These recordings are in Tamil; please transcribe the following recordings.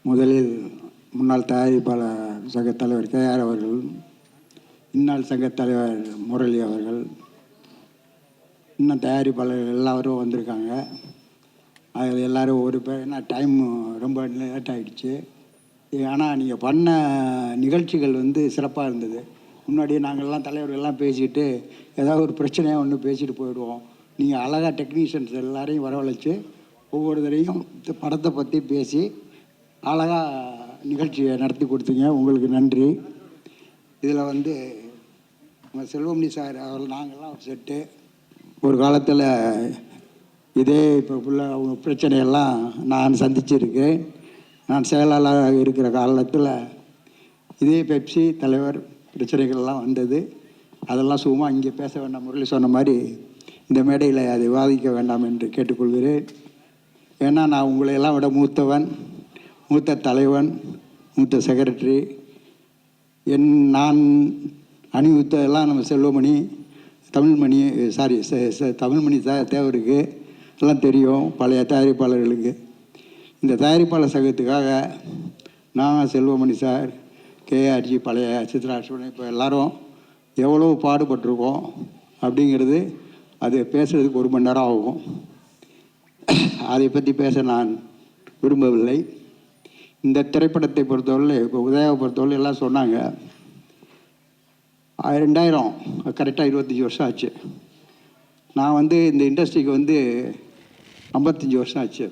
முதலில் முன்னாள் தயாரிப்பாளர் சங்க தலைவர் கேஆர் அவர்கள், இந்நாள் சங்க தலைவர் முரளி அவர்கள், இன்னும் தயாரிப்பாளர்கள் எல்லோரும் வந்திருக்காங்க. அதில் எல்லோரும் ஒரு பேர், ஏன்னா டைம் ரொம்ப லேட் ஆகிடுச்சு. ஆனால் நீங்கள் பண்ண நிகழ்ச்சிகள் வந்து சிறப்பாக இருந்தது. முன்னாடியே நாங்கள்லாம் தலைவர்கள்லாம் பேசிட்டு ஏதாவது ஒரு பிரச்சனையாக ஒன்று பேசிட்டு போயிடுவோம். நீங்கள் அழகாக டெக்னீஷியன்ஸ் எல்லாரையும் வரவழைச்சி ஒவ்வொரு தடையும் படத்தை பற்றி பேசி அழகாக நிகழ்ச்சியை நடத்தி கொடுத்தீங்க. உங்களுக்கு நன்றி. இதில் வந்து நம்ம செல்வமணி சார் அவர்கள் நாங்கள்லாம் ஒரு செட்டு ஒரு காலத்தில் இதே இப்போ ஃபுல்லாக அவங்க பிரச்சனையெல்லாம் நான் சந்திச்சிருக்கேன். நான் செயலாளராக இருக்கிற காலத்தில் இதே பெப்சி தலைவர் பிரச்சனைகள்லாம் வந்தது. அதெல்லாம் சும்மா இங்கே பேச வேண்டாம், முரளி சொன்ன மாதிரி இந்த மேடையில் அதை விவாதிக்க வேண்டாம் என்று கேட்டுக்கொள்கிறேன். ஏன்னா நான் உங்களையெல்லாம் விட மூத்தவன், மூத்த தலைவன், மூத்த செக்ரட்டரி. நான் அணிவித்ததெல்லாம் நம்ம செல்வமணி, தமிழ்மணி, தமிழ்மணி தேவருக்கு எல்லாம் தெரியும், பழைய தயாரிப்பாளர்களுக்கு. இந்த தயாரிப்பாளர் சங்கத்துக்காக நான், செல்வமணி சார், கேஆர்ஜி, பழைய சித்ராஷ்வன், இப்போ எல்லோரும் எவ்வளோ பாடுபட்டிருக்கோம் அப்படிங்கிறது அது பேசுகிறதுக்கு 1 மணி நேரம் ஆகும். அதை பற்றி பேச நான் விரும்பவில்லை. இந்த திரைப்படத்தை பொறுத்தவரை, இப்போ உதயாவை பொறுத்தவரை எல்லாம் சொன்னாங்க 2000 கரெக்டாக 25 வருஷம் ஆச்சு. நான் வந்து இந்த இண்டஸ்ட்ரிக்கு வந்து 55 வருஷம் ஆச்சு.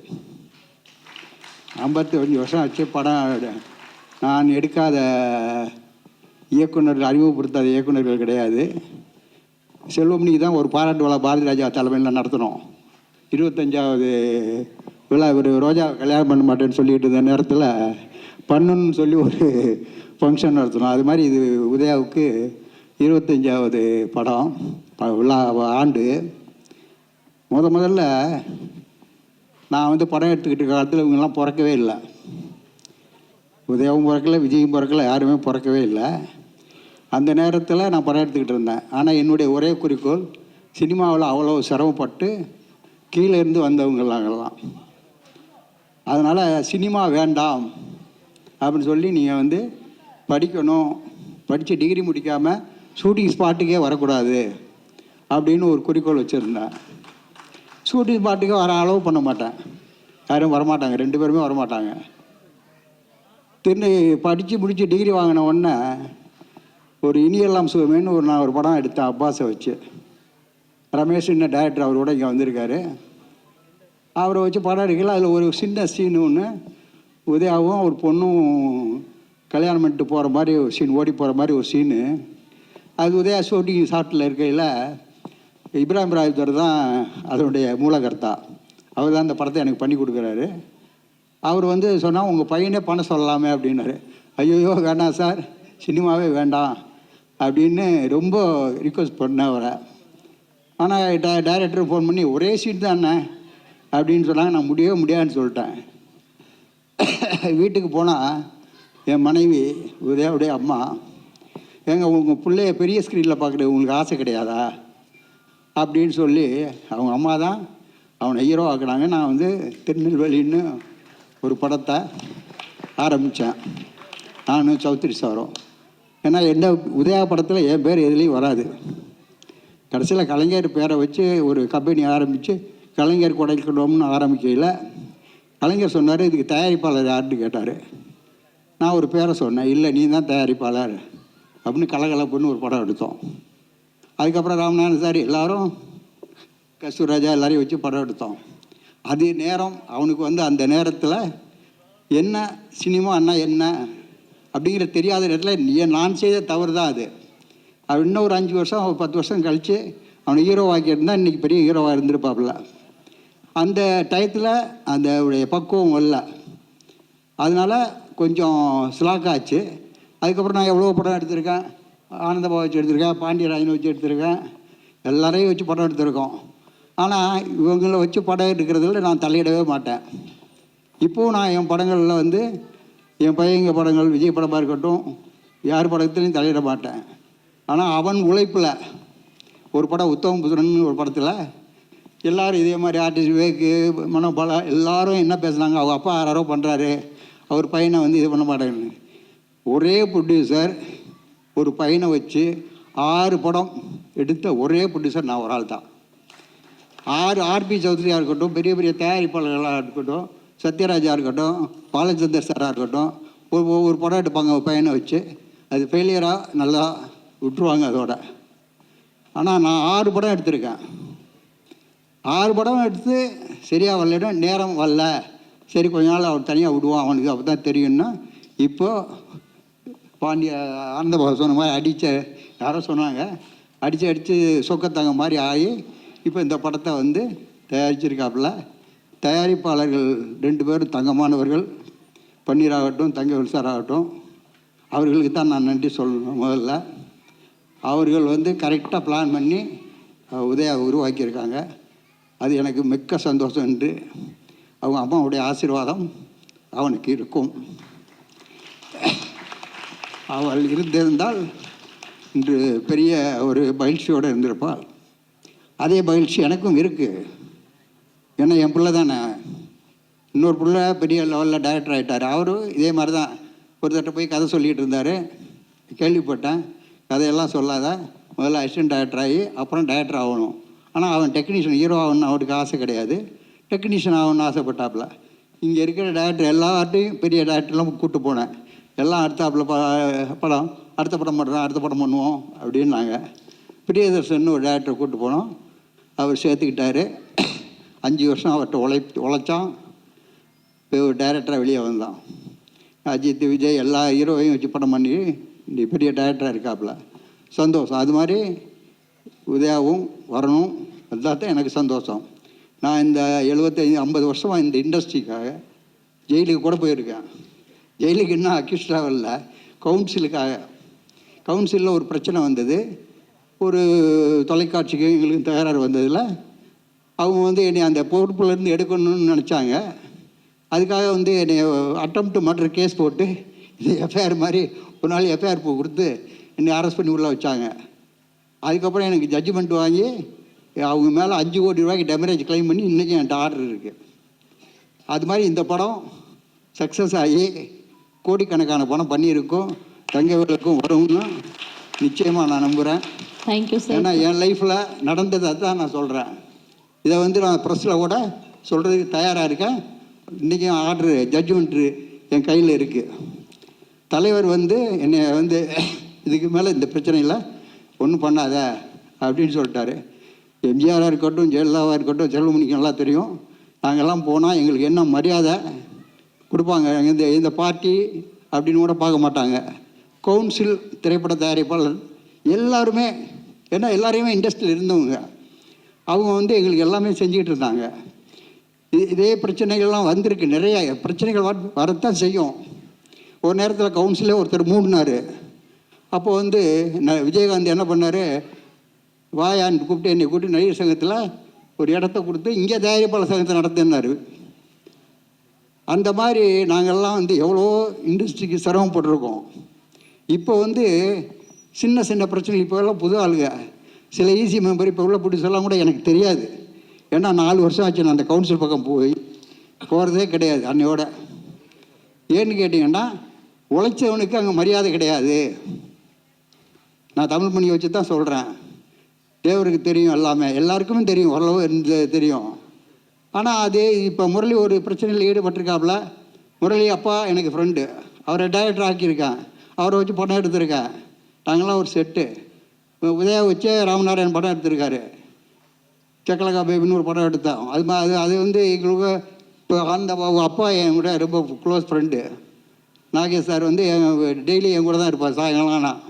55 வருஷம் ஆச்சு. படம் நான் எடுக்காத இயக்குநர்கள், அறிமுகப்படுத்தாத இயக்குநர்கள் கிடையாது. செல்வமணிக்கு தான் ஒரு பாராட்டு விழா பாரதி ராஜா தலைமையில் நடத்தினோம். 25வது விழா. ஒரு ரோஜா கல்யாணம் பண்ண மாட்டேன்னு சொல்லிட்டு இருந்த நேரத்தில் பண்ணுன்னு சொல்லி ஒரு ஃபங்க்ஷன் நடத்தினோம். அது மாதிரி இது உதயாவுக்கு 25வது படம் விழா ஆண்டு. முதல்ல நான் வந்து படம் எடுத்துக்கிட்டு இருக்க காலத்தில் இவங்கெல்லாம் பிறக்கவே இல்லை. உதயாவும் பிறக்கலை, விஜயும் பிறக்கலை, யாருமே பிறக்கவே இல்லை. அந்த நேரத்தில் நான் படம் எடுத்துக்கிட்டு இருந்தேன். ஆனால் என்னுடைய ஒரே குறிக்கோள், சினிமாவில் அவ்வளோ சிரமப்பட்டு கீழே இருந்து வந்தவங்களாங்கலாம். அதனால் சினிமா வேண்டாம் அப்படின்னு சொல்லி நீங்கள் வந்து படிக்கணும், படித்து டிகிரி முடிக்காமல் ஷூட்டிங் ஸ்பாட்டுக்கே வரக்கூடாது அப்படின்னு ஒரு குறிக்கோள் வச்சுருந்தேன். ஷூட்டிங் ஸ்பாட்டுக்கே வர அளவு பண்ண மாட்டேன், யாரும் வரமாட்டாங்க, 2 பேருமே வரமாட்டாங்க. படித்து முடித்து டிகிரி வாங்கின உடனே ஒரு இனியெல்லாம் சுகமேன்னு நான் ஒரு படம் எடுத்தேன் அப்பாஸை வச்சு. ரமேஷ் என்ன டைரக்டர், அவரோட இங்கே வந்திருக்காரு. அவரை வச்சு படம் எடுக்கல. அதில் ஒரு சின்ன சீனு ஒன்று, உதயாவும் ஒரு பொண்ணும் கல்யாணம் பண்ணிட்டு போகிற மாதிரி ஒரு சீன், ஓடி போகிற மாதிரி ஒரு சீனு. அது உதயா ஷூட்டிங் ஷாட்டில் இருக்கையில் இப்ராஹிம் ராஜர் தான் அதனுடைய மூலகர்த்தா. அவர் தான் அந்த படத்தை எனக்கு பண்ணி கொடுக்குறாரு. அவர் வந்து சொன்னால் உங்கள் பையனே பண்ண சொல்லலாமே அப்படின்னாரு. ஐயோ வேண்டாம் சார், சினிமாவே வேண்டாம் அப்படின்னு ரொம்ப ரிக்வெஸ்ட் பண்ணேன் அவரை. ஆனால் டைரக்டர் ஃபோன் பண்ணி ஒரே சீட் தானே அப்படின்னு சொன்னாங்க. நான் முடியவே முடியாதுன்னு சொல்லிட்டேன். வீட்டுக்கு போனால் என் மனைவி உதயாவுடைய அம்மா, ஏங்க உங்கள் பிள்ளைய பெரிய ஸ்க்ரீனில் பார்க்குறது உங்களுக்கு ஆசை கிடையாதா அப்படின்னு சொல்லி அவங்க அம்மா தான் அவனை ஹீரோ ஆக்குனாங்க. நான் வந்து திருநெல்வேலின்னு ஒரு படத்தை ஆரம்பித்தேன், நானும் சௌத்ரி சாரும். ஏன்னா என்ன உதயா படத்தில் என் பேர் எதுலேயும் வராது. கடைசியில் கலைஞர் பேரை வச்சு ஒரு கம்பெனி ஆரம்பித்து கலைஞர் கொடைக்கணும்னு ஆரம்பிக்கையில் கலைஞர் சொன்னார், இதுக்கு தயாரிப்பாளர் யாருன்னு கேட்டார். நான் ஒரு பேரை சொன்னேன், இல்லை நீ தான் தயாரிப்பாளர் அப்படின்னு கலகலப்புன்னு ஒரு படம் எடுத்தோம். அதுக்கப்புறம் ராமநாதன் சார் எல்லோரும், கஸ்தூராஜா எல்லாரையும் வச்சு படம் எடுத்தோம். அது நேரம் அவனுக்கு வந்து அந்த நேரத்தில் என்ன சினிமான்னா என்ன அப்படிங்கிற தெரியாத நேரத்தில் நான் செய்த தவறு தான் அது. அவன் இன்னும் ஒரு 5 வருஷம் 10 வருஷம் கழித்து அவனை ஹீரோவாக்கியிருந்தால் இன்றைக்கி பெரிய ஹீரோவாக இருந்திருப்பாப்புல. அந்த டயத்தில் அந்த உடைய பக்குவம் இல்லை, அதனால் கொஞ்சம் ஸ்லாக்காச்சு. அதுக்கப்புறம் நான் எவ்வளோ படம் எடுத்திருக்கேன், ஆனந்தபாவை வச்சு எடுத்திருக்கேன், பாண்டியராஜனை வச்சு எடுத்திருக்கேன், எல்லாரையும் வச்சு படம் எடுத்திருக்கோம். ஆனால் இவங்களை வச்சு படம் எடுக்கிறதுல நான் தலையிடவே மாட்டேன். இப்போது நான் என் படங்களில் வந்து என் பையங்க படங்கள், விஜய் படமாக இருக்கட்டும், யார் படத்துலையும் தலையிட மாட்டேன். ஆனால் அவன் உழைப்பில் ஒரு படம் உத்தம புத்திரன் ஒரு படத்தில் எல்லோரும் இதே மாதிரி ஆர்டிஸ்ட் விவேக்கு, மனோபாலா எல்லோரும் என்ன பேசுனாங்க, அவங்க அப்பா யாரோ பண்ணுறாரு அவர் பையனை வந்து இது பண்ண மாட்டேன்னு. ஒரே ப்ரொடியூசர் ஒரு பையனை வச்சு 6 படம் எடுத்த ஒரே ப்ரொடியூசர் நான் ஒரு ஆள் தான். 6 ஆர்பி சௌத்ரியாக இருக்கட்டும், பெரிய பெரிய தயாரிப்பாளர்களாக இருக்கட்டும், சத்யராஜா இருக்கட்டும், பாலச்சந்தர் சாராக இருக்கட்டும், ஒரு படம் எடுப்பாங்க ஒரு பையனை வச்சு. அது ஃபெயிலியராக நல்லா விட்டுருவாங்க அதோட. ஆனால் நான் 6 படம் எடுத்திருக்கேன். 6 படம் எடுத்து சரியாக வரலன்னா நேரம் வரல, சரி கொஞ்ச நாள் அவர் தனியாக விடுவான், அவனுக்கு அப்போ தான் தெரியும்னா. இப்போது பாண்டிய ஆனந்தபாபு சொன்ன மாதிரி அடித்த யாரோ சொன்னாங்க, அடித்து சொக்கத்தங்க மாதிரி ஆகி இப்போ இந்த படத்தை வந்து தயாரிச்சிருக்காப்புல. தயாரிப்பாளர்கள் 2 பேரும் தங்கமானவர்கள், பன்னீராகட்டும் தங்கவேல் சார் ஆகட்டும், அவர்களுக்கு தான் நான் நன்றி சொல்லணும். முதல்ல அவர்கள் வந்து கரெக்டாக பிளான் பண்ணி உதயா உருவாக்கியிருக்காங்க. அது எனக்கு மிக்க சந்தோஷம். என்று அவங்க அம்மாவுடைய ஆசீர்வாதம் அவனுக்கு இருக்கும். அவள் இருந்திருந்தால் இன்று பெரிய ஒரு மகிழ்ச்சியோடு இருந்திருப்பாள். அதே மகிழ்ச்சி எனக்கும் இருக்குது. ஏன்னா என் பிள்ளை தானே. இன்னொரு பிள்ளை பெரிய லெவலில் டைரக்டர் ஆகிட்டார். அவரும் இதே மாதிரி தான் ஒரு தட்டை போய் கதை சொல்லிகிட்டு இருந்தார். கேள்விப்பட்டேன். கதையெல்லாம் சொல்லாத, முதல்ல அசிஸ்டன்ட் டைரக்டர் ஆகி அப்புறம் டைரக்டர் ஆகணும். ஆனால் அவன் டெக்னீஷியன், ஹீரோ ஆகணும்னு அவனுக்கு ஆசை கிடையாது, டெக்னீஷியன் ஆகணும்னு ஆசைப்பட்டாப்புல. இங்கே இருக்கிற டைரக்டர் எல்லார்ட்டையும் பெரிய டைரக்டர்லாம் கூப்பிட்டு போனேன். எல்லாம் அடுத்த படம் அடுத்த படம் பண்ணுறோம், அடுத்த படம் பண்ணுவோம் அப்படின்னாங்க. பிரியதர்ஷன் ஒரு டைரக்டரை கூப்பிட்டு போனோம். அவர் சேர்த்துக்கிட்டார். 5 வருஷம் அவர்கிட்ட உழைச்சான். இப்போ ஒரு டைரக்டராக வெளியே வந்தான். அஜித், விஜய் எல்லா ஹீரோவையும் வச்சு படம் பண்ணி இந்த பெரிய டைரக்டராக இருக்காப்புல. சந்தோஷம். அது மாதிரி உதயாவும் வரணும், அதுதான் தான் எனக்கு சந்தோஷம். நான் இந்த 75-50 வருஷமாக இந்த இண்டஸ்ட்ரிக்காக ஜெயிலுக்கு கூட போயிருக்கேன். ஜெயிலுக்கு இன்னும் அக்யூஸ்டாக இல்லை, கவுன்சிலுக்காக. கவுன்சிலில் ஒரு பிரச்சனை வந்தது. ஒரு தொலைக்காட்சிக்கு எங்களுக்கு தகராறு வந்ததில் அவங்க வந்து என்னை அந்த பொறுப்புலேருந்து எடுக்கணும்னு நினச்சாங்க. அதுக்காக வந்து என்னை அட்டெம்ப்ட் மர்டர் கேஸ் போட்டு இது எஃப்ஐஆர் மாதிரி ஒரு நாள் எஃப்ஐஆர் கொடுத்து என்னை அரெஸ்ட் பண்ணி உள்ளே வச்சாங்க. அதுக்கப்புறம் எனக்கு ஜட்ஜ்மெண்ட் வாங்கி அவங்க மேலே 5 கோடி ரூபாய்க்கு டெமரேஜ் கிளைம் பண்ணி இன்றைக்கி என்கிட்ட ஆர்டர் இருக்குது. அது மாதிரி இந்த படம் சக்ஸஸ் ஆகி கோடிக்கணக்கான பணம் பண்ணியிருக்கோம். தங்கவேலுக்கும் வரும்னு நிச்சயமாக நான் நம்புகிறேன். Thank you sir. ஏன்னா என் லைஃப்பில் நடந்ததை தான் நான் சொல்கிறேன். இதை வந்து நான் ப்ரெஸ்ஸில் கூட சொல்கிறதுக்கு தயாராக இருக்கேன். இன்றைக்கும் ஆர்டரு ஜட்ஜ்மெண்ட்டு என் கையில் இருக்குது. தலைவர் வந்து என்னை வந்து இதுக்கு மேலே இந்த பிரச்சனையில் ஒன்றும் பண்ணாத அப்படின்னு சொல்லிட்டாரு. எம்ஜிஆராக இருக்கட்டும், ஜெயலலிதாவாக இருக்கட்டும், செல்வமணிக்கு நல்லா தெரியும். நாங்கள்லாம் போனால் எங்களுக்கு என்ன மரியாதை கொடுப்பாங்க. இந்த பார்ட்டி அப்படின்னு கூட பார்க்க மாட்டாங்க. கவுன்சில், திரைப்பட தயாரிப்பாளர் எல்லாருமே, ஏன்னா எல்லாரையுமே இண்டஸ்ட்ரியில் இருந்தவங்க, அவங்க வந்து எங்களுக்கு எல்லாமே செஞ்சுக்கிட்டு இருந்தாங்க. இதே பிரச்சனைகள்லாம் வந்திருக்கு. நிறைய பிரச்சனைகள் வரத்தான் செய்யும். ஒரு நேரத்தில் கவுன்சிலே ஒருத்தர் மூடினார். அப்போ வந்து விஜயகாந்த் என்ன பண்ணார், வாயான்னு கூப்பிட்டு என்னை கூப்பிட்டு நடிகர் சங்கத்தில் ஒரு இடத்த கொடுத்து இங்கே தயாரிப்பாளர் சங்கத்தை நடத்தினார். அந்த மாதிரி நாங்கள்லாம் வந்து எவ்வளோ இண்டஸ்ட்ரிக்கு சிரமப்பட்டிருக்கோம். இப்போ வந்து சின்ன சின்ன பிரச்சனை, இப்போ எல்லாம் புது ஆளுங்க, சில ஈசி மெம்பர் இப்போ உள்ள ப்ரொடியூசர்லாம் கூட எனக்கு தெரியாது. ஏன்னா 4 வருஷம் ஆச்சு நான் அந்த கவுன்சில் பக்கம் போகிறதே கிடையாது அன்னையோட. ஏன்னு கேட்டிங்கன்னா உழைச்சவனுக்கு அங்கே மரியாதை கிடையாது. நான் தமிழ் மணி வச்சு தான் சொல்கிறேன். தேவருக்கு தெரியும், எல்லாமே எல்லாருக்குமே தெரியும், ஓரளவு தெரியும். ஆனால் அதே இப்போ முரளி ஒரு பிரச்சனையில் ஈடுபட்டிருக்காப்புல. முரளி அப்பா எனக்கு ஃப்ரெண்டு, அவரை டைரக்டர் ஆக்கியிருக்கேன், அவரை வச்சு படம் எடுத்திருக்கேன். நாங்களாம் ஒரு செட்டு. உதயா வச்சு ராமநாராயண் படம் எடுத்திருக்காரு. சக்கலக்கா பேபின்னு ஒரு படம் எடுத்தோம். அது வந்து எங்களுக்கு இப்போ அந்த அப்பா என் கூட ரொம்ப க்ளோஸ் ஃப்ரெண்டு. நாகேஷ் சார் வந்து டெய்லி என் கூட தான் இருப்பார் சாயங்காலம். ஆனால்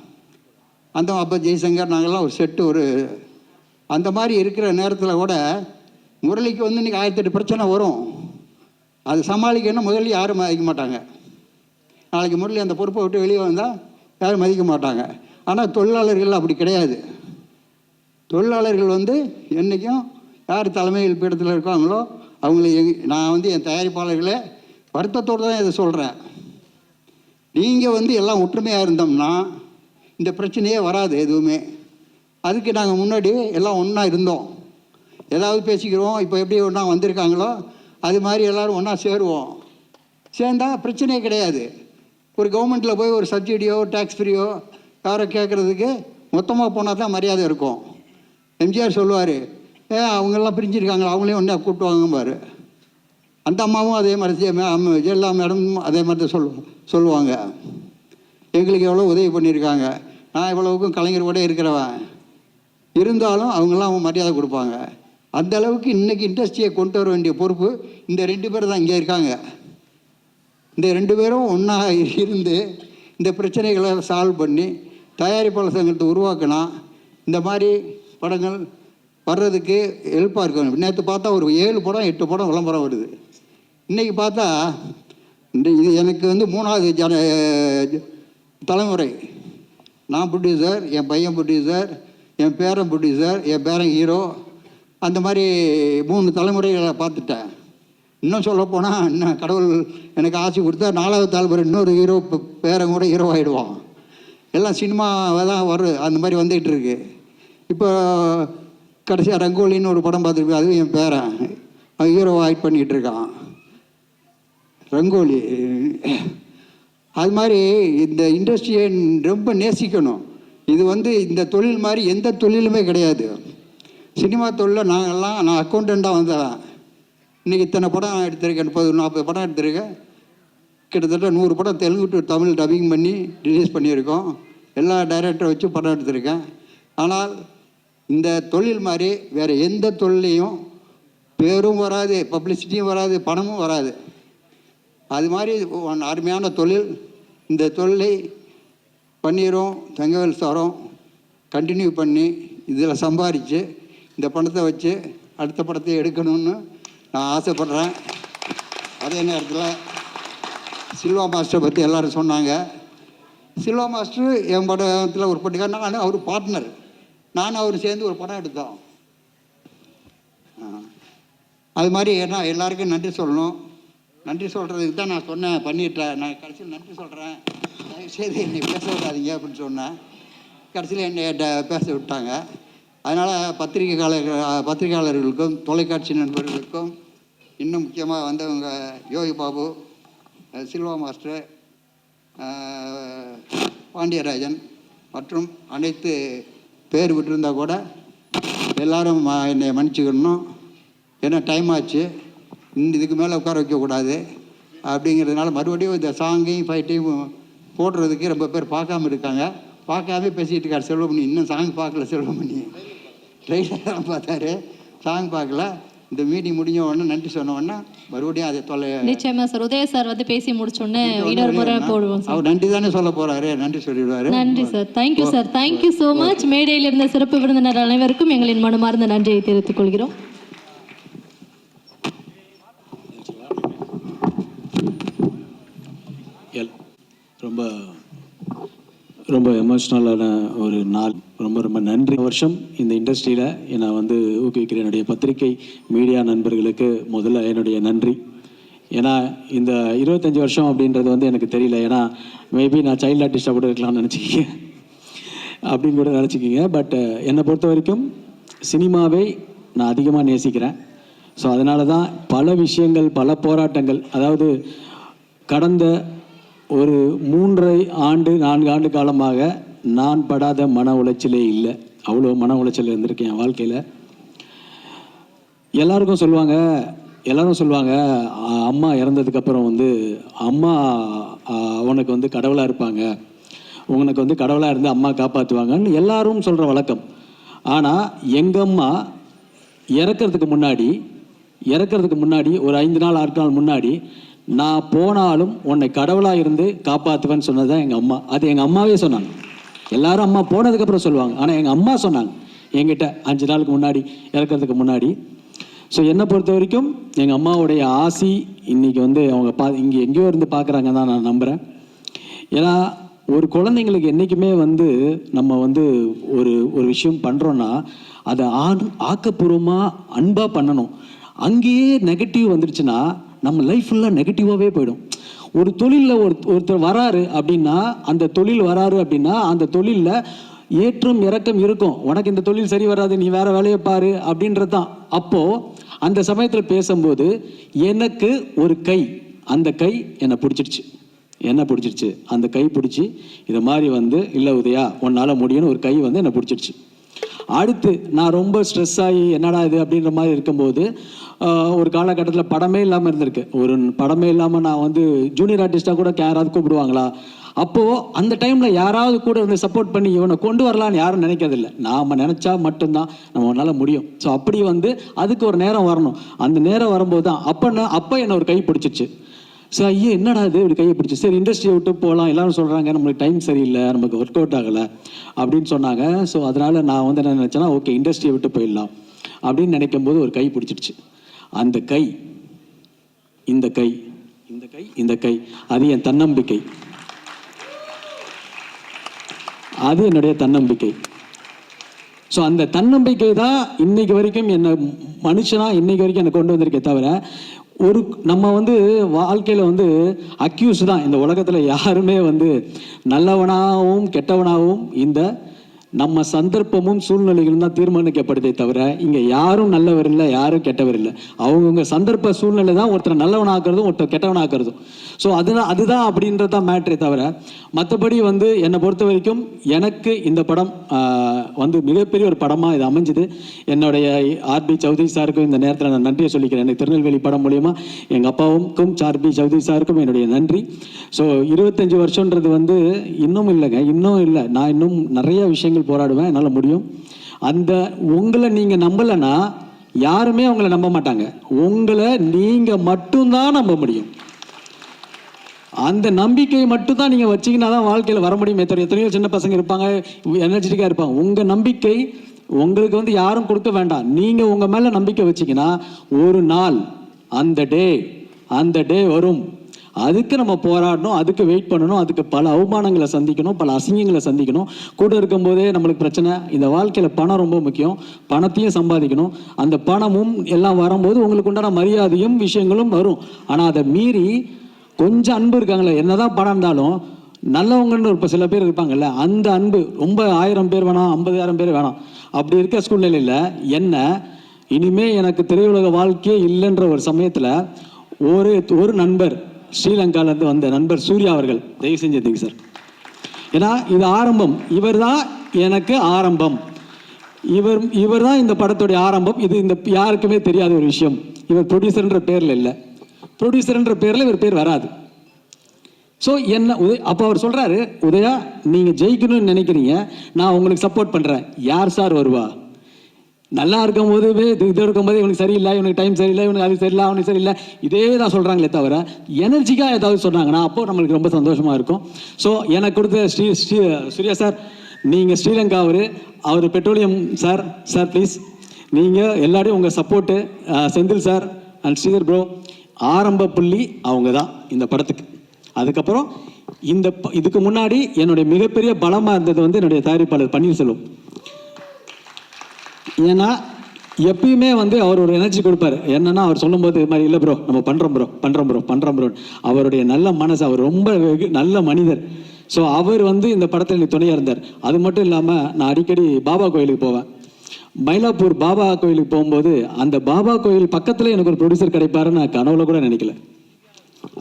அந்த அப்பா ஜெய்சங்கர் நாங்கள்லாம் ஒரு செட்டு. ஒரு அந்த மாதிரி இருக்கிற நேரத்தில் கூட முரளிக்கு வந்து இன்றைக்கி 1008 பிரச்சனை வரும். அது சமாளிக்கணும் முதல்ல யாரும் மதிக்க மாட்டாங்க. நாளைக்கு முரளி அந்த பொறுப்பை விட்டு வெளியே வந்தால் யாரும் மதிக்க மாட்டாங்க. ஆனால் தொழிலாளர்கள் அப்படி கிடையாது. தொழிலாளர்கள் வந்து என்றைக்கும் யார் தலைமையில் பீடத்தில் இருக்காங்களோ அவங்கள நான் வந்து என் தயாரிப்பாளர்களே வருத்தத்தோடு தான் இதை சொல்கிறேன். நீங்கள் வந்து எல்லாம் ஒற்றுமையாக இருந்தோம்னா இந்த பிரச்சனையே வராது எதுவுமே. அதுக்கு நாங்கள் முன்னாடி எல்லாம் ஒன்றா இருந்தோம், ஏதாவது பேசிக்கிறோம். இப்போ எப்படி ஒன்றா வந்திருக்காங்களோ அது மாதிரி எல்லோரும் ஒன்றா சேருவோம். சேர்ந்தா பிரச்சனையே கிடையாது. ஒரு கவர்மெண்ட்டில் போய் ஒரு சப்சிடியோ டேக்ஸ் ஃப்ரீயோ யாரோ கேட்குறதுக்கு மொத்தமாக போனால் தான் மரியாதை இருக்கும். எம்ஜிஆர் சொல்லுவார், அவங்கெல்லாம் பிரிஞ்சிருக்காங்களா, அவங்களையும் ஒன்றா கூப்பிட்டு வாங்கும்பார். அந்த அம்மாவும் அதே மாதிரி ஜெயலலிதா மேடமும் அதே மாதிரி தான் சொல்லுவாங்க. எங்களுக்கு எவ்வளோ உதவி பண்ணியிருக்காங்க, நான் இவ்வளவுக்கும் கலைஞர் கூட இருக்கிறவன், இருந்தாலும் அவங்களாம் மரியாதை கொடுப்பாங்க. அந்த அளவுக்கு இன்றைக்கி இண்டஸ்ட்ரியை கொண்டு வர வேண்டிய பொறுப்பு இந்த 2 பேர் தான் இங்கே இருக்காங்க. இந்த 2 பேரும் ஒன்றா இருந்து இந்த பிரச்சனைகளை சால்வ் பண்ணி தயாரிப்பாளர் சங்கத்தை உருவாக்கினா இந்த மாதிரி படங்கள் வர்றதுக்கு ஹெல்ப்பாக இருக்கும். நேற்று பார்த்தா ஒரு 7 படம் 8 படம் விளம்பரம் வருது. இன்றைக்கி பார்த்தா இது எனக்கு 3வது தலைமுறை. நான் ப்ரொடியூசர், என் பையன் ப்ரொடியூசர், என் பேரன் ப்ரொடியூசர், என் பேரன் ஹீரோ, அந்த மாதிரி 3 தலைமுறைகளை பார்த்துட்டேன். இன்னும் சொல்லப்போனால் இன்னும் கடவுள் எனக்கு ஆசை கொடுத்தா 4வது தலைமுறை இன்னொரு ஹீரோ பேரன் கூட ஹீரோ ஆகிடுவான். எல்லாம் சினிமாவை தான் வரும், அந்த மாதிரி வந்துகிட்டு இருக்கு. இப்போ கடைசியாக ரங்கோலின்னு ஒரு படம் பார்த்துருப்பேன், அதுவும் என் பேரன் ஹீரோவை ஆக்ட் பண்ணிகிட்டு இருக்கான், ரங்கோலி. அது மாதிரி இந்த இண்டஸ்ட்ரியை ரொம்ப நேசிக்கணும். இது இந்த தொழில் மாதிரி எந்த தொழிலுமே கிடையாது. சினிமா தொழிலில் நான் அக்கௌண்டண்ட்டாக வந்தேன். இன்றைக்கி இத்தனை படம் எடுத்திருக்கேன், 30-40 படம் எடுத்திருக்கேன். கிட்டத்தட்ட 100 படம் தெலுங்கு டு தமிழ் டப்பிங் பண்ணி ரிலீஸ் பண்ணியிருக்கோம். எல்லா டைரக்டரை வச்சு படம் எடுத்திருக்கேன். ஆனால் இந்த தொழில் மாதிரி வேறு எந்த தொழிலையும் பேரும் வராது, பப்ளிசிட்டியும் வராது, பணமும் வராது. அது மாதிரி அருமையான தொழில். இந்த தொழிலை பண்ணிடுறோம், தங்கவேல் சாரும் கண்டினியூ பண்ணி இதில் சம்பாதிச்சு இந்த பணத்தை வச்சு அடுத்த படத்தை எடுக்கணும்னு நான் ஆசைப்பட்றேன். அதே நேரத்தில் சில்வா மாஸ்டரை பற்றி எல்லோரும் சொன்னாங்க. சில்வா மாஸ்டர் என் படத்தில் ஒரு பட்டிக்கார், நான் அவர் பார்ட்னர், நானும் அவர் சேர்ந்து ஒரு படம் எடுத்தோம். அது மாதிரி ஏன்னா எல்லாருக்கும் நன்றி சொல்லணும். நன்றி சொல்கிறதுக்கு தான் நான் சொன்னேன், பண்ணிட்டேன். நான் கடைசியில் நன்றி சொல்கிறேன், தயவுசெய்து என்னை பேச விடாதீங்க அப்படின்னு சொன்னேன். கடைசியில் என்னை பேச விட்டாங்க. அதனால் பத்திரிகையாளர்களுக்கும் தொலைக்காட்சி நண்பர்களுக்கும், இன்னும் முக்கியமாக வந்தவங்க யோகி பாபு, சில்வா மாஸ்டர், பாண்டியராஜன் மற்றும் அனைத்து பேர் விட்டுருந்தால் கூட எல்லோரும் என்னை மன்னிச்சுக்கணும். ஏன்னா டைம் ஆச்சு, இதுக்கு மேலே உட்கார வைக்கக்கூடாது அப்படிங்கிறதுனால மறுபடியும் இந்த சாங்கையும் ஃபைட்டையும் போடுறதுக்கு ரொம்ப பேர் பார்க்காம இருக்காங்க. பார்க்காம பேசிகிட்டு இருக்கார் செல்வமணி. இன்னும் சாங் பார்க்கல செல்வமணி, ட்ரெயிலர் பார்த்தாரு, சாங் பார்க்கல. இந்த மீட்டிங் முடிஞ்ச உடனே நன்றி சொன்ன உடனே மறுபடியும் அதை நிச்சயமா சார். உதய சார் பேசி முடிச்சோடனே இன்னொரு முறை போடுவோம். அவர் நன்றி தானே சொல்ல போறாரு, நன்றி சொல்லிடுவாரு. நன்றி sir, thank you sir, thank you so much. மேடையில் இருந்த சிறப்பு விருந்தினர் அனைவருக்கும் எங்களின் மனமார்ந்த நன்றியை தெரிவித்துக் கொள்கிறோம். ரொம்ப ரொம்ப எமோஷ்னலான ஒரு நாள். ரொம்ப ரொம்ப நன்றி. வருஷம் இந்த இண்டஸ்ட்ரியில் நான் ஊக்குவிக்கிற என்னுடைய பத்திரிகை மீடியா நண்பர்களுக்கு முதல்ல என்னுடைய நன்றி. ஏன்னா இந்த 25 வருஷம் அப்படின்றது எனக்கு தெரியல. ஏன்னா மேபி நான் சைல்டு ஆர்டிஸ்டாக கூட இருக்கலாம்னு நினச்சிக்கிங்க, அப்படின்னு கூட நினச்சிக்கிங்க. பட் என்னை பொறுத்த வரைக்கும் சினிமாவை நான் அதிகமாக நேசிக்கிறேன். ஸோ அதனால தான் பல விஷயங்கள், பல போராட்டங்கள், அதாவது கடந்த ஒரு 3.5-4 ஆண்டு காலமாக நான் படாத மன உளைச்சலே இல்லை. அவ்வளோ மன உளைச்சல் இருந்திருக்கேன் என் வாழ்க்கையில். எல்லாரும் சொல்லுவாங்க அம்மா இறந்ததுக்கப்புறம் அம்மா உனக்கு கடவுளாக இருப்பாங்க, உனக்கு கடவுளாக இருந்து அம்மா காப்பாற்றுவாங்கன்னு எல்லாரும் சொல்கிற வழக்கம். ஆனால் எங்கள் அம்மா இறக்கிறதுக்கு முன்னாடி ஒரு 5 நாள் 6 நாள் முன்னாடி, நான் போனாலும் உன்னை கடவுளாக இருந்து காப்பாற்றுவேன்னு சொன்னது தான் எங்கள் அம்மா. அது எங்கள் அம்மாவே சொன்னாங்க. எல்லாரும் அம்மா போனதுக்கப்புறம் சொல்லுவாங்க, ஆனால் எங்கள் அம்மா சொன்னாங்க என்கிட்ட 5 நாளுக்கு முன்னாடி, இறக்கிறதுக்கு முன்னாடி. ஸோ என்னை பொறுத்த வரைக்கும் எங்கள் அம்மாவுடைய ஆசி இன்றைக்கி அவங்க இங்கே எங்கேயோ இருந்து பார்க்குறாங்க தான் நான் நம்புகிறேன். ஏன்னா ஒரு குழந்தைங்களுக்கு என்றைக்குமே நம்ம ஒரு விஷயம் பண்ணுறோன்னா அதை ஆக்கப்பூர்வமாக அன்பாக பண்ணணும். அங்கேயே நெகட்டிவ் வந்துடுச்சுன்னா நம்ம லைஃப் ஃபுல்லாக நெகட்டிவாகவே போயிடும். ஒரு தொழிலில் ஒருத்தர் வராரு அப்படின்னா, அந்த தொழிலில் ஏற்றம் இறக்கம் இருக்கும். உனக்கு இந்த தொழில் சரி வராது, நீ வேற வேலையை பாரு அப்படின்றது தான். அப்போது அந்த சமயத்தில் பேசும்போது எனக்கு ஒரு கை அந்த கை என்னை பிடிச்சிருச்சு. அந்த கை பிடிச்சி இதை மாதிரி வந்து இல்லை உதயா உன்னால் முடியும்னு ஒரு கை வந்து என்னை பிடிச்சிருச்சு. அடுத்து நான் ரொம்ப ஸ்ட்ரெஸ் ஆகி என்னடா இது அப்படின்ற மாதிரி இருக்கும்போது ஒரு காலகட்டத்தில் படமே இல்லாமல் இருந்திருக்கு. ஒரு படமே இல்லாமல் நான் வந்து ஜூனியர் ஆர்டிஸ்டாக கூட யாராவது கூப்பிடுவாங்களா, அப்போது அந்த டைமில் யாராவது கூட இருந்து சப்போர்ட் பண்ணி இவனை கொண்டு வரலான்னு யாரும் நினைக்கிறதில்லை. நாம் நினச்சா மட்டும்தான் நம்மளால் முடியும். ஸோ அப்படி வந்து அதுக்கு ஒரு நேரம் வரணும். அந்த நேரம் வரும்போது தான் அப்போ என்னை ஒரு கை பிடிச்சிச்சு. ஸோ ஐயோ என்னடா இது இப்படி கையை பிடிச்சி, சரி இண்டஸ்ட்ரியை விட்டு போகலாம், எல்லாரும் சொல்கிறாங்க நம்மளுக்கு டைம் சரியில்லை, நமக்கு ஒர்க் அவுட் ஆகலை அப்படின்னு சொன்னாங்க. ஸோ அதனால் நான் வந்து என்ன நினச்சேன்னா, ஓகே இண்டஸ்ட்ரியை விட்டு போயிடலாம் அப்படின்னு நினைக்கும் போது ஒரு கை பிடிச்சிடுச்சு. அந்த கை இந்த கை அது என் தன்னம்பிக்கை, அது என்னுடைய தன்னம்பிக்கை. ஸோ அந்த தன்னம்பிக்கை தான் இன்னைக்கு வரைக்கும் என்னை மனுஷனா இன்னைக்கு வரைக்கும் என்னை கொண்டு வந்திருக்கே தவிர, ஒரு நம்ம வந்து வாழ்க்கையில் வந்து அக்யூஸ் தான். இந்த உலகத்தில் யாருமே வந்து நல்லவனாகவும் கெட்டவனாகவும் இந்த நம்ம சந்தர்ப்பமும் சூழ்நிலைகளும் தான் தீர்மானிக்கப்படுதே தவிர இங்கே யாரும் நல்லவர் இல்லை, யாரும் கெட்டவர் இல்லை. அவங்கவுங்க சந்தர்ப்ப சூழ்நிலை தான் ஒருத்தர் நல்லவனாக்குறதும் ஒருத்தர் கெட்டவனாக்குறதும். ஸோ அதுதான் அப்படின்றது தான் மேட்ரே தவிர, மற்றபடி வந்து என்னை பொறுத்த வரைக்கும் எனக்கு இந்த படம் வந்து மிகப்பெரிய ஒரு படமாக இது அமைஞ்சுது. என்னுடைய ஆர்பி சௌத்ரி சாருக்கும் இந்த நேரத்தில் நான் நன்றியை சொல்லிக்கிறேன். எனக்கு திருநெல்வேலி படம் மூலயமா எங்கள் அப்பாவுக்கும் ஆர்பி சௌத்ரி சாருக்கும் என்னுடைய நன்றி. ஸோ 25 வருஷன்றது வந்து இன்னும் இல்லைங்க, இன்னும் இல்லை. நான் இன்னும் நிறைய விஷயங்கள் போராடுவேன், என்னால் முடியும். அந்த உங்களை நீங்கள் நம்பலைன்னா யாருமே உங்களை நம்ப மாட்டாங்க. உங்களை நீங்கள் மட்டும்தான் நம்ப முடியும். அந்த நம்பிக்கையை மட்டும்தான் நீங்கள் வச்சிங்கன்னா தான் வாழ்க்கையில் வர முடியும். எத்தனையோ சின்ன பசங்க இருப்பாங்க, எனர்ஜெட்டிக்காக இருப்பாங்க. உங்கள் நம்பிக்கை உங்களுக்கு வந்து யாரும் கொடுக்க வேண்டாம். நீங்கள் உங்கள் மேலே நம்பிக்கை வச்சிங்கன்னா ஒரு நாள் அந்த டே வரும். அதுக்கு நம்ம போராடணும், அதுக்கு வெயிட் பண்ணணும், அதுக்கு பல அவமானங்களை சந்திக்கணும், பல அசிங்கங்களை சந்திக்கணும். கூட இருக்கும்போதே நம்மளுக்கு பிரச்சனை. இந்த வாழ்க்கையில் பணம் ரொம்ப முக்கியம், பணத்தையும் சம்பாதிக்கணும். அந்த பணமும் எல்லாம் வரும்போது உங்களுக்கு உண்டான மரியாதையும் விஷயங்களும் வரும். ஆனால் அதை மீறி கொஞ்சம் அன்பு இருக்காங்களே, என்னதான் பணம் இருந்தாலும் நல்லவங்கன்னு இப்போ சில பேர் இருப்பாங்கல்ல, அந்த அன்பு ரொம்ப 1000 பேர் வேணாம், 50,000 பேர் வேணாம். அப்படி இருக்க சூழ்நிலையில் என்ன இனிமே எனக்கு திரையுலக வாழ்க்கையே இல்லைன்ற ஒரு சமயத்தில் ஒரு நண்பர் ஸ்ரீலங்காலேருந்து வந்த நண்பர் சூர்யா அவர்கள், தயவு செஞ்சதுங்க சார், ஏன்னா இது ஆரம்பம், இவர் தான் எனக்கு ஆரம்பம், இவர் தான் இந்த படத்துடைய ஆரம்பம். இது இந்த யாருக்குமே தெரியாத ஒரு விஷயம். இவர் ப்ரொடியூசர்ன்ற பேரில் இல்லை, ப்ரொடியூசர்ன்ற பேரில் இவர் பேர் வராது. ஸோ என்ன அப்போ அவர் சொல்கிறாரு, உதயா நீங்கள் ஜெயிக்கணும்னு நினைக்கிறீங்க, நான் உங்களுக்கு சப்போர்ட் பண்ணுறேன். யார் சார் வருவா? நல்லா இருக்கும் போது இது இருக்கும்போது இவனுக்கு சரியில்லை, இவனுக்கு டைம் சரியில்லை, இவனுக்கு அது சரியில்லை, அவனுக்கு சரியில்லை, இதே தான் சொல்கிறாங்களே தவிர எனர்ஜிக்காக ஏதாவது சொன்னாங்கன்னா அப்போது நம்மளுக்கு ரொம்ப சந்தோஷமாக இருக்கும். ஸோ எனக்கு கொடுத்த சூர்யா சார், நீங்கள் ஸ்ரீலங்கா அவர் பெட்ரோலியம் சார் ப்ளீஸ் நீங்கள் எல்லாரையும் உங்கள் support, Senthil sir and Sridhar bro, ஆரம்ப புள்ளி அவங்க தான் இந்த படத்துக்கு. அதுக்கப்புறம் இதுக்கு முன்னாடி என்னுடைய மிகப்பெரிய பலமாக இருந்தது வந்து என்னுடைய தயாரிப்பாளர் பன்னீர்செல்வம். ஏன்னா எப்பயுமே வந்து அவர் ஒரு எனர்ஜி கொடுப்பாரு. என்னன்னா அவர் சொல்லும்போது இது மாதிரி இல்லை ப்ரோ நம்ம பண்ணுறோம் ப்ரோ. அவருடைய நல்ல மனசு, அவர் ரொம்ப நல்ல மனிதர். ஸோ அவர் வந்து இந்த படத்தில் எனக்கு துணையாக இருந்தார். அது மட்டும் இல்லாமல் நான் அடிக்கடி பாபா கோயிலுக்கு போவேன். மயிலாப்பூர் பாபா கோயிலுக்கு போகும்போது அந்த பாபா கோயில் பக்கத்தில் எனக்கு ஒரு ப்ரொடியூசர் கிடைப்பாருன்னு நான் கனவுல கூட நினைக்கல.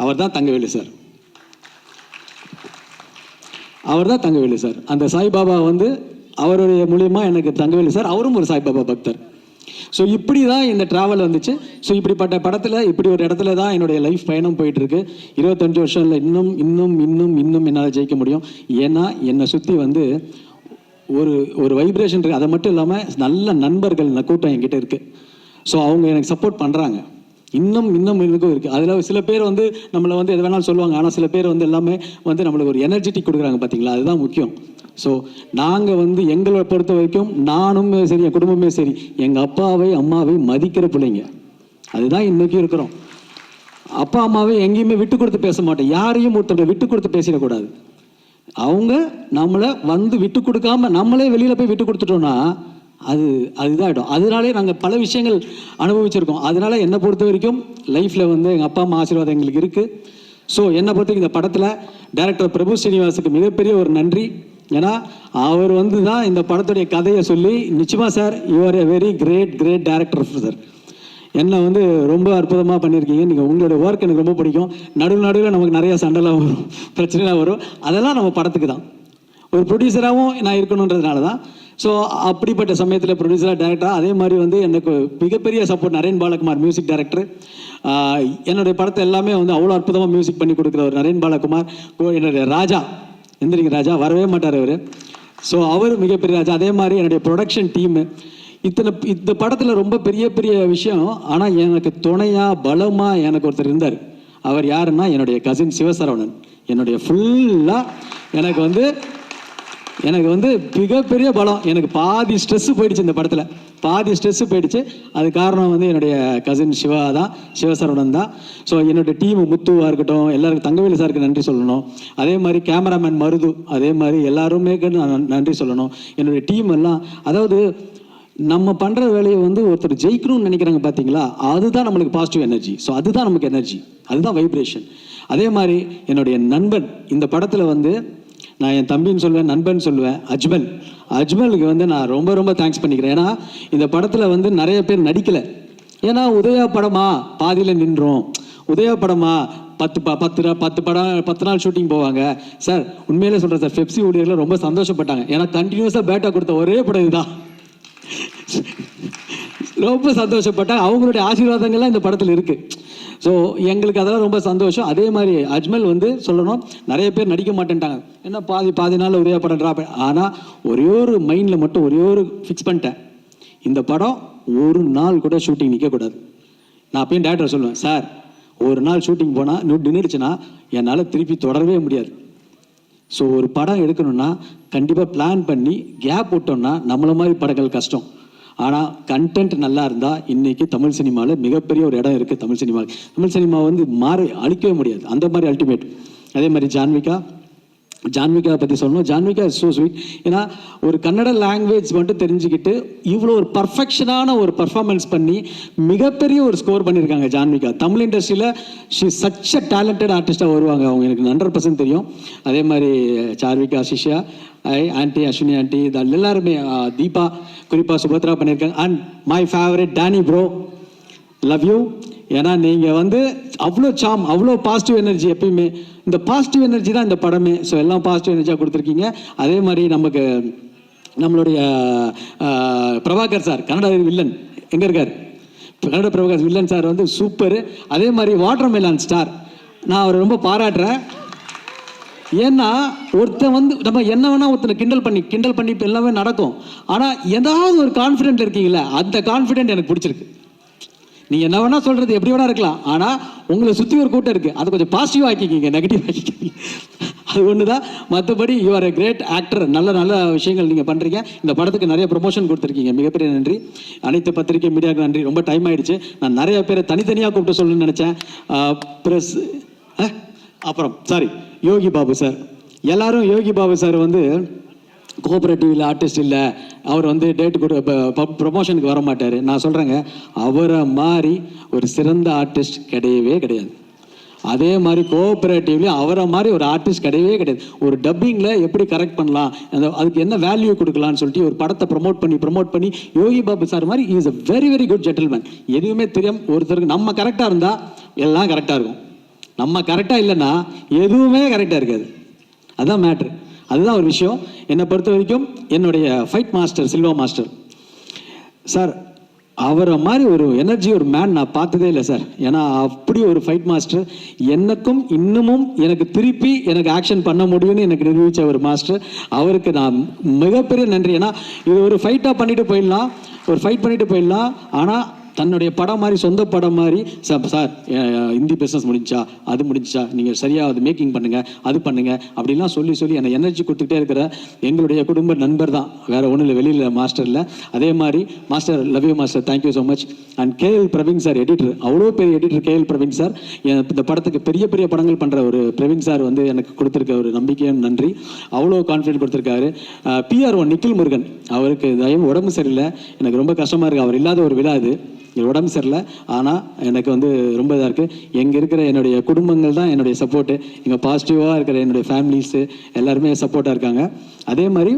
அவர் தான் தங்கவேலு சார். அந்த சாய்பாபா வந்து அவருடைய மூலியமா எனக்கு தங்கவேலு சார், அவரும் ஒரு சாய்பாபா பக்தர். ஸோ இப்படி தான் இந்த ட்ராவல் வந்துச்சு. ஸோ இப்படிப்பட்ட படத்தில் இப்படி ஒரு இடத்துல தான் என்னுடைய லைஃப் பயணம் போயிட்டு இருக்கு. 25 வருஷம் இல்லை, இன்னும் என்னால் ஜெயிக்க முடியும். ஏன்னா என்னை சுற்றி வந்து ஒரு வைப்ரேஷன் இருக்குது. அதை மட்டும் இல்லாமல் நல்ல நண்பர்கள் கூட்டம் என்கிட்ட இருக்குது. ஸோ அவங்க எனக்கு சப்போர்ட் பண்ணுறாங்க. இன்னும் எனக்கும் இருக்குது. அதில் சில பேர் வந்து நம்மளை வந்து எது வேணாலும் சொல்லுவாங்க, ஆனால் சில பேர் வந்து எல்லாமே வந்து நம்மளுக்கு ஒரு எனர்ஜெட்டிக் கொடுக்குறாங்க பார்த்தீங்களா, அதுதான் முக்கியம். ஸோ நாங்கள் வந்து எங்களை பொறுத்த வரைக்கும் நானும் சரி, என் குடும்பமே சரி, எங்கள் அப்பாவை அம்மாவை மதிக்கிற பிள்ளைங்க. அதுதான் இன்றைக்கும் இருக்கிறோம். அப்பா அம்மாவை எங்கேயுமே விட்டு கொடுத்து பேச மாட்டோம். யாரையும் ஒருத்தர் விட்டு கொடுத்து பேசிடக்கூடாது. அவங்க நம்மளை வந்து விட்டு கொடுக்காம நம்மளே வெளியில் போய் விட்டு கொடுத்துட்டோம்னா அதுதான். அதனாலே நாங்கள் பல விஷயங்கள் அனுபவிச்சிருக்கோம். அதனால என்னை பொறுத்த வரைக்கும் லைஃப்பில் வந்து எங்கள் அப்பா அம்மா ஆசீர்வாதம் எங்களுக்கு இருக்குது. ஸோ என்னை பொறுத்த இந்த படத்தில் டைரக்டர் பிரபு ஸ்ரீனிவாசுக்கு மிகப்பெரிய ஒரு நன்றி. ஏன்னா அவர் வந்து தான் இந்த படத்துடைய கதையை சொல்லி, நிச்சயமாக sir you are a very great director sir. என்னை வந்து ரொம்ப அற்புதமாக பண்ணியிருக்கீங்க. நீங்கள் உங்களோட ஒர்க் எனக்கு ரொம்ப பிடிக்கும். நடுவில் நமக்கு நிறைய சண்டைலாம் வரும், பிரச்சனைலாம் வரும். அதெல்லாம் நம்ம படத்துக்கு தான். ஒரு ப்ரொடியூசராகவும் நான் இருக்கணுன்றதுனால தான். ஸோ அப்படிப்பட்ட சமயத்தில் ப்ரொடியூசராக, டேரக்டராக, அதே மாதிரி வந்து எனக்கு மிகப்பெரிய support Naren Balakumar music director. என்னுடைய படத்தை எல்லாமே வந்து அவ்வளோ அற்புதமாக மியூசிக் பண்ணி கொடுக்குற ஒரு நரேன் பாலகுமார். என்னுடைய ராஜா, எந்திரிங்க ராஜா, வரவே மாட்டார் அவர். ஸோ அவர் மிகப்பெரிய ராஜா. அதே மாதிரி என்னுடைய ப்ரொடக்ஷன் டீமு. இந்த படத்தில் ரொம்ப பெரிய பெரிய விஷயம். ஆனால் எனக்கு துணையாக பலமாக எனக்கு ஒருத்தர் இருந்தார். அவர் யாருன்னா என்னுடைய கசின் சிவசரவணன். என்னுடைய ஃபுல்லாக எனக்கு வந்து மிகப்பெரிய பலம். எனக்கு பாதி ஸ்ட்ரெஸ்ஸு போயிடுச்சு இந்த படத்தில், பாதி ஸ்ட்ரெஸ்ஸு போயிடுச்சு. அது காரணம் வந்து என்னுடைய கசின் சிவசரவணன் தான். ஸோ என்னுடைய டீமு முத்துவாக இருக்கட்டும், எல்லாருக்கும், தங்கவேலு சாருக்கு நன்றி சொல்லணும். அதே மாதிரி கேமராமேன் மருது, அதே மாதிரி எல்லாருமே நான் நன்றி சொல்லணும். என்னுடைய டீம் எல்லாம், அதாவது நம்ம பண்ணுற வேலையை வந்து ஒருத்தர் ஜெயிக்கணும்னு நினைக்கிறாங்க பார்த்தீங்களா, அதுதான் நம்மளுக்கு பாசிட்டிவ் எனர்ஜி. ஸோ அதுதான் நமக்கு எனர்ஜி, அதுதான் வைப்ரேஷன். அதே மாதிரி என்னுடைய நண்பன் இந்த படத்தில் வந்து நான் என் தம்பின்னு சொல்லுவேன், நண்பன் சொல்லுவேன், அஜ்மலுக்கு வந்து நான் ரொம்ப ரொம்ப தேங்க்ஸ் பண்ணிக்கிறேன். ஏன்னா இந்த படத்தில் வந்து நிறைய பேர் நடிக்கலை. ஏன்னா உதயா படமா பாதியில் நின்றோம், உதயா படமா 10 நாள் ஷூட்டிங் போவாங்க சார். உண்மையிலே சொல்கிறேன் சார், பெப்சி ஊழியர்கள் ரொம்ப சந்தோஷப்பட்டாங்க. ஏன்னா கண்டினியூஸாக பேட்டா கொடுத்த ஒரே படம் இதுதான். ரொம்ப சந்தோஷப்பட்டாங்க. அவங்களுடைய ஆசீர்வாதங்கள்லாம் இந்த படத்தில் இருக்குது. ஸோ எங்களுக்கு அதெல்லாம் ரொம்ப சந்தோஷம். அதே மாதிரி அஜ்மல் வந்து சொல்லணும், நிறைய பேர் நடிக்க மாட்டேன்ட்டாங்க. என்ன பாதி நாள் ஒரே படம் ட்ராப். ஆனால் ஒரே ஒரு மைண்டில் மட்டும் ஒரே ஒரு ஃபிக்ஸ் பண்ணிட்டேன், இந்த படம் ஒரு நாள் கூட ஷூட்டிங் நிற்கக்கூடாது. நான் அப்பயும் டேரக்டர் சொல்லுவேன், சார் ஒரு நாள் ஷூட்டிங் போனால் நின்றுடுச்சுன்னா என்னால் திருப்பி தொடரவே முடியாது. ஸோ ஒரு படம் எடுக்கணும்னா கண்டிப்பாக பிளான் பண்ணி கேப் விட்டோம்னா நம்மள மாதிரி படங்கள் கஷ்டம். ஆனால் கண்டென்ட் நல்லா இருந்தால் இன்றைக்கி தமிழ் சினிமாவில் மிகப்பெரிய ஒரு இடம் இருக்குது. தமிழ் சினிமா வந்து அழிக்கவே முடியாது, அந்த மாதிரி அல்டிமேட். அதே மாதிரி ஜான்விகா பற்றி சொல்லணும். Janvika is so sweet. ஏன்னா ஒரு கன்னட லாங்குவேஜ் மட்டும் தெரிஞ்சுக்கிட்டு இவ்வளோ ஒரு பர்ஃபெக்ஷனான ஒரு பர்ஃபார்மன்ஸ் பண்ணி மிகப்பெரிய ஒரு ஸ்கோர் பண்ணியிருக்காங்க ஜான்விகா. தமிழ் இண்டஸ்ட்ரியில் ஷி சச் அ டேலண்டட் ஆர்டிஸ்ட்டாக வருவாங்க அவங்க, எனக்கு 100% தெரியும். அதே மாதிரி சார்விகா, சிஷ்யா, ஆன்டி, அஸ்வினி ஆன்டி, எல்லாருமே, தீபா, குறிப்பாக சுபத்ரா பண்ணியிருக்காங்க. And my favourite Danny bro, love you. ஏன்னா நீங்கள் வந்து அவ்வளோ சாம், அவ்வளோ பாசிட்டிவ் எனர்ஜி. எப்பயுமே இந்த பாசிட்டிவ் எனர்ஜி தான் இந்த படமே. ஸோ எல்லாம் பாசிட்டிவ் எனர்ஜியாக கொடுத்துருக்கீங்க. அதே மாதிரி நம்மளுடைய பிரபாகர் சார், கன்னட வில்லன் எங்கே இருக்கார், கன்னட பிரபாகர் வில்லன் சார் வந்து சூப்பரு. அதே மாதிரி வாட்டர் மெலான் ஸ்டார், நான் அவரை ரொம்ப பாராட்டுறேன். ஏன்னா ஒருத்தன் வந்து நம்ம என்ன வேணா ஒருத்தனை கிண்டல் பண்ணி எல்லாமே நடக்கும். ஆனால் ஏதாவது ஒரு கான்ஃபிடென்ட் இருக்கீங்களா, அந்த கான்ஃபிடென்ட் எனக்கு பிடிச்சிருக்கு. நீங்கள் என்ன வேணா சொல்கிறது, எப்படி வேணா இருக்கலாம், ஆனால் உங்களை சுற்றி ஒரு கூட்டம் இருக்குது, அதை கொஞ்சம் பாசிட்டிவ் ஆக்கிக்கிங்க, நெகட்டிவ் ஆக்கிக்கிங்க. அது ஒன்று தான். மற்றபடி you are a great actor. நல்ல விஷயங்கள் நீங்கள் பண்ணுறீங்க. இந்த படத்துக்கு நிறைய ப்ரொமோஷன் கொடுத்துருக்கீங்க, மிகப்பெரிய நன்றி. அனைத்து பத்திரிகை மீடியாவுக்கு நன்றி. ரொம்ப டைம் ஆகிடுச்சு. நான் நிறைய பேரை தனித்தனியாக கூப்பிட்டு சொல்லணும்னு நினச்சேன். ப்ரெஸ், அப்புறம் சாரி, யோகி பாபு சார். எல்லாரும் யோகி பாபு சார் வந்து கோஆப்ரேட்டிவில் ஆர்டிஸ்ட் இல்லை, அவர் வந்து டேட்டு ப்ரொமோஷனுக்கு வர மாட்டார். நான் சொல்கிறேங்க, அவரை மாதிரி ஒரு சிறந்த ஆர்டிஸ்ட் கிடையாது. அதே மாதிரி கோஆப்ரேட்டிவ்லேயும் அவரை மாதிரி ஒரு ஆர்டிஸ்ட் கிடையவே கிடையாது. ஒரு டப்பிங்கில் எப்படி கரெக்ட் பண்ணலாம், அதுக்கு என்ன வேல்யூ கொடுக்கலான்னு சொல்லிட்டு ஒரு படத்தை ப்ரொமோட் பண்ணி யோகி பாபு சார் மாதிரி is a very very good gentleman. எதுவுமே தெரியும் ஒருத்தருக்கு. நம்ம கரெக்டாக இருந்தால் எல்லாம் கரெக்டாக இருக்கும், நம்ம கரெக்டாக இல்லைன்னா எதுவுமே கரெக்டாக இருக்காது. அதுதான் மேட்ரு, அதுதான் ஒரு விஷயம். என்னை பொறுத்த வரைக்கும் என்னுடைய fight master Silva master sir, அவரை மாதிரி ஒரு எனர்ஜி ஒரு மேன் நான் பார்த்ததே இல்லை சார். ஏன்னா அப்படி ஒரு ஃபைட் மாஸ்டர். எனக்கும் இன்னமும் திருப்பி எனக்கு ஆக்ஷன் பண்ண முடியும்னு எனக்கு நிரூபித்த ஒரு மாஸ்டர். அவருக்கு நான் மிகப்பெரிய நன்றி. ஏன்னா இது ஒரு ஃபைட்டாக பண்ணிட்டு போயிடலாம், ஆனால் தன்னுடைய படம் மாதிரி, சொந்த படம் மாதிரி, சார் ஹிந்தி பிஸ்னஸ் முடிஞ்சா, அது முடிஞ்சா, நீங்கள் சரியாக அது மேக்கிங் பண்ணுங்கள், அது பண்ணுங்கள் அப்படின்லாம் சொல்லி என்னை எனர்ஜி கொடுத்துக்கிட்டே இருக்கிற எங்களுடைய குடும்ப நண்பர் தான், வேறு ஒன்றும் இல்லை, வெளியில் மாஸ்டர் இல்லை. அதே மாதிரி master, love you master, thank you so much. And KL Praveen sir, editor, அவ்வளோ பெரிய எடிட்டர் கேஎல் பிரவீன் சார். இந்த படத்துக்கு பெரிய பெரிய படங்கள் பண்ணுற ஒரு பிரவீன் சார் வந்து எனக்கு கொடுத்துருக்க ஒரு நம்பிக்கையும் நன்றி. அவ்வளோ கான்ஃபிடென்ட் கொடுத்துருக்காரு. PR1 நிக்கில் முருகன், அவருக்கு தயவு உடம்பு சரியில்லை, எனக்கு ரொம்ப கஷ்டமாக இருக்குது. அவர் இல்லாத ஒரு விழா அது, உடம்பு சரியில்லை. ஆனால் எனக்கு வந்து ரொம்ப இதாக இருக்குது. எங்கே இருக்கிற என்னுடைய குடும்பங்கள் தான் என்னுடைய சப்போர்ட்டு. இங்கே பாசிட்டிவாக இருக்கிற என்னுடைய ஃபேமிலிஸு எல்லாருமே சப்போர்ட்டாக இருக்காங்க. அதே மாதிரி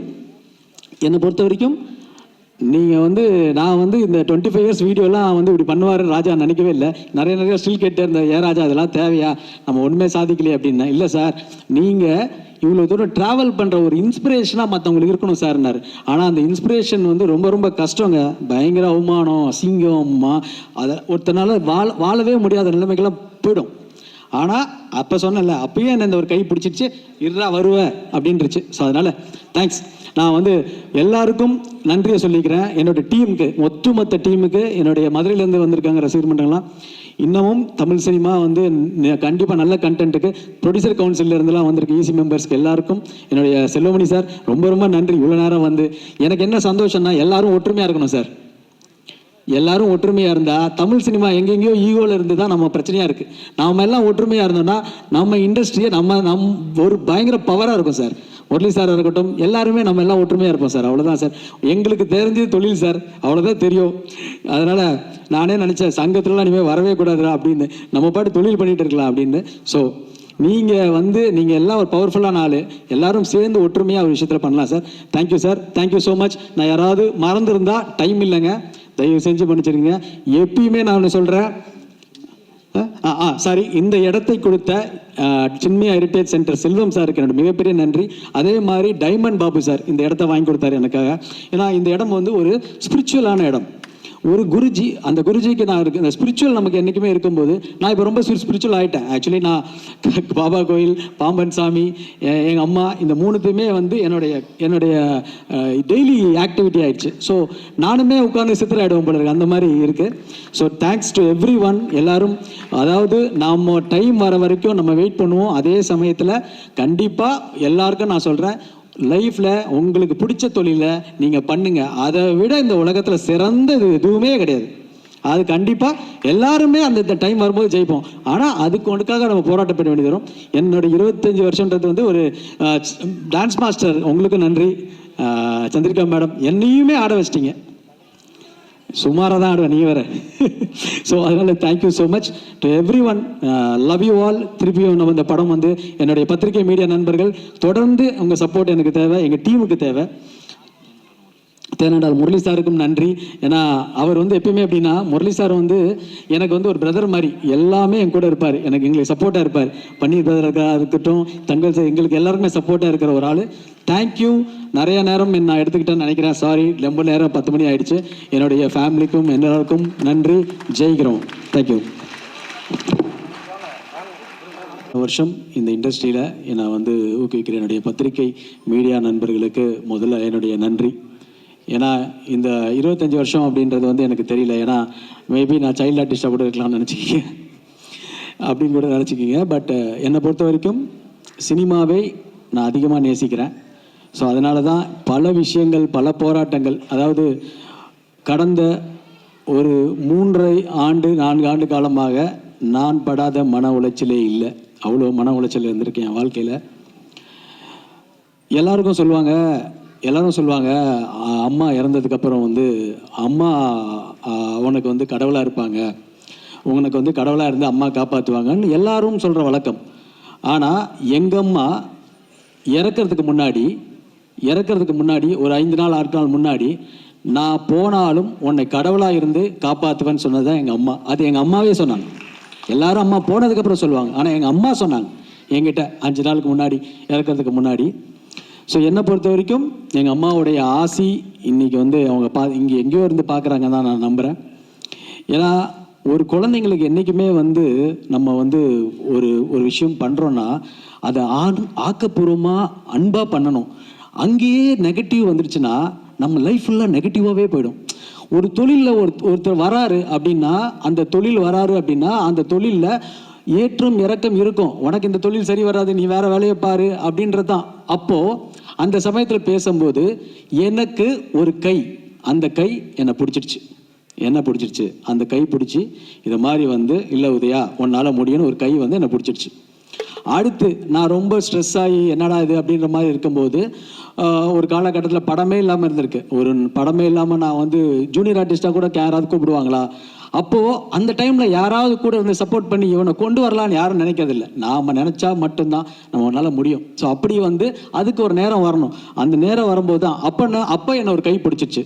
என்னை பொறுத்த வரைக்கும் நீங்கள் வந்து நான் வந்து இந்த 25 இயர்ஸ் வீடியோலாம் வந்து இப்படி பண்ணுவார் ராஜா நினைக்கவே இல்லை. நிறைய ஸ்டில் கேட்டே இருந்தேன், ஏன் ராஜா அதெல்லாம் தேவையா, நம்ம ஒன்றுமே சாதிக்கலையே அப்படின்னா. இல்லை சார், நீங்கள் இவ்வளோ தூரம் ட்ராவல் பண்ணுற ஒரு இன்ஸ்பிரேஷனாக மற்றவங்களுக்கு இருக்கணும் சார்னார். ஆனால் அந்த இன்ஸ்பிரேஷன் வந்து ரொம்ப ரொம்ப கஷ்டங்க. பயங்கர அவமானம், அசிங்கம்மா, அதை ஒருத்தனால வாழவே முடியாத நிலைமைக்கெல்லாம் போயிடும். ஆனால் அப்போ சொன்னல, அப்பயே என்ன இந்த ஒரு கை பிடிச்சிருச்சு, இருறா வருவேன் அப்படின்ருச்சு. ஸோ அதனால் தேங்க்ஸ். நான் வந்து எல்லாருக்கும் நன்றியை சொல்லிக்கிறேன். என்னோட டீமுக்கு, ஒட்டுமொத்த டீமுக்கு, என்னுடைய மதுரையிலேருந்து வந்திருக்காங்க ரசிகர் மன்றங்கள்லாம். இன்னமும் தமிழ் சினிமா வந்து கண்டிப்பாக நல்ல கண்டென்ட்டுக்கு ப்ரொடியூசர் கவுன்சிலில் இருந்தெல்லாம் வந்திருக்கு ஈசி மெம்பர்ஸ்க்கு எல்லாருக்கும் என்னுடைய செல்வமணி சார் ரொம்ப ரொம்ப நன்றி. இவ்வளோ நேரம் வந்து எனக்கு என்ன சந்தோஷம்னா, எல்லாரும் ஒற்றுமையாக இருக்கணும் சார். எல்லாரும் ஒற்றுமையாக இருந்தால் தமிழ் சினிமா எங்கெங்கேயோ ஈகோவில் இருந்து தான் நம்ம பிரச்சனையாக இருக்குது. நாம் எல்லாம் ஒற்றுமையாக இருந்தோம்னா நம்ம இண்டஸ்ட்ரியை நம்ம ஒரு பயங்கர பவராக இருக்கும் சார். முரளி சார் இருக்கட்டும், எல்லாருமே நம்ம எல்லாம் ஒற்றுமையாக இருப்போம் சார். அவ்வளோதான் சார். எங்களுக்கு தெரிஞ்சது தொழில் சார், அவ்வளோதான் தெரியும். அதனால் நானே நினச்சேன் சங்கத்துலலாம் இனிமேல் வரவே கூடாதுடா அப்படின்னு, நம்ம பாட்டு தொழில் பண்ணிகிட்டு இருக்கலாம் அப்படின்னு. ஸோ நீங்கள் எல்லாம் ஒரு பவர்ஃபுல்லான ஆள், எல்லாரும் சேர்ந்து ஒற்றுமையாக ஒரு விஷயத்தில் பண்ணலாம் sir. Thank you sir, thank you so much. நான் யாராவது மறந்துருந்தா டைம் இல்லைங்க, தயவு செஞ்சு பண்ணிச்சிருங்க. எப்பயுமே நான் ஒன்று சொல்கிறேன், சாரி, இந்த இடத்தை கொடுத்த சின்மயா ஹெரிட்டேஜ் சென்டர் செல்வம் சாருக்கு என்னோட மிகப்பெரிய நன்றி. அதே மாதிரி டைமண்ட் பாபு சார் இந்த இடத்த வாங்கி கொடுத்தாரு எனக்காக. ஏன்னா இந்த இடம் வந்து ஒரு ஸ்பிரிச்சுவலான இடம். ஒரு குருஜி, அந்த குருஜிக்கு நான் இருக்கு, இந்த ஸ்பிரிச்சுவல் நமக்கு என்றைக்குமே இருக்கும்போது நான் இப்போ ரொம்ப ஸ்பிரிச்சுவல் ஆகிட்டேன். ஆக்சுவலி நான் பாபா கோயில், பாம்பன் சாமி, எங்கள் அம்மா, இந்த மூணுத்தையுமே வந்து என்னுடைய டெய்லி ஆக்டிவிட்டி ஆயிடுச்சு. ஸோ நானுமே உட்காந்து சித்திர ஆகிடுவோம் போல இருக்கு, அந்த மாதிரி இருக்குது. So thanks to every one. எல்லாரும் அதாவது நம்ம டைம் வர வரைக்கும் நம்ம வெயிட் பண்ணுவோம். அதே சமயத்தில் கண்டிப்பாக எல்லாருக்கும் நான் சொல்கிறேன், லைஃப்பில் உங்களுக்கு பிடிச்ச தொழிலை நீங்கள் பண்ணுங்கள். அதை விட இந்த உலகத்தில் சிறந்தது எதுவுமே கிடையாது. அது கண்டிப்பாக எல்லாருமே அந்த டைம் வரும்போது ஜெயிப்போம். ஆனால் அதுக்கு ஒன்றுக்காக நம்ம போராட்டம் பண்ண வேண்டியது வரும். என்னோட 25 வருஷன்றது வந்து ஒரு டான்ஸ் மாஸ்டர். உங்களுக்கு நன்றி சந்திரிகா மேடம், என்னையுமே ஆட வச்சிட்டிங்க. சுமாராக தான் ஆடுவேன், நீங்கள் வேறு. ஸோ அதனால் thank you so much to every one. Love you all. திருப்பியும் நம்ம இந்த படம் வந்து என்னுடைய பத்திரிகை மீடியா நண்பர்கள் தொடர்ந்து உங்கள் சப்போர்ட் எனக்கு தேவை, எங்கள் டீமுக்கு தேவை. தேனாண்டால் முரளி சாருக்கும் நன்றி. ஏன்னா அவர் வந்து எப்பயுமே எப்படின்னா, முரளி சார் வந்து எனக்கு வந்து ஒரு பிரதர் மாதிரி, எல்லாமே என் கூட இருப்பார், எங்களுக்கு சப்போர்ட்டாக இருப்பார். பன்னீர் பிரதராக இருக்கட்டும், தங்கள் எங்களுக்கு எல்லாருக்குமே சப்போர்ட்டாக இருக்கிற ஒரு ஆள். தேங்க்யூ. நிறைய நேரம் நான் எடுத்துக்கிட்டேன்னு நினைக்கிறேன், சாரி. ரொம்ப நேரம் 10 மணி ஆயிடுச்சு. என்னுடைய ஃபேமிலிக்கும் எல்லாருக்கும் நன்றி. ஜெயிக்கிறோம். தேங்க்யூ. வருஷம் இந்த இண்டஸ்ட்ரியில் என்னை வந்து ஊக்குவிக்கிற என்னுடைய பத்திரிகை மீடியா நண்பர்களுக்கு முதல்ல என்னுடைய நன்றி. ஏன்னா இந்த 25 வருஷம் அப்படின்றது வந்து எனக்கு தெரியல. ஏன்னா மேபி நான் சைல்டு ஆர்டிஸ்டாக கூட இருக்கலாம்னு நினச்சிக்கிங்க, அப்படின்னு கூட நினச்சிக்கிங்க. பட் என்னை பொறுத்த வரைக்கும் சினிமாவை நான் அதிகமாக நேசிக்கிறேன். ஸோ அதனால தான் பல விஷயங்கள், பல போராட்டங்கள், அதாவது கடந்த ஒரு 3 ஆண்டு 4 ஆண்டு காலமாக நான் படாத மன உளைச்சலே இல்லை. அவ்வளோ மன உளைச்சல் இருந்திருக்கேன் என் வாழ்க்கையில். எல்லாரும் சொல்லுவாங்க அம்மா இறந்ததுக்கப்புறம் வந்து அம்மா உனக்கு வந்து கடவுளாக இருப்பாங்க, உனக்கு வந்து கடவுளாக இருந்து அம்மா காப்பாற்றுவாங்கன்னு எல்லாரும் சொல்கிற வழக்கம். ஆனால் எங்கள் அம்மா இறக்கிறதுக்கு முன்னாடி ஒரு 5 நாள் 6 நாள் முன்னாடி, நான் போனாலும் உன்னை கடவுளாக இருந்து காப்பாற்றுவேன்னு சொன்னது தான் எங்கள் அம்மா. அது எங்கள் அம்மாவே சொன்னாங்க. எல்லாரும் அம்மா போனதுக்கப்புறம் சொல்லுவாங்க, ஆனால் எங்கள் அம்மா சொன்னாங்க என்கிட்ட 5 நாளுக்கு முன்னாடி, இறக்கிறதுக்கு முன்னாடி. ஸோ என்னை பொறுத்த வரைக்கும் எங்கள் அம்மாவுடைய ஆசி இன்றைக்கி வந்து அவங்க இங்கே எங்கேயோ இருந்து பார்க்குறாங்க தான் நான் நம்புகிறேன். ஏன்னா ஒரு குழந்தைங்களுக்கு என்றைக்குமே வந்து நம்ம வந்து ஒரு விஷயம் பண்ணுறோன்னா அதை ஆக்கப்பூர்வமாக அன்பாக பண்ணணும். அங்கேயே நெகட்டிவ் வந்துடுச்சுன்னா நம்ம லைஃப் ஃபுல்லாக நெகட்டிவாகவே போயிடும். ஒரு தொழிலில் ஒருத்தர் வராரு அப்படின்னா, அந்த தொழிலில் ஏற்றம் இறக்கம் இருக்கும். உனக்கு இந்த தொழில் சரி வராது, நீ வேற வேலையை பாரு அப்படின்றது தான். அப்போது அந்த சமயத்தில் பேசும்போது எனக்கு ஒரு கை, அந்த கை என்னை பிடிச்சிருச்சு. அந்த கை பிடிச்சி இதை மாதிரி வந்து, இல்லை உதயா உன்னால் முடியும்னு ஒரு கை வந்து என்னை பிடிச்சிருச்சு. அடுத்து நான் ரொம்ப ஸ்ட்ரெஸ் ஆகி என்னடா இது அப்படின்ற மாதிரி இருக்கும்போது ஒரு காலகட்டத்தில் படமே இல்லாமல் இருந்திருக்கு. ஒரு படமே இல்லாமல் நான் வந்து ஜூனியர் ஆர்டிஸ்டாக கூட யாராவது கூப்பிடுவாங்களா? அப்போது அந்த டைமில் யாராவது கூட இருந்து சப்போர்ட் பண்ணி இவனை கொண்டு வரலான்னு யாரும் நினைக்கிறதில்ல. நாம் நினச்சா மட்டும்தான் நம்மளால் முடியும். ஸோ அப்படி வந்து அதுக்கு ஒரு நேரம் வரணும். அந்த நேரம் வரும்போது தான் அப்போ என்னை ஒரு கை பிடிச்சிச்சு.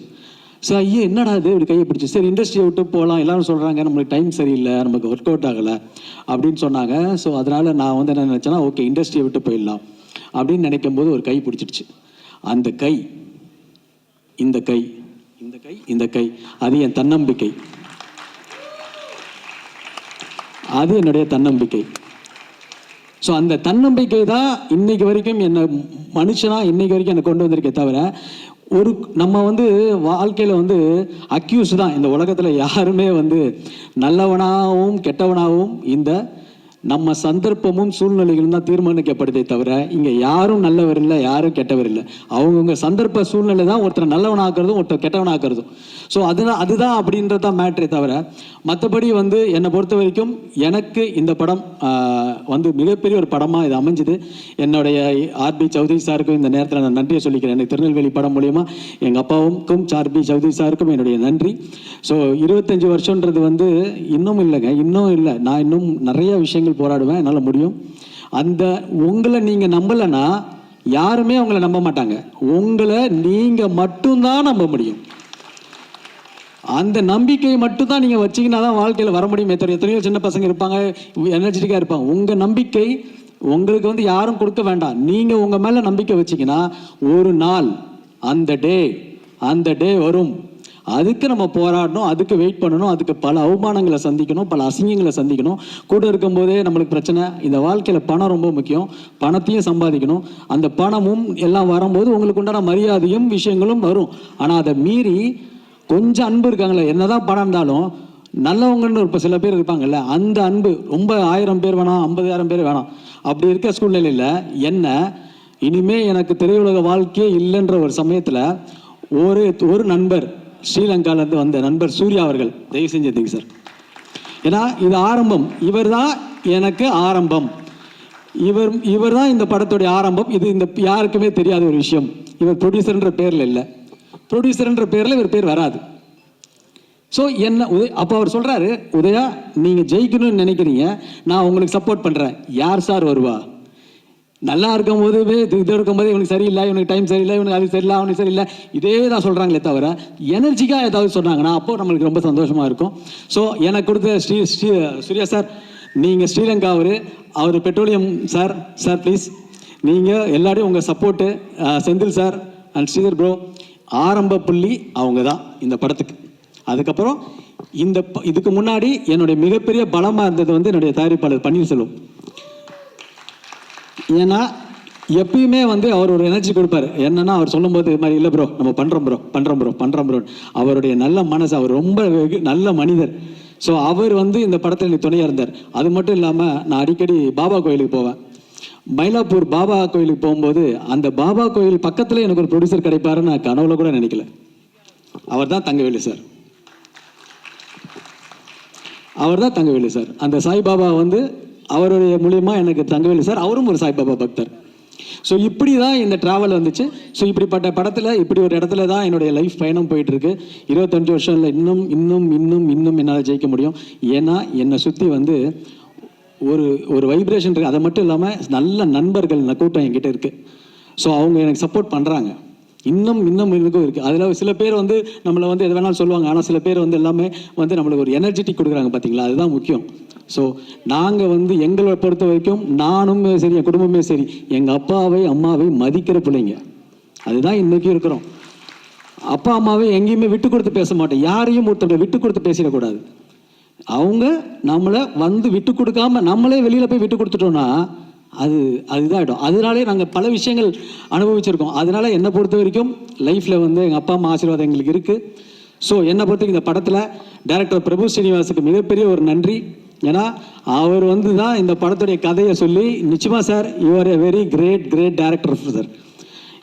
ஸோ ஐயோ என்னடா இது இப்படி கையை பிடிச்சி, சரி இண்டஸ்ட்ரியை விட்டு போகலாம், எல்லாரும் சொல்கிறாங்க நம்மளுக்கு டைம் சரியில்லை, நமக்கு ஒர்க் அவுட் ஆகலை அப்படின்னு சொன்னாங்க. ஸோ அதனால் நான் வந்து என்ன நினச்சேன்னா, ஓகே இண்டஸ்ட்ரியை விட்டு போயிடலாம் அப்படின்னு நினைக்கும் போது ஒரு கை பிடிச்சிடுச்சு. அந்த கை, இந்த கை, இந்த கை, இந்த கை, அது என் தன்னம்பிக்கை, அது என்னுடைய தன்னம்பிக்கை. ஸோ அந்த தன்னம்பிக்கை தான் இன்னைக்கு வரைக்கும் என்னை மனுஷனா இன்னைக்கு வரைக்கும் என்னை கொண்டு வந்திருக்கே தவிர, ஒரு நம்ம வந்து வாழ்க்கையில் வந்து அக்யூஸ் தான். இந்த உலகத்தில் யாருமே வந்து நல்லவனாகவும் கெட்டவனாகவும் இந்த நம்ம சந்தர்ப்பமும் சூழ்நிலைகளும் தான் தீர்மானிக்கப்படுதே தவிர இங்கே யாரும் நல்லவர் இல்லை, யாரும் கெட்டவர் இல்லை. அவங்கவுங்க சந்தர்ப்ப சூழ்நிலை தான் ஒருத்தர் நல்லவனாக்குறதும் ஒருத்தர் கெட்டவனாக்குறதும். ஸோ அதுதான் அப்படின்றது தான் மேட்ரே தவிர, மற்றபடி வந்து என்னை பொறுத்த வரைக்கும் எனக்கு இந்த படம் வந்து மிகப்பெரிய ஒரு படமாக இது அமைஞ்சுது. என்னுடைய ஆர்பி சௌத்ரி சாருக்கும் இந்த நேரத்தில் நான் நன்றியை சொல்லிக்கிறேன். எனக்கு திருநெல்வேலி படம் மூலிமா எங்கள் அப்பாவுக்கும் ஆர்பி சௌத்ரி சாருக்கும் என்னுடைய நன்றி. ஸோ 25 வருஷன்றது வந்து இன்னும் இல்லைங்க, இன்னும் இல்லை. நான் இன்னும் நிறைய விஷயங்கள் போராடுவேன், என்னால் முடியும். அந்த உங்களை நீங்கள் நம்பலைன்னா யாருமே உங்களை நம்ப மாட்டாங்க. உங்களை நீங்கள் மட்டும்தான் நம்ப முடியும். அந்த நம்பிக்கையை மட்டும் தான் நீங்கள் வச்சிங்கன்னா தான் வாழ்க்கையில் வர முடியும். எத்தனையோ சின்ன பசங்க இருப்பாங்க, எனர்ஜெட்டிக்காக இருப்பாங்க. உங்கள் நம்பிக்கை உங்களுக்கு வந்து யாரும் கொடுக்க வேண்டாம். நீங்கள் உங்கள் மேலே நம்பிக்கை வச்சிங்கன்னா ஒரு நாள் அந்த டே வரும். அதுக்கு நம்ம போராடணும், அதுக்கு வெயிட் பண்ணணும், அதுக்கு பல அவமானங்களை சந்திக்கணும், பல அசிங்கங்களை சந்திக்கணும். கூட இருக்கும்போதே நம்மளுக்கு பிரச்சனை. இந்த வாழ்க்கையில் பணம் ரொம்ப முக்கியம், பணத்தையும் சம்பாதிக்கணும். அந்த பணமும் எல்லாம் வரும்போது உங்களுக்கு உண்டான மரியாதையும் விஷயங்களும் வரும். ஆனால் அதை மீறி கொஞ்சம் அன்பு இருக்காங்களே, என்னதான் பணம் இருந்தாலும் நல்லவங்கன்னு இப்போ சில பேர் இருப்பாங்கல்ல, அந்த அன்பு ரொம்ப 1000 பேர் வேணாம், 50,000 பேர் வேணாம். அப்படி இருக்க சூழ்நிலையில் என்ன இனிமே எனக்கு திரையுலக வாழ்க்கையே இல்லைன்ற ஒரு சமயத்தில் ஒரு நண்பர் ஸ்ரீலங்காலேருந்து வந்த நண்பர் சூர்யா அவர்கள், தயவு செஞ்சதுங்க சார், ஏன்னா இது ஆரம்பம். இவர் தான் எனக்கு ஆரம்பம். இவர் தான் இந்த படத்துடைய ஆரம்பம். இது இந்த யாருக்குமே தெரியாத ஒரு விஷயம். இவர் ப்ரொடியூசர்ன்ற பேரில் இல்லை, ப்ரொடியூசர்ன்ற பேரில் இவர் பேர் வராது. ஸோ என்ன அப்போ அவர் சொல்கிறாரு, உதயா நீங்கள் ஜெயிக்கணும்னு நினைக்கிறீங்க, நான் உங்களுக்கு சப்போர்ட் பண்ணுறேன். யார் சார் வருவா? நல்லா இருக்கும் போதுவே இது இருக்கும்போது இவனுக்கு சரியில்லை, இவனுக்கு டைம் சரியில்லை, இவனுக்கு அது சரியில்லை, அவனுக்கு சரியில்லை, இதே தான் சொல்கிறாங்களே தவிர எனர்ஜிக்காக ஏதாவது சொன்னாங்கன்னா அப்போ நம்மளுக்கு ரொம்ப சந்தோஷமாக இருக்கும். ஸோ எனக்கு கொடுத்த சூர்யா சார், நீங்கள் ஸ்ரீலங்கா அவர் பெட்ரோலியம் சார் ப்ளீஸ் நீங்கள் எல்லாரையும் உங்கள் support, Senthil sir and Sridhar bro, ஆரம்ப புள்ளி அவங்க தான் இந்த படத்துக்கு. அதுக்கப்புறம் இதுக்கு முன்னாடி என்னுடைய மிகப்பெரிய பலமாக இருந்தது வந்து என்னுடைய தயாரிப்பாளர் பன்னீர்செல்வம். ஏன்னா எப்பயுமே வந்து அவர் ஒரு எனர்ஜி கொடுப்பார். என்னன்னா அவர் சொல்லும்போது இது மாதிரி இல்லை ப்ரோ, நம்ம பண்ணுறோம் ப்ரோ. அவருடைய நல்ல மனசு, அவர் ரொம்ப நல்ல மனிதர். ஸோ அவர் வந்து இந்த படத்தில் எனக்கு துணையாக இருந்தார். அது மட்டும் இல்லாமல் நான் அடிக்கடி பாபா கோயிலுக்கு போவேன். மயிலாப்பூர் பாபா கோயிலுக்கு போகும்போது அந்த பாபா கோயில் பக்கத்தில் எனக்கு ஒரு ப்ரொடியூசர் கிடைப்பாருன்னு நான் கனவுல கூட நினைக்கல. அவர் தான் தங்கவேலு சார். அந்த சாய்பாபா வந்து அவருடைய மூலியமா எனக்கு தங்கவேலு சார், அவரும் ஒரு சாய்பாபா பக்தர். ஸோ இப்படி தான் இந்த ட்ராவல் வந்துச்சு. ஸோ இப்படிப்பட்ட படத்தில் இப்படி ஒரு இடத்துல தான் என்னுடைய லைஃப் பயணம் போயிட்டு இருக்கு. 25 வருஷம் இல்லை, இன்னும் என்னால் ஜெயிக்க முடியும். ஏன்னா என்னை சுற்றி வந்து ஒரு வைப்ரேஷன் இருக்குது. அது மட்டும் இல்லாமல் நல்ல நண்பர்கள் கூட்டம் என்கிட்ட இருக்குது. ஸோ அவங்க எனக்கு சப்போர்ட் பண்ணுறாங்க. இன்னும் இருக்கும் இருக்குது. அதில் சில பேர் வந்து நம்மளை வந்து எது வேணாலும் சொல்லுவாங்க. ஆனால் சில பேர் வந்து எல்லாமே வந்து நம்மளுக்கு ஒரு எனர்ஜெட்டிக் கொடுக்குறாங்க, பார்த்தீங்களா? அதுதான் முக்கியம். ஸோ நாங்கள் வந்து எங்களை பொறுத்த வரைக்கும் நானும் சரி, என் குடும்பமே சரி, எங்கள் அப்பாவை அம்மாவை மதிக்கிற பிள்ளைங்க. அதுதான் இன்றைக்கும் இருக்கிறோம். அப்பா அம்மாவை எங்கேயுமே விட்டு கொடுத்து பேச மாட்டோம். யாரையும் ஒருத்தர் விட்டு கொடுத்து பேசிடக்கூடாது. அவங்க நம்மளை வந்து விட்டு கொடுக்காம நம்மளே வெளியில் போய் விட்டு கொடுத்துட்டோம்னா அதுதான். அதனாலே நாங்கள் பல விஷயங்கள் அனுபவிச்சிருக்கோம். அதனால என்னை பொறுத்த வரைக்கும் லைஃப்பில் வந்து எங்கள் அப்பா அம்மா ஆசீர்வாதம் எங்களுக்கு இருக்குது. ஸோ என்னை பொறுத்த இந்த படத்தில் டைரக்டர் பிரபு ஸ்ரீனிவாசுக்கு மிகப்பெரிய ஒரு நன்றி. ஏன்னா அவர் வந்து தான் இந்த படத்துடைய கதையை சொல்லி, நிச்சயமாக sir you are a very great director sir,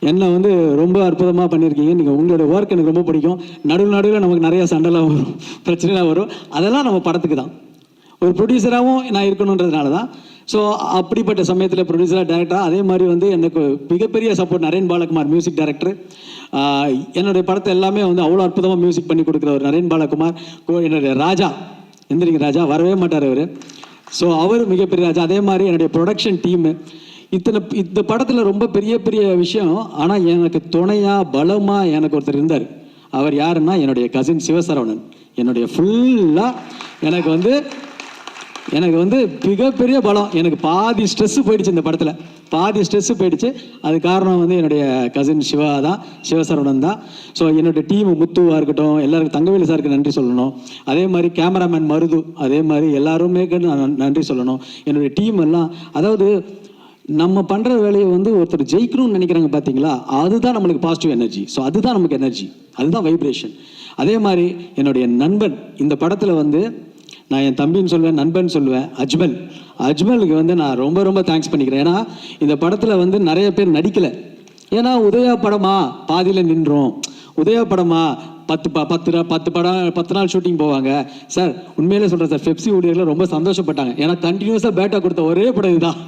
என்னை வந்து ரொம்ப அற்புதமாக பண்ணியிருக்கீங்க. நீங்கள் உங்களுடைய ஒர்க் எனக்கு ரொம்ப பிடிக்கும். நடுவில் நமக்கு நிறைய சண்டைலாம் வரும், பிரச்சனைலாம் வரும். அதெல்லாம் நம்ம படத்துக்கு தான். ஒரு ப்ரொடியூசராகவும் நான் இருக்கணுன்றதுனால தான். ஸோ அப்படிப்பட்ட சமயத்தில் ப்ரொடியூசராக டைரக்டராக அதே மாதிரி வந்து எனக்கு மிகப்பெரிய support Naren Balakumar music director. என்னுடைய படத்தை எல்லாமே வந்து அவ்வளோ அற்புதமாக மியூசிக் பண்ணி கொடுக்குற ஒரு நரேன் பாலகுமார். என்னுடைய ராஜா, எந்திரிங்க ராஜா, வரவே மாட்டார் அவர். ஸோ அவர் மிகப்பெரிய ராஜா. அதே மாதிரி என்னுடைய ப்ரொடக்ஷன் டீமு. இந்த படத்தில் ரொம்ப பெரிய விஷயம். ஆனால் எனக்கு துணையாக பலமாக எனக்கு ஒருத்தர் இருந்தார். அவர் யாருன்னா என்னுடைய கசின் சிவசரவணன். என்னுடைய ஃபுல்லாக எனக்கு வந்து மிகப்பெரிய பலம். எனக்கு பாதி ஸ்ட்ரெஸ்ஸு போயிடுச்சு இந்த படத்தில், பாதி ஸ்ட்ரெஸ்ஸு போயிடுச்சு. அது காரணம் வந்து என்னுடைய கசின் சிவசரவணன் தான். ஸோ என்னுடைய டீம் முத்துவாக இருக்கட்டும், எல்லாருக்கும் தங்கவேலு சாருக்கு நன்றி சொல்லணும். அதே மாதிரி கேமராமேன் மருது, அதே மாதிரி எல்லாருமே நன்றி சொல்லணும். என்னுடைய டீம் எல்லாம், அதாவது நம்ம பண்ணுற வேலையை வந்து ஒருத்தர் ஜெயிக்கணும்னு நினைக்கிறாங்க பார்த்தீங்களா, அதுதான் நம்மளுக்கு பாசிட்டிவ் எனர்ஜி. ஸோ அதுதான் நமக்கு எனர்ஜி, அதுதான் வைப்ரேஷன். அதே மாதிரி என்னுடைய நண்பன் இந்த படத்தில் வந்து நான் என் தம்பின்னு சொல்லுவேன், நண்பன் சொல்லுவேன், அஜ்மலுக்கு வந்து நான் ரொம்ப ரொம்ப தேங்க்ஸ் பண்ணிக்கிறேன். ஏன்னா இந்த படத்தில் வந்து நிறைய பேர் நடிக்கலை. ஏன்னா உதயா படமா பாதியில் நின்றோம், உதயா படமா 10 நாள் ஷூட்டிங் போவாங்க சார். உண்மையிலே சொல்கிறேன் சார், பெப்சி ஊழியர்கள் ரொம்ப சந்தோஷப்பட்டாங்க. ஏன்னா கண்டினியூஸாக பேட்டா கொடுத்த ஒரே படம் இதுதான்.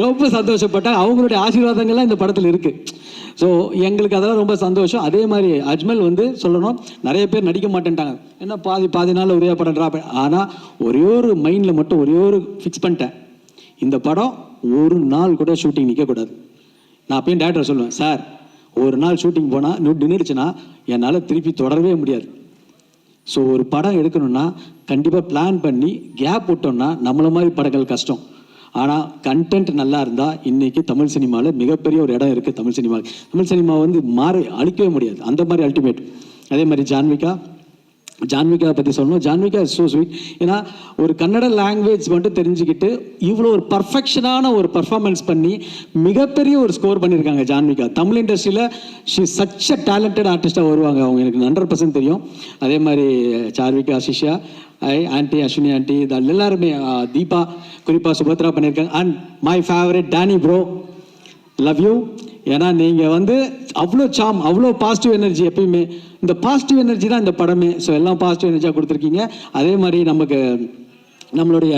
ரொம்ப சந்தோஷப்பட்டாங்க. அவங்களுடைய ஆசீர்வாதங்கள்லாம் இந்த படத்தில் இருக்குது. ஸோ எங்களுக்கு அதெல்லாம் ரொம்ப சந்தோஷம். அதே மாதிரி அஜ்மல் வந்து சொல்லணும், நிறைய பேர் நடிக்க மாட்டேன்ட்டாங்க. ஏன்னா பாதி நாள் ஒரே படம் ட்ராப். ஆனால் ஒரே ஒரு மைண்டில் மட்டும் ஒரே ஒரு ஃபிக்ஸ் பண்ணிட்டேன், இந்த படம் ஒரு நாள் கூட ஷூட்டிங் நிற்கக்கூடாது. நான் அப்பயும் டேரக்டர் சொல்லுவேன், சார் ஒரு நாள் ஷூட்டிங் போனால் நின்றுடுச்சுன்னா என்னால் திருப்பி தொடரவே முடியாது. ஸோ ஒரு படம் எடுக்கணும்னா கண்டிப்பாக பிளான் பண்ணி கேப் விட்டோம்னா நம்மள மாதிரி படங்கள் கஷ்டம். ஆனால் கண்டென்ட் நல்லா இருந்தால் இன்றைக்கி தமிழ் சினிமாவில் மிகப்பெரிய ஒரு இடம் இருக்குது. தமிழ் சினிமா வந்து அழிக்கவே முடியாது, அந்த மாதிரி அல்டிமேட். அதே மாதிரி ஜான்விகா பற்றி சொல்லணும். Janvika is so sweet. ஏன்னா ஒரு கன்னட லாங்குவேஜ் மட்டும் தெரிஞ்சுக்கிட்டு இவ்வளோ ஒரு பர்ஃபெக்ஷனான ஒரு பர்ஃபார்மன்ஸ் பண்ணி மிகப்பெரிய ஒரு ஸ்கோர் பண்ணியிருக்காங்க ஜான்விகா. தமிழ் இண்டஸ்ட்ரியில் ஷி சச் அ டேலண்டட் ஆர்டிஸ்டாக வருவாங்க அவங்க, எனக்கு 100% தெரியும். அதே மாதிரி சார்விகா, சிஷா, ஆண்டி, அஸ்வினி ஆண்டி, எல்லாருமே, தீபா, குறிப்பாக சுபத்ரா பண்ணியிருக்காங்க. And my favourite Danny bro, love you. ஏன்னா நீங்கள் வந்து அவ்வளோ சாம், அவ்வளோ பாசிட்டிவ் எனர்ஜி. எப்பயுமே இந்த பாசிட்டிவ் எனர்ஜி தான் இந்த படமே. ஸோ எல்லாம் பாசிட்டிவ் எனர்ஜியாக கொடுத்துருக்கீங்க. அதே மாதிரி நம்மளுடைய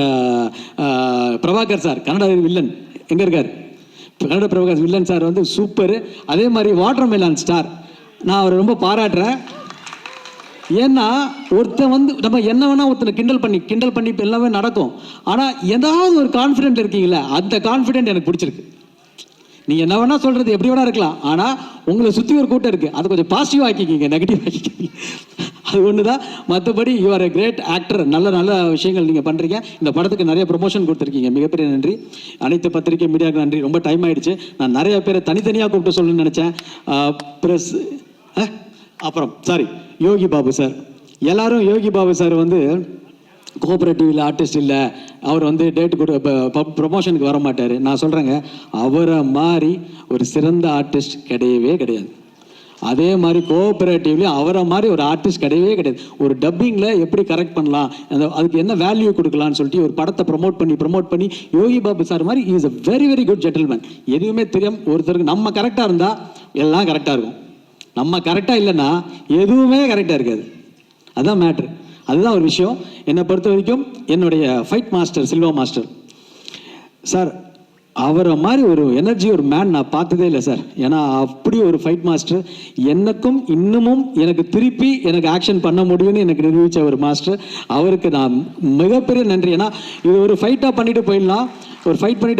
பிரபாகர் சார், கன்னட வில்லன் எங்கே இருக்கார், கன்னட பிரபாகர் வில்லன் சார் வந்து சூப்பரு. அதே மாதிரி வாட்டர் மெலான் ஸ்டார், நான் அவரை ரொம்ப பாராட்டுறேன். ஏன்னா ஒருத்தன் வந்து நம்ம என்ன வேணால் ஒருத்தனை கிண்டல் பண்ணி இப்போ எல்லாமே நடக்கும். ஆனால் ஏதாவது ஒரு கான்ஃபிடென்ட் இருக்கீங்களா, அந்த கான்ஃபிடென்ட் எனக்கு பிடிச்சிருக்கு. நீங்கள் என்ன வேணால் சொல்கிறது எப்படி வேணா இருக்கலாம், ஆனால் உங்களை சுற்றி ஒரு கூட்டம் இருக்குது, அதை கொஞ்சம் பாசிட்டிவாக ஆக்கிக்கிங்க, நெகட்டிவ் ஆக்கிக்கிங்க. அது ஒன்று தான். மற்றபடி you are a great actor. நல்ல விஷயங்கள் நீங்கள் பண்ணுறீங்க. இந்த படத்துக்கு நிறைய ப்ரொமோஷன் கொடுத்துருக்கீங்க, மிகப்பெரிய நன்றி. அனைத்து பத்திரிகை மீடியாவுக்கு நன்றி. ரொம்ப டைம் ஆகிடுச்சு. நான் நிறைய பேரை தனித்தனியாக கூப்பிட்டு சொல்லணும்னு நினச்சேன். ப்ரெஸ், அப்புறம் சாரி, யோகி பாபு சார். எல்லாரும் யோகி பாபு சார் வந்து கோஆப்ரேட்டிவில் ஆர்டிஸ்ட் இல்லை, அவர் வந்து ப்ரொமோஷனுக்கு வர மாட்டார். நான் சொல்கிறேங்க, அவரை மாதிரி ஒரு சிறந்த ஆர்டிஸ்ட் கிடையவே கிடையாது. அதே மாதிரி கோஆப்ரேட்டிவ்லேயும் அவரை மாதிரி ஒரு ஆர்டிஸ்ட் கிடையவே கிடையாது. ஒரு டப்பிங்கில் எப்படி கரெக்ட் பண்ணலாம், அதுக்கு என்ன வேல்யூ கொடுக்கலான்னு சொல்லிட்டு ஒரு படத்தை ப்ரமோட் பண்ணி யோகி பாபு சார் மாதிரி is a very very good gentleman. எதுவுமே தெரியும் ஒருத்தருக்கு நம்ம கரெக்டாக இருந்தால் எல்லாம் கரெக்டாக இருக்கும், நம்ம கரெக்டாக இல்லைன்னா எதுவுமே கரெக்டாக இருக்காது. அதுதான் மேட்ரு, அதுதான் ஒரு விஷயம். என்னை பொறுத்த வரைக்கும் என்னுடைய fight master Silva master sir, அவரை மாதிரி ஒரு எனர்ஜி ஒரு மேன் நான் பார்த்ததே இல்லை சார். ஏன்னா அப்படி ஒரு ஃபைட் மாஸ்டர், எனக்கும் இன்னமும் எனக்கு திருப்பி எனக்கு ஆக்ஷன் பண்ண முடியும்னு எனக்கு நிரூபித்த ஒரு மாஸ்டர். அவருக்கு நான் மிகப்பெரிய நன்றி. ஏன்னா இது ஒரு ஃபைட்டாக பண்ணிட்டு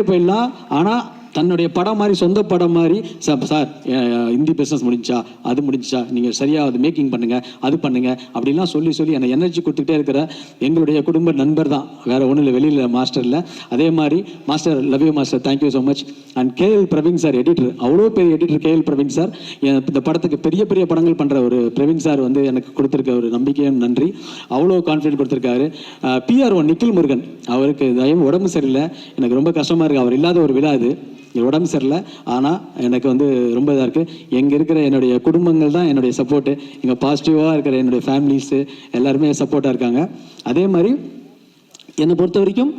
போயிடலாம், ஆனால் தன்னுடைய படம் மாதிரி, சொந்த படம் மாதிரி, சார் ஹிந்தி பிஸ்னஸ் முடிஞ்சா, அது முடிஞ்சா, நீங்கள் சரியாக அது மேக்கிங் பண்ணுங்கள், அது பண்ணுங்கள் அப்படின்லாம் சொல்லி என்னை எனர்ஜி கொடுத்துட்டே இருக்கிற எங்களுடைய குடும்ப நண்பர் தான், வேறு ஒன்றும் இல்லை, வெளியில் மாஸ்டர் இல்லை. அதே மாதிரி master, love you master, thank you so much. And KL Praveen sir, editor, அவ்வளோ பெரிய எடிட்டர் கேஎல் பிரவீன் சார். இந்த படத்துக்கு பெரிய படங்கள் பண்ணுற ஒரு பிரவீன் சார் வந்து எனக்கு கொடுத்துருக்க ஒரு நம்பிக்கையும் நன்றி. அவ்வளோ கான்ஃபிடென்ட் கொடுத்துருக்காரு. PR1 நிக்கில் முருகன், அவருக்கு உடம்பு சரியில்லை, எனக்கு ரொம்ப கஷ்டமாக இருக்குது. அவர் இல்லாத ஒரு விழா இது, உடம்பு சரியில்லை, ஆனால் எனக்கு வந்து ரொம்ப இதாக இருக்குது. எங்கே இருக்கிற என்னுடைய குடும்பங்கள் தான் என்னுடைய சப்போர்ட்டு, இங்கே பாசிட்டிவாக இருக்கிற என்னுடைய ஃபேமிலிஸு எல்லாருமே சப்போர்ட்டாக இருக்காங்க. அதே மாதிரி என்னை பொறுத்த வரைக்கும்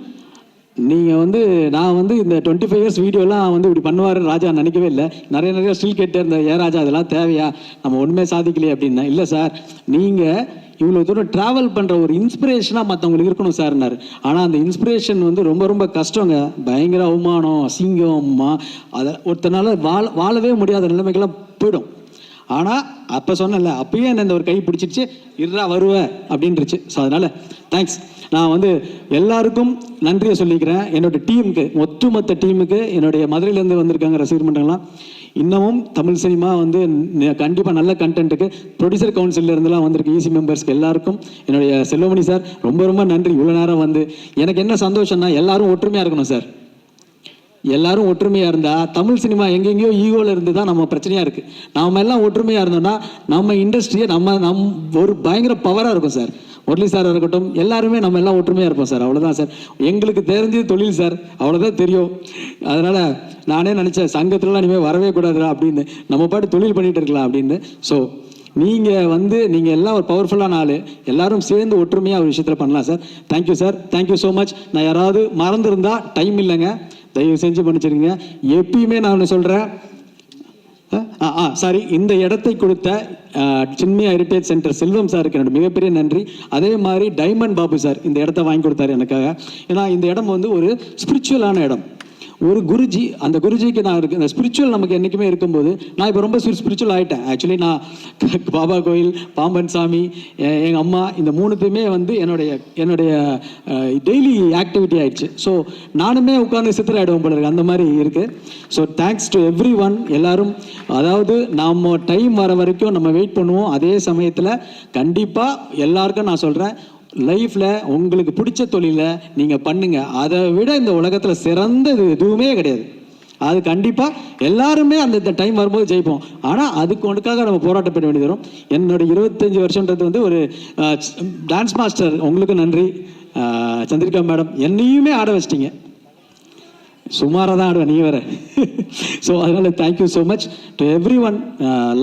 நீங்கள் வந்து, நான் வந்து இந்த 25 இயர்ஸ் வீடியோலாம் வந்து இப்படி பண்ணுவார் ராஜா நினைக்கவே இல்லை. நிறைய ஸ்டில் கேட்டே இருந்தேன், ஏன் ராஜா அதெல்லாம் தேவையா, நம்ம ஒன்றுமே சாதிக்கலையே அப்படின்னா. இல்லை சார், நீங்கள் இவ்வளோ தூரம் ட்ராவல் பண்ணுற ஒரு இன்ஸ்பிரேஷனாக மற்றவங்களுக்கு இருக்கணும் சார்னார். ஆனால் அந்த இன்ஸ்பிரேஷன் வந்து ரொம்ப கஷ்டங்க, பயங்கர அவமானம், அசிங்கம், அதை ஒருத்தனால வாழவே முடியாத நிலைமைக்கெல்லாம் போயிடும். ஆனால் அப்போ சொன்னல, அப்பயே என்ன இந்த ஒரு கை பிடிச்சிருச்சு, இருறா வருவேன் அப்படின்ட்டுருச்சு. ஸோ அதனால் தேங்க்ஸ். நான் வந்து எல்லாருக்கும் நன்றியை சொல்லிக்கிறேன். என்னோடய டீமுக்கு, ஒட்டுமொத்த டீமுக்கு, என்னுடைய மதுரையிலேருந்து வந்திருக்காங்க ரசிகர் மன்றங்கள்லாம், இன்னமும் தமிழ் சினிமா வந்து கண்டிப்பாக நல்ல கண்டென்ட்டுக்கு ப்ரொடியூசர் கவுன்சிலில் இருந்தெல்லாம் வந்திருக்கு ஈசி மெம்பர்ஸ்க்கு எல்லாருக்கும் என்னுடைய செல்வமணி சார் ரொம்ப ரொம்ப நன்றி. இவ்வளோ நேரம் வந்து எனக்கு என்ன சந்தோஷம்னா எல்லாரும் ஒற்றுமையாக இருக்கணும் சார். எல்லாரும் ஒற்றுமையாக இருந்தால் தமிழ் சினிமா எங்கெங்கேயோ ஈகோவில் இருந்து தான் நம்ம பிரச்சனையாக இருக்குது. நாம் எல்லாம் ஒற்றுமையாக இருந்தோம்னா நம்ம இண்டஸ்ட்ரியை நம் ஒரு பயங்கர பவராக இருக்கும் சார். முரளி சார் இருக்கட்டும், எல்லாருமே நம்ம எல்லாம் ஒற்றுமையாக இருப்போம் சார். அவ்வளோதான் சார். எங்களுக்கு தெரிஞ்சது தொழில் சார், அவ்வளோதான் தெரியும். அதனால் நானே நினச்சேன் சங்கத்துலலாம் இனிமேல் வரவே கூடாதுடா அப்படின்னு, நம்ம பாட்டு தொழில் பண்ணிகிட்டு இருக்கலாம் அப்படின்னு. ஸோ நீங்கள் எல்லாம் ஒரு பவர்ஃபுல்லான ஆள், எல்லாரும் சேர்ந்து ஒற்றுமையாக ஒரு விஷயத்தில் பண்ணலாம் sir. Thank you sir, thank you so much. நான் யாராவது மறந்துருந்தா டைம் இல்லைங்க, தயவு செஞ்சு பண்ணிச்சிருங்க. எப்பயுமே நான் ஒன்று சொல்கிறேன், சாரி, இந்த இடத்தை கொடுத்த சின்மயா ஹெரிட்டேஜ் சென்டர் செல்வம் சாருக்கு என்னோட மிகப்பெரிய நன்றி. அதே மாதிரி டைமண்ட் பாபு சார் இந்த இடத்த வாங்கி கொடுத்தாரு எனக்காக. ஏன்னா இந்த இடம் வந்து ஒரு ஸ்பிரிச்சுவலான இடம். ஒரு குருஜி, அந்த குருஜிக்கு நான் இருக்கு, இந்த ஸ்பிரிச்சுவல் நமக்கு என்றைக்குமே இருக்கும்போது நான் இப்போ ரொம்ப ஸ்பிரிச்சுவல் ஆகிட்டேன். ஆக்சுவலி நான் பாபா கோயில், பாம்பன் சாமி, எங்கள் அம்மா, இந்த மூணுத்தையுமே வந்து என்னுடைய டெய்லி ஆக்டிவிட்டி ஆயிடுச்சு. ஸோ நானுமே உட்காந்து சித்திர ஆகிடுவோம் போல இருக்கு, அந்த மாதிரி இருக்குது. So thanks to every one. எல்லாரும், அதாவது நம்ம டைம் வர வரைக்கும் நம்ம வெயிட் பண்ணுவோம். அதே சமயத்தில் கண்டிப்பாக எல்லாருக்கும் நான் சொல்கிறேன், லைஃப்பில் உங்களுக்கு பிடிச்ச தொழிலை நீங்கள் பண்ணுங்கள். அதை விட இந்த உலகத்தில் சிறந்தது எதுவுமே கிடையாது. அது கண்டிப்பாக எல்லாருமே அந்த டைம் வரும்போது ஜெயிப்போம். ஆனால் அதுக்கு ஒன்றுக்காக நம்ம போராட்டம் பண்ண வேண்டியது வரும். என்னோட 25 வருஷன்றது வந்து ஒரு டான்ஸ் மாஸ்டர். உங்களுக்கு நன்றி சந்திரிகா மேடம், என்னையுமே ஆட வச்சிட்டிங்க. சுமாராக தான் ஆடுவேன், நீ வேற. ஸோ அதனால் thank you so much to every one.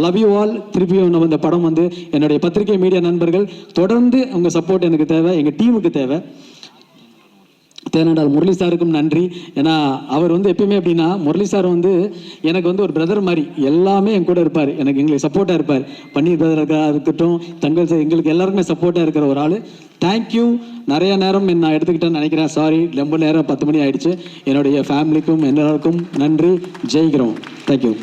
Love you all. திருப்பியும் நம்ம இந்த படம் வந்து என்னுடைய பத்திரிகை மீடியா நண்பர்கள் தொடர்ந்து உங்கள் சப்போர்ட் எனக்கு தேவை, எங்கள் டீமுக்கு தேவை. தேனாண்டால் முரளி சாருக்கும் நன்றி. ஏன்னா அவர் வந்து எப்பயுமே எப்படின்னா, முரளி சார் வந்து எனக்கு வந்து ஒரு பிரதர் மாதிரி, எல்லாமே என் கூட இருப்பார், எங்களுக்கு சப்போர்ட்டாக இருப்பார். பன்னீர் பிரதராக இருக்கட்டும், தங்கள் எங்களுக்கு எல்லாருக்குமே சப்போர்ட்டாக இருக்கிற ஒரு ஆள். தேங்க்யூ. நிறைய நேரம் நான் எடுத்துக்கிட்டேன்னு நினைக்கிறேன், சாரி. ரொம்ப நேரம் 10 மணி ஆயிடுச்சு. என்னுடைய ஃபேமிலிக்கும் எல்லாருக்கும் நன்றி. ஜெயிக்கிறோம். தேங்க்யூ.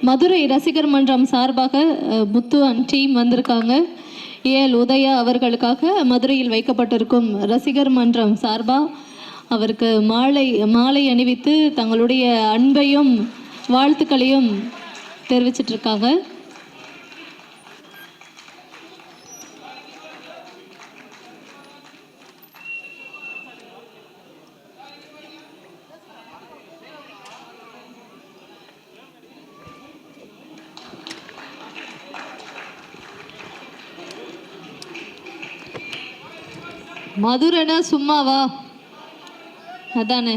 மதுரை ரசிகர் மன்றம் சார்பாக முத்து அண்ட் டீம் வந்திருக்காங்க. ஏஎல் உதயா அவர்களுக்காக மதுரையில் வைக்கப்பட்டிருக்கும் ரசிகர் மன்றம் சார்பாக அவருக்கு மாலை அணிவித்து தங்களுடைய அன்பையும் வாழ்த்துக்களையும் தெரிவிச்சிட்டு இருக்காங்க. மதுரைனா சும்மாவா? அதானே.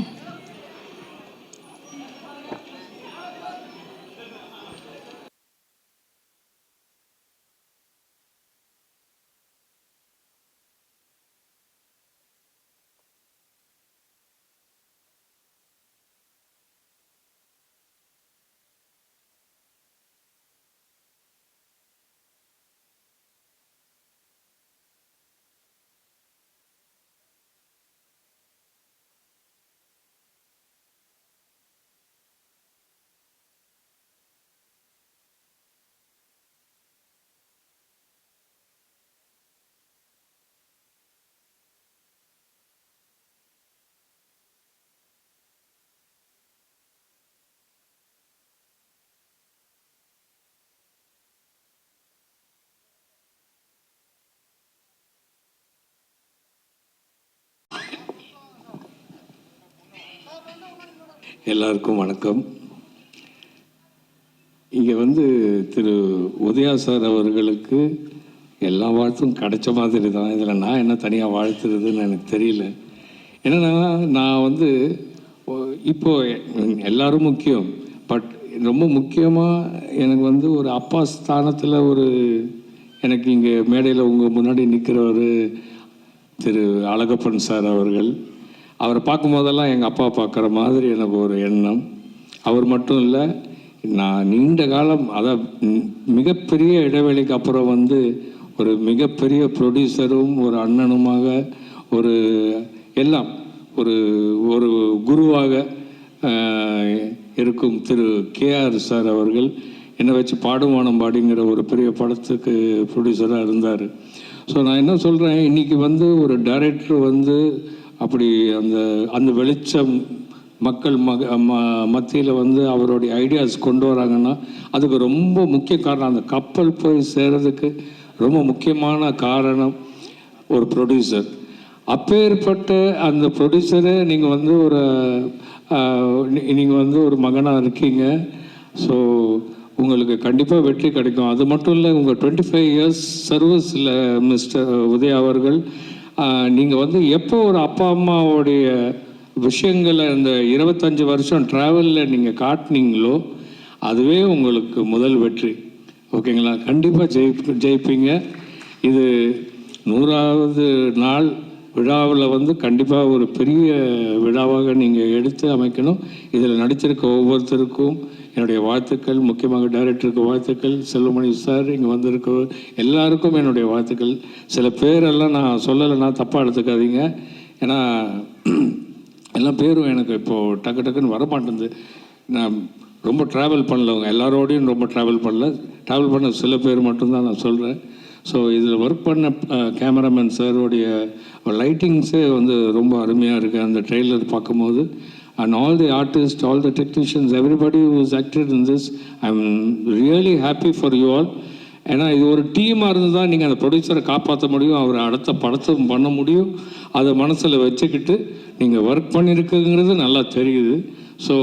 எல்லாருக்கும் வணக்கம். இங்கே வந்து திரு உதயா சார் அவர்களுக்கு எல்லா வாழ்த்தும் கிடைச்ச மாதிரி தான். இதில் நான் என்ன தனியாக வாழ்த்துறதுன்னு எனக்கு தெரியல. என்னென்னா, நான் வந்து இப்போது எல்லாரும் முக்கியம், பட் ரொம்ப முக்கியமாக எனக்கு வந்து ஒரு அப்பா ஸ்தானத்தில் எனக்கு இங்கே மேடையில் உங்கள் முன்னாடி நிற்கிறவர் திரு அழகப்பன் சார் அவர்கள். அவரை பார்க்கும்போதெல்லாம் எங்கள் அப்பா பார்க்குற மாதிரி எனக்கு ஒரு எண்ணம். அவர் மட்டும் இல்லை, நான் நீண்ட காலம், அதாவது மிகப்பெரிய இடைவெளிக்கு அப்புறம் வந்து ஒரு மிகப்பெரிய ப்ரொடியூசரும் ஒரு அண்ணனுமாக எல்லாம் ஒரு குருவாக இருக்கும் திரு கேஆர் சார் அவர்கள் என்னை வச்சு பாடுவானம் பாடிங்கிற ஒரு பெரிய படத்துக்கு ப்ரொடியூசராக இருந்தார். ஸோ நான் என்ன சொல்கிறேன், இன்றைக்கி வந்து ஒரு டைரக்டர் வந்து அப்படி அந்த அந்த வெளிச்சம் மக்கள் மத்தியில் வந்து அவருடைய ஐடியாஸ் கொண்டு வராங்கன்னா அதுக்கு ரொம்ப முக்கிய காரணம், அந்த கப்பல் போய் சேர்றதுக்கு ரொம்ப முக்கியமான காரணம் ஒரு ப்ரொடியூசர். அப்பேற்பட்ட அந்த ப்ரொடியூசரை நீங்கள் வந்து நீங்கள் வந்து ஒரு மகனாக இருக்கீங்க. ஸோ உங்களுக்கு கண்டிப்பாக வெற்றி கிடைக்கும். அது மட்டும் இல்லை, உங்கள் 25 இயர்ஸ் சர்வீஸில் மிஸ்டர் உதயா அவர்கள், நீங்கள் வந்து எப்போ ஒரு அப்பா அம்மாவுடைய விஷயங்களை இந்த 25 வருஷம் ட்ராவலில் நீங்கள் காட்டினீங்களோ அதுவே உங்களுக்கு முதல் வெற்றி. ஓகேங்களா? கண்டிப்பாக ஜெயிப்பீங்க. இது 100வது நாள் விழாவில் வந்து கண்டிப்பாக ஒரு பெரிய விழாவாக நீங்கள் எடுத்து அமைக்கணும். இதில் நடிச்சிருக்க ஒவ்வொருத்தருக்கும் என்னுடைய வாழ்த்துக்கள். முக்கியமாக டைரக்டருக்கு வாழ்த்துக்கள். செல்வமணி சார், இங்கே வந்திருக்க எல்லாருக்கும் என்னுடைய வாழ்த்துக்கள். சில பேரெல்லாம் நான் சொல்லலைன்னா தப்பாக எடுத்துக்காதீங்க. ஏன்னா எல்லா பேரும் எனக்கு இப்போது டக்குன்னு வரமாட்டேங்குது. நான் ரொம்ப ட்ராவல் பண்ணலவங்க எல்லாரோடையும் ரொம்ப ட்ராவல் பண்ண சில பேர் மட்டும்தான் நான் சொல்கிறேன். ஸோ இதில் ஒர்க் பண்ண கேமராமேன் சாரோடைய லைட்டிங்ஸே வந்து ரொம்ப அருமையாக இருக்குது அந்த ட்ரெய்லர் பார்க்கும்போது. And all the artist, all the technicians, everybody who is acted in this, I am really happy for you all. ஏன்னா இது ஒரு டீமாக இருந்து தான் நீங்கள் அந்த ப்ரொடியூசரை காப்பாற்ற முடியும், அவரை அடுத்த படத்தும் பண்ண முடியும். அதை மனசில் வச்சுக்கிட்டு நீங்கள் ஒர்க் பண்ணியிருக்குங்கிறது நல்லா தெரியுது. ஸோ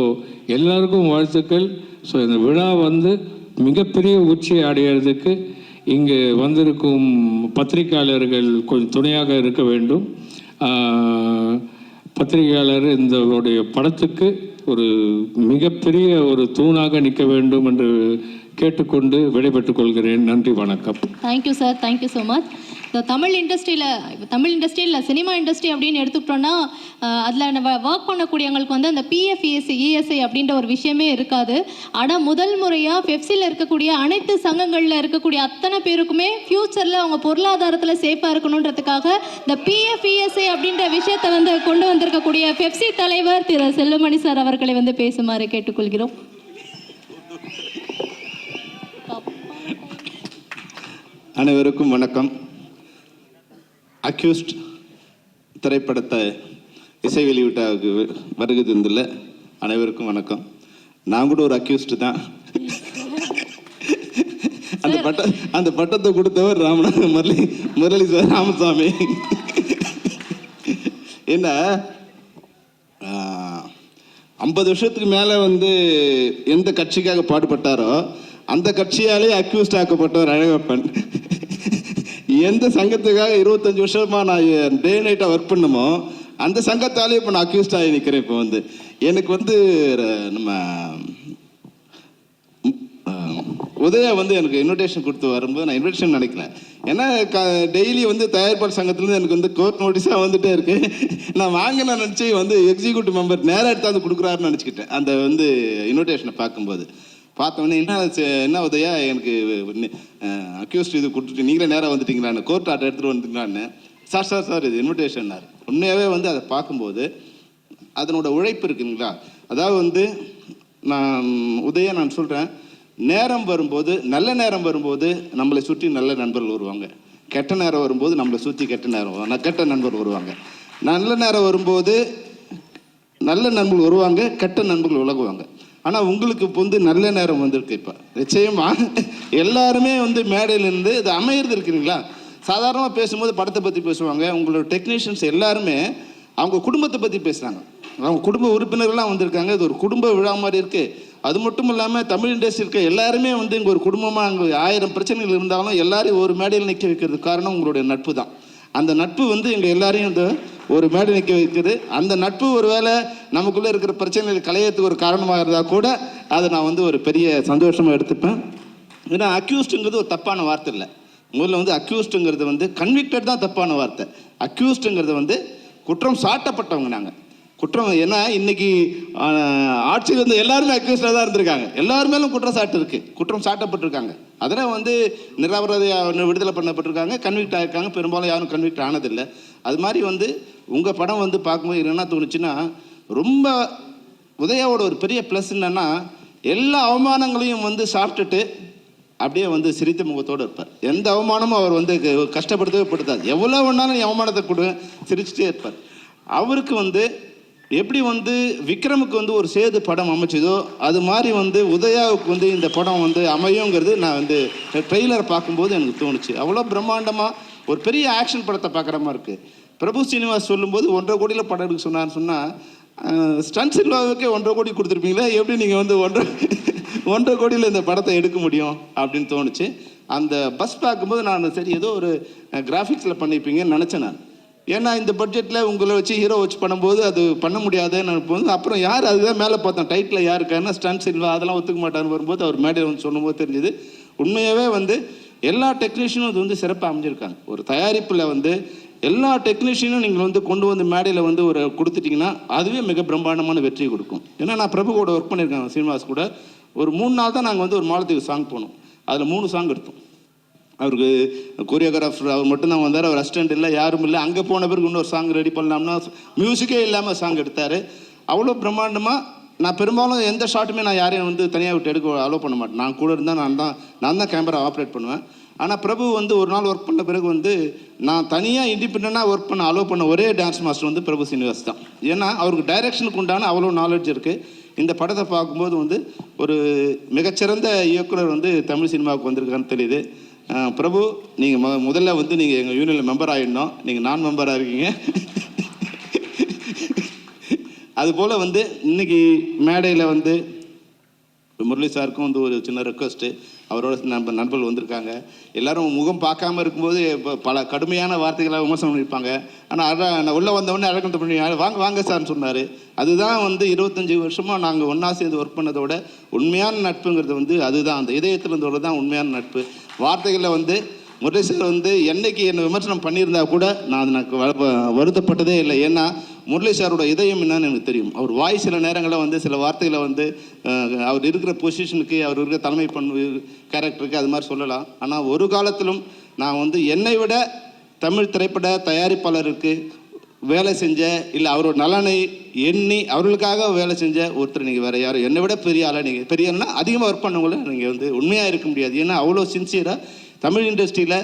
எல்லாருக்கும் வாழ்த்துக்கள். ஸோ இந்த விழா வந்து மிகப்பெரிய உச்சியை அடையிறதுக்கு இங்கு வந்திருக்கும் பத்திரிகையாளர்கள் கொஞ்சம் துணையாக இருக்க வேண்டும். பத்திரிகையாளர் இந்த படத்துக்கு ஒரு மிகப்பெரிய ஒரு தூணாக நிற்க வேண்டும் என்று கேட்டுக்கொண்டு விடைபெற்றுக் கொள்கிறேன். நன்றி, வணக்கம். Thank you sir, thank you so much. இந்த தமிழ் இண்டஸ்ட்ரியில் சினிமா இண்டஸ்ட்ரி அப்படின்னு எடுத்துக்கிட்டோன்னா அதில் நம்ம ஒர்க் பண்ணக்கூடியவங்களுக்கு வந்து அந்த பிஎஃப்இஎஸ்ஐ இஎஸ்ஐ அப்படின்ற ஒரு விஷயமே இருக்காது. ஆனால் முதல் முறையாக பெப்சியில் இருக்கக்கூடிய அனைத்து சங்கங்களில் இருக்கக்கூடிய அத்தனை பேருக்குமே ஃப்யூச்சரில் அவங்க பொருளாதாரத்தில் சேஃபாக இருக்கணுன்றதுக்காக இந்த பிஎஃப்இஎஸ்ஐ அப்படின்ற விஷயத்தை வந்து கொண்டு வந்திருக்கக்கூடிய பெப்சி தலைவர் திரு செல்வமணி சார் அவர்களை வந்து பேசுமாறு கேட்டுக்கொள்கிறோம். அனைவருக்கும் வணக்கம். அக்யூஸ்ட் திரைப்படத்தை இசை வெளியீட்டாவுக்கு வருகை தந்துள்ள அனைவருக்கும் வணக்கம். நான் கூட ஒரு அக்யூஸ்ட் தான். அந்த பட்டத்தை கொடுத்தவர் முரளி சார் ராமசாமி. என்ன 50 வருஷத்துக்கு மேலே வந்து எந்த கட்சிக்காக பாடுபட்டாரோ அந்த கட்சியாலே அக்யூஸ்ட் ஆக்கப்பட்டவர் அழகப்பன். எந்த சங்கத்துக்காக 25 வருஷமா நான் டே நைட்டாக ஒர்க் பண்ணுமோ அந்த சங்கத்தாலே இப்போ நான் அக்யூஸ்ட் ஆகி நிற்கிறேன். இப்போ வந்து எனக்கு வந்து நம்ம உதயா வந்து எனக்கு இன்விடேஷன் கொடுத்து வரும்போது நான் இன்விடேஷன் நினைக்கல. ஏன்னா டெய்லி வந்து தயாரிப்பாளர் சங்கத்துலேருந்து எனக்கு வந்து கோர்ட் நோட்டீஸாக வந்துட்டே இருக்கு. நான் வாங்கின நினச்சி வந்து எக்ஸிக்யூட்டிவ் மெம்பர் நேராக எடுத்தாந்து கொடுக்குறாருன்னு நினச்சிக்கிட்டேன். அந்த வந்து இன்விடேஷனை பார்க்கும்போது பார்த்தோன்னே என்ன உதயா எனக்கு அக்யூஸ்ட் இது கொடுத்துட்டு நீங்களே நேராக வந்துட்டீங்களான்னு, கோர்ட் ஆர்டர் எடுத்துகிட்டு வந்துட்டீங்களான்னு. சார் இது இன்விடேஷன்னார். உண்மையாகவே வந்து அதை பார்க்கும்போது அதனோட உழைப்பு இருக்குங்களா. அதாவது வந்து நான் சொல்கிறேன், நேரம் வரும்போது நல்ல நேரம் வரும்போது நம்மளை சுற்றி நல்ல நண்பர்கள் வருவாங்க, கெட்ட நேரம் வரும்போது நம்மளை சுற்றி கெட்ட நண்பர்கள் வருவாங்க. நல்ல நேரம் வரும்போது நல்ல நண்பர்கள் வருவாங்க, கெட்ட நண்பர்கள் விலகுவாங்க. ஆனால் உங்களுக்கு இப்போ வந்து நல்ல நேரம் வந்திருக்கு. இப்போ நிச்சயமாக எல்லாருமே வந்து மேடையிலேருந்து இது அமையிறது இருக்குங்களா. சாதாரணமாக பேசும்போது படத்தை பற்றி பேசுவாங்க. உங்களோட டெக்னீஷியன்ஸ் எல்லாருமே அவங்க குடும்பத்தை பற்றி பேசுகிறாங்க. அவங்க குடும்ப உறுப்பினர்கள்லாம் வந்திருக்காங்க. இது ஒரு குடும்ப விழா மாதிரி இருக்குது. அது மட்டும் இல்லாமல் தமிழ் இண்டஸ்ட்ரி இருக்க எல்லாருமே வந்து இங்கே ஒரு குடும்பமாக அங்கே 1000 பிரச்சனைகள் இருந்தாலும் எல்லாரையும் ஒரு மேடையில் நிற்க வைக்கிறதுக்கு காரணம் உங்களுடைய நட்பு தான். அந்த நட்பு வந்து எங்கள் எல்லாரையும் இந்த ஒரு மேடை நிற்க வைக்குது. அந்த நட்பு ஒரு வேளை நமக்குள்ளே இருக்கிற பிரச்சனைகள் களையத்துக்கு ஒரு காரணமாக இருந்தால் கூட அதை நான் வந்து ஒரு பெரிய சந்தோஷமாக எடுத்துப்பேன். ஏன்னா அக்யூஸ்டுங்கிறது ஒரு தப்பான வார்த்தை இல்லை. முதல்ல வந்து அக்யூஸ்டுங்கிறது வந்து கன்விக்டட் தான் தப்பான வார்த்தை. அக்யூஸ்டுங்கிறது வந்து குற்றம் சாட்டப்பட்டவங்க. நாங்கள் குற்றம் ஏன்னா இன்னைக்கு ஆட்சியில் வந்து எல்லாருமே அக்யூஸ்டாக தான் இருந்திருக்காங்க. எல்லாருமேலும் குற்றம் சாட்டப்பட்டிருக்காங்க. அதில் வந்து நிரபராதியாக விடுதலை பண்ணப்பட்டிருக்காங்க, கன்விக்ட் ஆகிருக்காங்க. பெரும்பாலும் யாரும் கன்விக்ட் ஆனதில்லை. அது மாதிரி வந்து உங்கள் படம் வந்து பார்க்கும்போது என்ன தோணுச்சுன்னா, ரொம்ப உதயாவோட ஒரு பெரிய ப்ளஸ் என்னென்னா எல்லா அவமானங்களையும் வந்து சாப்பிட்டுட்டு அப்படியே வந்து சிரித்த முகத்தோடு இருப்பார். எந்த அவமானமும் அவர் வந்து கஷ்டப்படுத்தவே படுத்தாது. எவ்வளோ வேணாலும் அவமானத்தை கொடு சிரிச்சுட்டே இருப்பார். அவருக்கு வந்து எப்படி வந்து விக்ரமுக்கு வந்து ஒரு சேது படம் அமைச்சதோ அது மாதிரி வந்து உதயாவுக்கு வந்து இந்த படம் வந்து அமையுங்கிறது நான் வந்து ட்ரெய்லரை பார்க்கும்போது எனக்கு தோணுச்சு. அவ்வளோ பிரம்மாண்டமாக ஒரு பெரிய ஆக்ஷன் படத்தை பார்க்குற மாதிரி இருக்குது. பிரபு ஸ்ரீனிவாஸ் சொல்லும்போது 1.5 கோடியில் படம் எடுக்க சொன்னார். ஸ்டன் சில்வாவுக்கே 1.5 கோடி கொடுத்துருப்பீங்களா, எப்படி நீங்கள் வந்து 1.5 கோடியில் இந்த படத்தை எடுக்க முடியும் அப்படின்னு தோணுச்சு. அந்த பஸ் பார்க்கும்போது நான் சரி ஏதோ ஒரு கிராஃபிக்ஸில் பண்ணியிருப்பீங்கன்னு நினச்சேன் நான். ஏன்னா இந்த பட்ஜெட்டில் உங்களை வச்சு ஹீரோ வச்சு பண்ணும்போது அது பண்ண முடியாதுன்னு நினைப்போது. அப்புறம் யார் அதுதான் மேலே பார்த்தேன் டைட்டில் யாருக்காருன்னா ஸ்டன் சில்வா, அதெல்லாம் ஒத்துக்க மாட்டான்னு வரும்போது அவர் மேடையில் வந்து சொல்லும்போது தெரிஞ்சுது உண்மையாகவே வந்து எல்லா டெக்னீஷியனும் இது வந்து சிறப்பாக அமைஞ்சிருக்காங்க. ஒரு தயாரிப்பில் வந்து எல்லா டெக்னீஷியனும் நீங்கள் வந்து கொண்டு வந்து மேடையில் வந்து ஒரு கொடுத்துட்டிங்கன்னா அதுவே மிக பிரம்மாண்டமான வெற்றி கொடுக்கும். ஏன்னா நான் பிரபு கூட ஒர்க் பண்ணியிருக்கேன், சீனிவாஸ் கூட. ஒரு 3 நாள் தான் நாங்கள் வந்து ஒரு மாலத்துக்கு சாங் போனோம். அதில் 3 சாங் எடுத்தோம். அவருக்கு கொரியோகிராஃபர் அவர் மட்டும்தான் வந்தார், அவர் அசிஸ்டன்ட் இல்லை, யாரும் இல்லை. அங்கே போன பிறகு இன்னொரு சாங் ரெடி பண்ணலாம்னா மியூசிக்கே இல்லாமல் சாங் எடுத்தார். அவ்வளோ பிரம்மாண்டமாக. நான் பெரும்பாலும் எந்த ஷாட்டுமே நான் யாரையும் வந்து தனியாக விட்டு எடுக்க அலோவ் பண்ண மாட்டேன். நான் கூட இருந்தால் நான் தான் கேமரா ஆப்ரேட் பண்ணுவேன். ஆனால் பிரபு வந்து ஒரு நாள் ஒர்க் பண்ண பிறகு வந்து நான் தனியாக இண்டிபெண்ட்டாக ஒர்க் பண்ண அலோவ் பண்ண ஒரே டான்ஸ் மாஸ்டர் வந்து பிரபு சீனிவாஸ் தான். ஏன்னா அவருக்கு டைரக்ஷனுக்கு உண்டான அவ்வளோ நாலேஜ் இருக்குது. இந்த படத்தை பார்க்கும்போது வந்து ஒரு மிகச்சிறந்த இயக்குனர் வந்து தமிழ் சினிமாவுக்கு வந்திருக்கான்னு தெரியுது. பிரபு, நீங்கள் முதல்ல வந்து நீங்கள் எங்கள் யூனியனில் மெம்பர் ஆகிடணும். நீங்கள் நான் மெம்பராக இருக்கீங்க. அதுபோல் வந்து இன்றைக்கி மேடையில் வந்து முரளி சாருக்கும் வந்து ஒரு சின்ன ரெக்வஸ்ட்டு. அவரோட நண்பர்கள் வந்திருக்காங்க. எல்லோரும் முகம் பார்க்காம இருக்கும்போது இப்போ பல கடுமையான வார்த்தைகளாக விமர்சனம் பண்ணியிருப்பாங்க. ஆனால் நான் உள்ளே வந்தவொடனே அழகம் பண்ணி வாங்க சார்னு சொன்னார். அதுதான் வந்து 25 வருஷமாக நாங்கள் ஒன்றா சேர்ந்து ஒர்க் பண்ணதோட உண்மையான நட்புங்கிறது வந்து அதுதான், அந்த இதயத்தில் இருந்தோட தான் உண்மையான நட்பு. வார்த்தைகளில் வந்து முரளி சார் வந்து என்னைக்கு என்னை விமர்சனம் பண்ணியிருந்தா கூட நான் எனக்கு வருத்தப்பட்டதே இல்லை. ஏன்னா முரளி சாரோட இதயம் என்னன்னு எனக்கு தெரியும். அவர் வாய் சில நேரங்களில் வந்து சில வார்த்தைகளை வந்து அவர் இருக்கிற பொசிஷனுக்கு, அவர் இருக்கிற தலைமை பண்பு கேரக்டருக்கு அது மாதிரி சொல்லலாம். ஆனால் ஒரு காலத்திலும் நான் வந்து என்னை விட தமிழ் திரைப்பட தயாரிப்பாளருக்கு வேலை செஞ்ச, இல்லை அவரோட நலனை எண்ணி அவர்களுக்காக வேலை செஞ்ச ஒருத்தர் நீங்கள் வேறு யாரும் என்னை விட பெரிய ஆளாக நீங்கள் பெரியன்னா அதிகமாக ஒர்க் பண்ணவங்கள நீங்கள் வந்து உண்மையாக இருக்க முடியாது. ஏன்னா அவ்வளோ சின்சியராக தமிழ் இண்டஸ்ட்ரியில்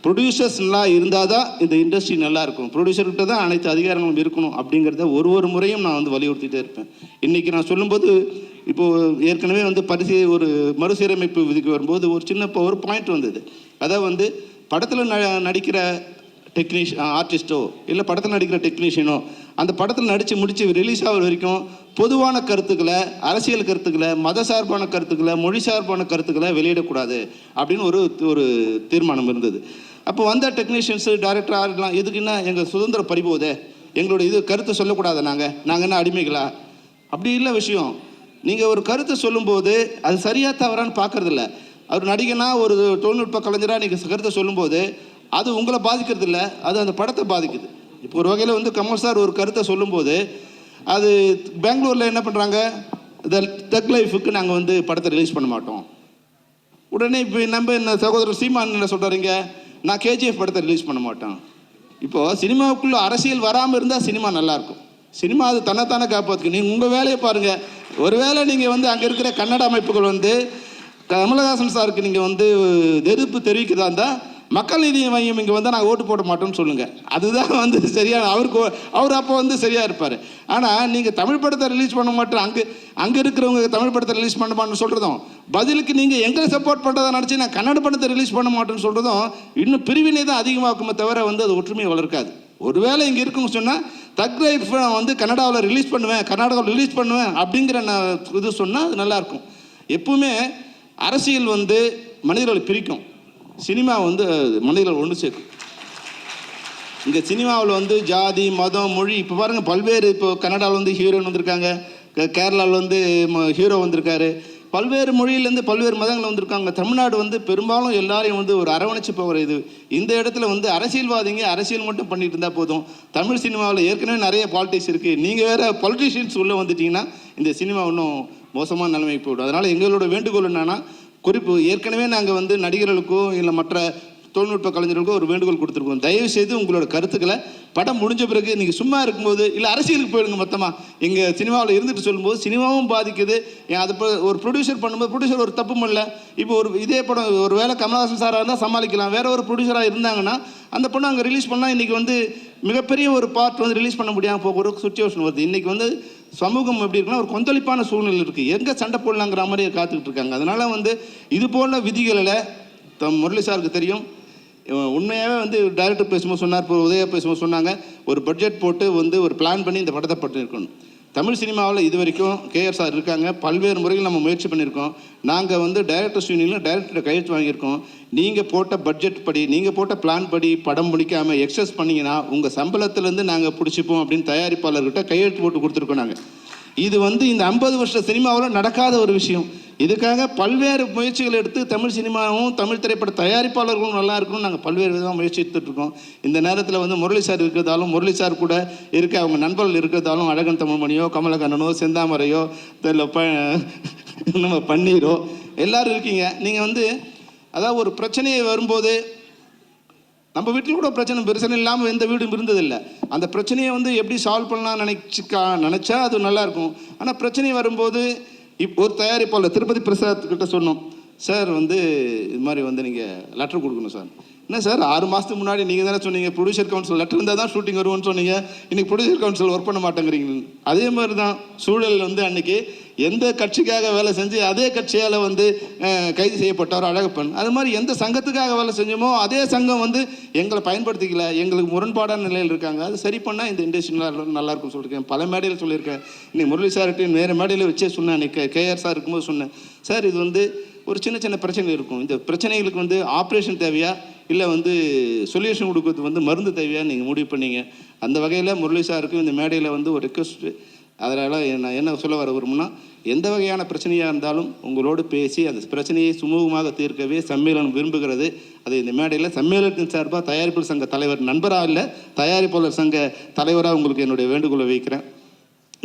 ப்ரொடியூசர்ஸ் நல்லா இருந்தால் தான் இந்த இண்டஸ்ட்ரி நல்லா இருக்கும். ப்ரொடியூசர்கிட்ட தான் அனைத்து அதிகாரங்களும் இருக்கணும் அப்படிங்கிறத ஒரு முறையும் நான் வந்து வலியுறுத்திட்டே இருப்பேன். இன்றைக்கி நான் சொல்லும்போது இப்போது ஏற்கனவே வந்து ஒரு மறுசீரமைப்பு விதிக்கு வரும்போது ஒரு சின்ன ஒரு பாயிண்ட் வந்தது. அதாவது வந்து படத்தில் நடிக்கிற ஆர்டிஸ்ட்டோ இல்லை படத்தில் நடிக்கிற டெக்னீஷியனோ அந்த படத்தில் நடித்து ரிலீஸ் ஆகிற வரைக்கும் பொதுவான கருத்துக்களை, அரசியல் கருத்துக்களை, மத சார்பான கருத்துக்களை, மொழி சார்பான கருத்துக்களை வெளியிடக்கூடாது அப்படின்னு ஒரு தீர்மானம் இருந்தது. அப்போ வந்த டெக்னீஷியன்ஸு, டைரக்டர் ஆகலாம், எதுக்குன்னா எங்கள் சுதந்திரம் பறிபோதே, எங்களுடைய இது கருத்தை சொல்லக்கூடாது, நாங்கள் என்ன அடிமைகளா? அப்படி இல்லை விஷயம். நீங்கள் ஒரு கருத்தை சொல்லும்போது அது சரியாக தவறான்னு பார்க்குறதில்ல. அவர் நடிகனா ஒரு தொழில்நுட்ப கலைஞராக நீங்கள் கருத்தை சொல்லும்போது அது உங்களை பாதிக்கிறது இல்லை, அது அந்த படத்தை பாதிக்குது. இப்போ ஒரு வகையில் வந்து கமல் சார் ஒரு கருத்தை சொல்லும்போது அது பெங்களூரில் என்ன பண்ணுறாங்க, தக் லைஃபுக்கு நாங்கள் வந்து படத்தை ரிலீஸ் பண்ண மாட்டோம். உடனே இப்போ நம்ம என்ன சகோதரர் சீமான் என்ன சொல்கிறாருங்க, நான் கேஜிஎஃப் படத்தை ரிலீஸ் பண்ண மாட்டேன். இப்போது சினிமாவுக்குள்ளே அரசியல் வராமல் இருந்தால் சினிமா நல்லாயிருக்கும். சினிமா அது தன்னைத்தானே காப்பாற்றுக்கு. நீங்கள் உங்கள் வேலையை பாருங்கள். ஒருவேளை நீங்கள் வந்து அங்கே இருக்கிற கன்னட அமைப்புகள் வந்து கமலஹாசன் சாருக்கு நீங்கள் வந்து எதிர்ப்பு தெரிவிக்கிறதா இருந்தால் மக்கள் நீதி மையம் இங்கே வந்து நாங்கள் ஓட்டு போட மாட்டோம்னு சொல்லுங்கள். அதுதான் வந்து சரியான அவர் அப்போ வந்து சரியாக இருப்பார். ஆனால் நீங்கள் தமிழ் படத்தை ரிலீஸ் பண்ண மாட்டோம், அங்கே இருக்கிறவங்க தமிழ் படத்தை ரிலீஸ் பண்ண மாட்டோம்னு சொல்கிறதும், பதிலுக்கு நீங்கள் எங்களை சப்போர்ட் பண்ணுறதை நினச்சி நான் கன்னட படத்தை ரிலீஸ் பண்ண மாட்டேன்னு சொல்கிறதும் இன்னும் பிரிவினை தான் அதிகமாக்குமே தவிர வந்து அது ஒற்றுமையை வளர்க்காது. ஒருவேளை இங்கே இருக்குன்னு சொன்னால் தக் லைஃப் வந்து கன்னடாவில் ரிலீஸ் பண்ணுவேன், கர்நாடகாவில் ரிலீஸ் பண்ணுவேன் அப்படிங்கிற நான் இது சொன்னால் அது நல்லாயிருக்கும். எப்பவுமே அரசியல் வந்து மனிதர்களை பிரிக்கும், சினிமா வந்து மனிதர்கள் ஒன்று சேர்க்கும். இங்கே சினிமாவில் வந்து ஜாதி, மதம், மொழி, இப்போ பாருங்கள் பல்வேறு, இப்போ கன்னடாவில் வந்து ஹீரோயின் வந்திருக்காங்க, கேரளாவில் வந்து ஹீரோ வந்திருக்காரு, பல்வேறு மொழியிலேருந்து பல்வேறு மதங்கள் வந்திருக்காங்க. தமிழ்நாடு வந்து பெரும்பாலும் எல்லாரையும் வந்து ஒரு அரவணைச்சு போகிற இது. இந்த இடத்துல வந்து அரசியல்வாதிங்க அரசியல் மட்டும் பண்ணிட்டு இருந்தால் போதும். தமிழ் சினிமாவில் ஏற்கனவே நிறைய பாலிடிக்ஸ் இருக்குது. நீங்கள் வேறு பொலிட்டிஷியன்ஸ் உள்ளே வந்துட்டிங்கன்னா இந்த சினிமா இன்னும் மோசமான நிலைமைக்கு போய்டும். அதனால் எங்களோட வேண்டுகோள் என்னன்னா, குறிப்பு ஏற்கனவே நாங்கள் வந்து நடிகர்களுக்கோ இல்லை மற்ற தொழில்நுட்ப கலைஞர்களுக்கு ஒரு வேண்டுகோள் கொடுத்துருக்கோம். தயவு செய்து உங்களோட கருத்துக்களை படம் முடிஞ்ச பிறகு நீங்கள் சும்மா இருக்கும்போது இல்லை அரசியலுக்கு போயிடுங்க. மொத்தமாக எங்கள் சினிமாவில் இருந்துட்டு சொல்லும்போது சினிமாவும் பாதிக்குது. அது ஒரு ப்ரொடியூசர் பண்ணும்போது ப்ரொடியூசர் ஒரு தப்பு பண்ணல. இப்போ ஒரு இதே படம் ஒரு வேளை கமல்ஹாசன் சாராக இருந்தால் சமாளிக்கலாம். வேற ஒரு ப்ரொடியூசராக இருந்தாங்கன்னா அந்த படம் அங்கே ரிலீஸ் பண்ணால் இன்றைக்கி வந்து மிகப்பெரிய ஒரு பார்ட் வந்து ரிலீஸ் பண்ண முடியாமல் போகிற ஒரு சுச்சுவேஷன் வருது. இன்றைக்கி வந்து சமூகம் எப்படி இருக்குன்னா ஒரு கொந்தளிப்பான சூழ்நிலை இருக்குது. எங்கே சண்டை போடலாங்கிற மாதிரி காத்துக்கிட்டு இருக்காங்க. அதனால் வந்து இது போல விதிகளில் முரளி சாருக்கு தெரியும். உண்மையாகவே வந்து டைரக்டர் பேசும்போது சொன்னார், இப்போ உதயா பேசும்போது சொன்னாங்க, ஒரு பட்ஜெட் போட்டு வந்து ஒரு பிளான் பண்ணி இந்த படத்தை பண்ணியிருக்கணும். தமிழ் சினிமாவில் இது வரைக்கும் கேஆர் சார் இருக்காங்க. பல்வேறு முறைகள் நம்ம முயற்சி பண்ணியிருக்கோம். நாங்கள் வந்து டைரக்டர்ஸ் யூனியனில் டைரக்டரை கையெழுத்து வாங்கியிருக்கோம். நீங்கள் போட்ட பட்ஜெட் படி, நீங்கள் போட்ட பிளான் படி படம் முடிக்காமல் எக்ஸஸ் பண்ணிங்கன்னா உங்கள் சம்பளத்துலேருந்து நாங்கள் பிடிச்சிப்போம் அப்படின்னு தயாரிப்பாளர்கிட்ட கையெழுத்து போட்டு கொடுத்துருக்கோம். நாங்கள் இது வந்து இந்த 50 வருஷ சினிமாவில் நடக்காத ஒரு விஷயம். இதுக்காக பல்வேறு முயற்சிகள் எடுத்து தமிழ் சினிமாவும் தமிழ் திரைப்பட தயாரிப்பாளர்களும் நல்லா இருக்கணும். நாங்கள் பல்வேறு விதமாக முயற்சி எடுத்துகிட்ருக்கோம். இந்த நேரத்தில் வந்து முரளி சார் இருக்கிறதாலும், முரளி சார் கூட இருக்க அவங்க நண்பர்கள் இருக்கிறதாலும், அழகன் தமிழ்மணியோ, கமலக்கண்ணனோ, செந்தாமரையோ, நம்ம பன்னீரோ எல்லோரும் இருக்கீங்க. நீங்கள் வந்து அதாவது ஒரு பிரச்சனையை வரும்போது நம்ம வீட்டில் கூட பிரச்சனை இல்லாமல் எந்த வீடும் இருந்ததில்லை. அந்த பிரச்சனையை வந்து எப்படி சால்வ் பண்ணலாம் நினச்சா அது நல்லாயிருக்கும். ஆனால் பிரச்சனை வரும்போது ஒரு தயாரிப்பாளர் திருப்பதி பிரசாத் கிட்ட சொன்னோம், சார் வந்து இது மாதிரி வந்து நீங்கள் லெட்டர் கொடுக்கணும் சார். என்ன சார் 6 மாதத்துக்கு முன்னாடி நீங்கள் தானே சொன்னீங்க ப்ரொடியூசர் கவுன்சில் லெட்டர் இருந்தால் தான் ஷூட்டிங் வருவோம்னு சொன்னீங்க. இன்றைக்கி ப்ரொடியூசர் கவுன்சில் ஒர்க் பண்ண மாட்டேங்கிறீங்க. அதே மாதிரி தான் சூழல் வந்து அன்றைக்கி எந்த கட்சிக்காக வேலை செஞ்சு அதே கட்சியால் வந்து கைது செய்யப்பட்டவர் அழகப்பன். அது மாதிரி எந்த சங்கத்துக்காக வேலை செஞ்சோமோ அதே சங்கம் வந்து எங்களை பயன்படுத்திக்கல, எங்களுக்கு முரண்பாடான நிலையில் இருக்காங்க. அது சரி பண்ணால் இந்த இண்டஸ்ட்ரி நல்லாயிருக்கும்னு சொல்லியிருக்கேன். பல மேடையில் சொல்லியிருக்கேன். இன்னைக்கு முரளி சார்கிட்டையும் வேறு மேடையில் வச்சே சொன்னேன். அன்றைக்கி கேஆர் சார் இருக்கும்போது சொன்னேன், சார் இது வந்து ஒரு சின்ன பிரச்சனை இருக்கும். இந்த பிரச்சனைகளுக்கு வந்து ஆப்ரேஷன் தேவையா இல்லை வந்து சொல்யூஷன் கொடுக்கறது வந்து மருந்து தேவையா நீங்கள் முடிவு பண்ணீங்க. அந்த வகையில் முரளி சாருக்கும் இந்த மேடையில் வந்து ஒரு ரெக்வஸ்ட்டு. அதனால் நான் என்ன சொல்ல வர விரும்புனா, எந்த வகையான பிரச்சனையாக இருந்தாலும் உங்களோடு பேசி அந்த பிரச்சனையை சுமூகமாக தீர்க்கவே சம்மேளனம் விரும்புகிறது. அது இந்த மேடையில் சம்மேளனத்தின் சார்பாக தயாரிப்பாளர் சங்க தலைவர் நண்பராக இல்லை, தயாரிப்பாளர் சங்க தலைவராக உங்களுக்கு என்னுடைய வேண்டுகோளை வைக்கிறேன்.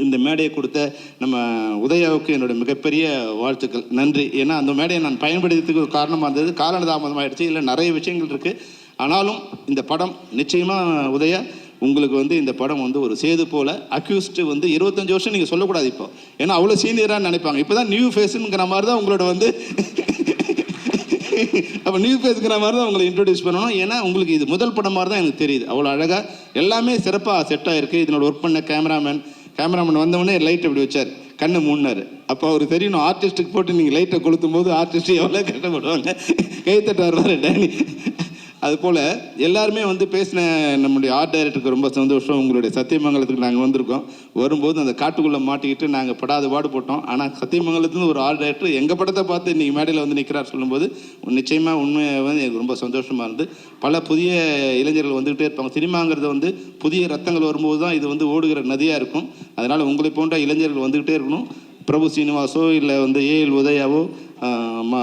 இந்த மேடையை கொடுத்த நம்ம உதயாவுக்கு என்னுடைய மிகப்பெரிய வாழ்த்துக்கள், நன்றி. ஏன்னா அந்த மேடையை நான் பயன்படுத்துறதுக்கு ஒரு காரணமாக இருந்தது. காலதாமதமாகிடுச்சு, இல்லை நிறைய விஷயங்கள் இருக்குது. ஆனாலும் இந்த படம் நிச்சயமாக உதயா உங்களுக்கு வந்து இந்த படம் வந்து ஒரு சேது போல் அக்யூஸ்டு வந்து 25 வருஷம் நீங்கள் சொல்லக்கூடாது இப்போ, ஏன்னா அவ்வளோ சீனியராக நினைப்பாங்க. இப்போ தான் நியூ ஃபேஸுங்கிற மாதிரி தான் உங்களோட வந்து அப்போ நியூ ஃபேஸுங்கிற மாதிரி தான் உங்களை இன்ட்ரடியூஸ் பண்ணணும். ஏன்னா உங்களுக்கு இது முதல் படம் மாதிரி தான் எனக்கு தெரியுது. அவ்வளோ அழகாக எல்லாமே சிறப்பாக செட் ஆகிருக்கு. இதனோட ஒர்க் பண்ண கேமராமேன் வந்தவொடனே லைட் அப்படி வச்சார், கண்ணை மூடினார். அப்போ அவர் தெரியணும், ஆர்டிஸ்ட்டுக்கு போட்டு நீங்கள் லைட்டை கொளுத்தும் போது ஆர்டிஸ்ட்டு எவ்வளோ கஷ்டப்படுவாங்க. கைத்தட்டார் வர டேனி. அதுபோல் எல்லாருமே வந்து பேசின நம்முடைய ஆர்ட் டைரக்டருக்கு ரொம்ப சந்தோஷம். உங்களுடைய சத்தியமங்கலத்துக்கு நாங்கள் வந்திருக்கோம். வரும்போது அந்த காட்டுக்குள்ளே மாட்டிக்கிட்டு நாங்கள் படாத பாடுபட்டோம். ஆனால் சத்தியமங்கலத்துலேருந்து ஒரு ஆர்ட் டைரக்டர் எங்கள் படத்தை பார்த்து இன்றைக்கி மேடையில் வந்து நிற்கிறார் சொல்லும்போது நிச்சயமாக உண்மையாக வந்து எனக்கு ரொம்ப சந்தோஷமாக இருந்து. பல புதிய இளைஞர்கள் வந்துக்கிட்டே இருப்பாங்க. சினிமாங்கிறது வந்து புதிய ரத்தங்கள் வரும்போது தான் இது வந்து ஓடுகிற நதியாக இருக்கும். அதனால் உங்களை போன்ற இளைஞர்கள் வந்துக்கிட்டே இருக்கணும். பிரபு சீனிவாசோ இல்லை வந்து ஏஎல் உதயாவோ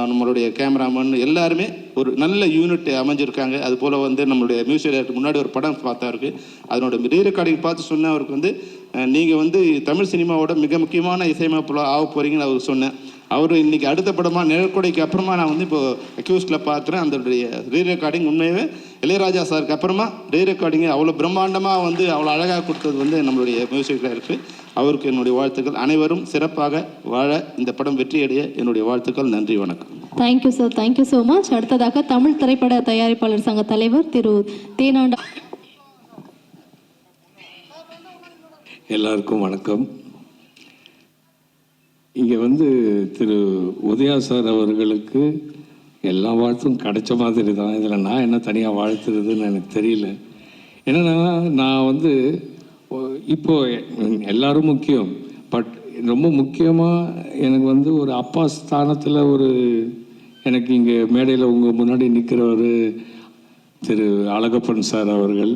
நம்மளுடைய கேமராமேன் எல்லாருமே ஒரு நல்ல யூனிட் அமைஞ்சிருக்காங்க. அதுபோல் வந்து நம்மளுடைய மியூசிக் டைரக்டர் முன்னாடி ஒரு படம் பார்த்தவருக்கு அதனோட ரீ ரெக்கார்டிங் பார்த்து சொன்ன அவருக்கு வந்து நீங்கள் வந்து தமிழ் சினிமாவோட மிக முக்கியமான இசையமைப்பில் ஆக போகிறீங்கன்னு அவருக்கு சொன்னேன். அவர் இன்றைக்கி அடுத்த படமாக நிழற்கொடைக்கு அப்புறமா நான் வந்து இப்போ அக்யூஸ்டில் பார்க்குறேன். அதனுடைய ரீ ரெக்கார்டிங் உண்மையாகவே இளையராஜா சாருக்கு அப்புறமா ரீ ரெக்கார்டிங்கை அவ்வளோ பிரம்மாண்டமாக வந்து அவ்வளோ அழகாக கொடுத்தது வந்து நம்மளுடைய மியூசிக் டைரக்டர். அவருக்கு என்னுடைய வாழ்த்துக்கள். அனைவரும் சிறப்பாக வாழ, இந்த படம் வெற்றியடைய என்னுடைய வாழ்த்துக்கள். நன்றி, வணக்கம். Thank you sir, thank you so much. அடுத்ததாக தமிழ் திரைப்பட தயாரிப்பாளர் சங்க தலைவர் திரு தேனாண்டா. எல்லாருக்கும் வணக்கம். இங்கே வந்து திரு உதயா சார் அவர்களுக்கு எல்லா வாழ்த்தும் கிடைச்ச மாதிரி தான். இதில் நான் என்ன தனியாக வாழ்த்துறதுன்னு எனக்கு தெரியல. என்னென்னா நான் வந்து இப்போது எல்லாரும் முக்கியம், பட் ரொம்ப முக்கியமாக எனக்கு வந்து ஒரு அப்பா ஸ்தானத்தில் எனக்கு இங்கே மேடையில் உங்கள் முன்னாடி நிற்கிறவர் திரு அழகப்பன் சார் அவர்கள்.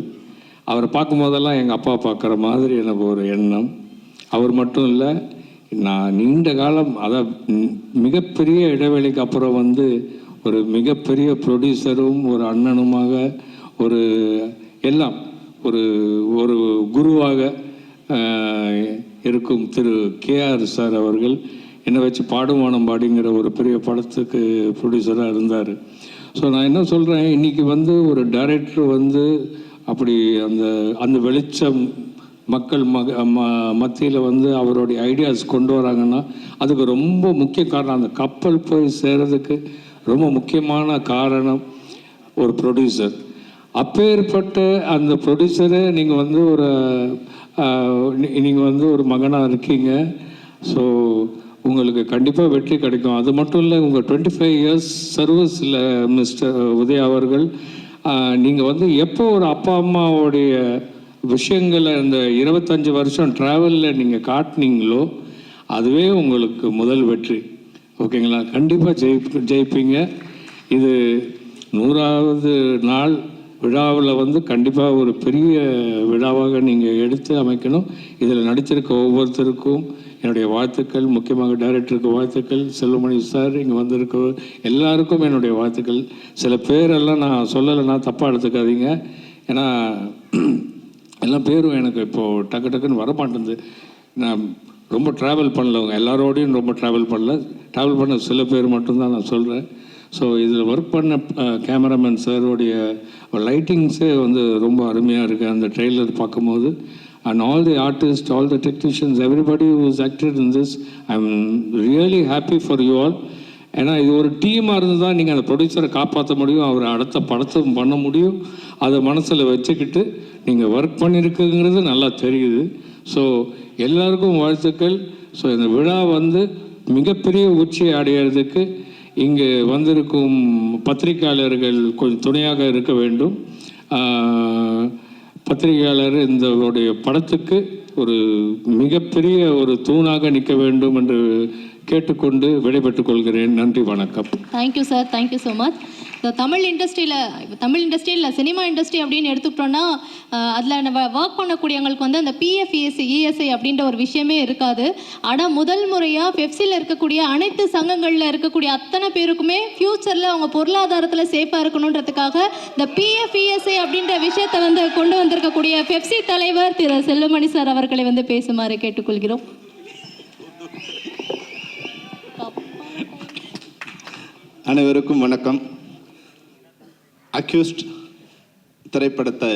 அவரை பார்க்கும்போதெல்லாம் எங்கள் அப்பா பார்க்குற மாதிரி எனக்கு ஒரு எண்ணம். அவர் மட்டும் இல்லை, நான் நீண்ட காலம் மிகப்பெரிய இடைவெளிக்கு அப்புறம் வந்து ஒரு மிகப்பெரிய ப்ரொடியூசரும் ஒரு அண்ணனுமாக எல்லாம் ஒரு குருவாக இருக்கும் திரு கேஆர் சார் அவர்கள் என்னை வச்சு பாடுவானம் பாடிங்கிற ஒரு பெரிய படத்துக்கு ப்ரொடியூசராக இருந்தார். ஸோ நான் என்ன சொல்கிறேன், இன்றைக்கி வந்து ஒரு டைரக்டர் வந்து அப்படி அந்த அந்த வெளிச்சம் மக்கள் மத்தியில் வந்து அவருடைய ஐடியாஸ் கொண்டு வராங்கன்னா அதுக்கு ரொம்ப முக்கிய காரணம், அந்த கப்பல் போய் சேர்றதுக்கு ரொம்ப முக்கியமான காரணம் ஒரு ப்ரொடியூசர். அப்பேற்பட்ட அந்த ப்ரொடியூசரை நீங்கள் வந்து நீங்கள் வந்து ஒரு மகனாக இருக்கீங்க. ஸோ உங்களுக்கு கண்டிப்பாக வெற்றி கிடைக்கும். அது மட்டும் இல்லை, உங்கள் 25 years சர்வீஸில் மிஸ்டர் உதயா அவர்கள், நீங்கள் வந்து எப்போ ஒரு அப்பா அம்மாவுடைய விஷயங்களை இந்த 25 வருஷம் ட்ராவலில் நீங்கள் காட்டினீங்களோ அதுவே உங்களுக்கு முதல் வெற்றி. ஓகேங்களா? கண்டிப்பாக ஜெயிப்பீங்க. இது 100வது நாள் விழாவில் வந்து கண்டிப்பாக ஒரு பெரிய விழாவாக நீங்கள் எடுத்து அமைக்கணும். இதில் நடிச்சிருக்க ஒவ்வொருத்தருக்கும் என்னுடைய வாழ்த்துக்கள். முக்கியமாக டைரக்டருக்கு வாழ்த்துக்கள். செல்வமணி சார், இங்கே வந்திருக்க எல்லாருக்கும் என்னுடைய வாழ்த்துக்கள். சில பேரெல்லாம் நான் சொல்லலைன்னா தப்பாக எடுத்துக்காதீங்க. ஏன்னா எல்லா பேரும் எனக்கு இப்போது டக்குன்னு வரமாட்டேங்குது. நான் ரொம்ப ட்ராவல் பண்ணலவங்க எல்லாரோடையும் ரொம்ப ட்ராவல் பண்ண சில பேர் மட்டும்தான் நான் சொல்கிறேன். ஸோ இதில் ஒர்க் பண்ண கேமராமேன் சாரோடைய லைட்டிங்ஸே வந்து ரொம்ப அருமையாக இருக்குது அந்த ட்ரெய்லர் பார்க்கும்போது. And all the artist, all the technicians, everybody who is acted in this, I am really happy for you all. ஏன்னா இது ஒரு டீமாக இருந்து தான் நீங்கள் அந்த ப்ரொடியூசரை காப்பாற்ற முடியும், அவர் அடுத்த படத்தும் பண்ண முடியும். அதை மனசில் வச்சுக்கிட்டு நீங்கள் ஒர்க் பண்ணியிருக்குங்கிறது நல்லா தெரியுது. ஸோ எல்லாருக்கும் வாழ்த்துக்கள். ஸோ இந்த விழா வந்து மிகப்பெரிய உச்சியை அடையிறதுக்கு இங்கே வந்திருக்கும் பத்திரிகையாளர்கள் கொஞ்சம் துணையாக இருக்க வேண்டும். பத்திரிகையாளர் இந்த படத்துக்கு ஒரு மிகப்பெரிய ஒரு தூணாக நிற்க வேண்டும் என்று கேட்டுக்கொண்டு விடைபெற்றுக் கொள்கிறேன். நன்றி, வணக்கம். Thank you sir, thank you so much. Tamil இண்டஸ்ட்ரியில் சினிமா இண்டஸ்ட்ரி அப்படின்னு எடுத்துக்கிட்டோன்னா அதில் நம்ம ஒர்க் பண்ணக்கூடியவங்களுக்கு வந்து அந்த பிஎஃப்இஎஸ்ஐ இஎஸ்ஐ அப்படின்ற ஒரு விஷயமே இருக்காது. ஆனால் முதல் முறையாக பெப்சியில் இருக்கக்கூடிய அனைத்து சங்கங்களில் இருக்கக்கூடிய அத்தனை பேருக்குமே ஃப்யூச்சரில் அவங்க பொருளாதாரத்தில் சேஃபாக இருக்கணுன்றதுக்காக இந்த பிஎஃப்இஎஸ்ஐ அப்படின்ற விஷயத்தை வந்து கொண்டு வந்திருக்கக்கூடிய பெப்சி தலைவர் திரு செல்வமணி சார் அவர்களை வந்து பேசுமாறு கேட்டுக்கொள்கிறோம். அனைவருக்கும் வணக்கம். அக்யூஸ்ட் திரைப்படத்தை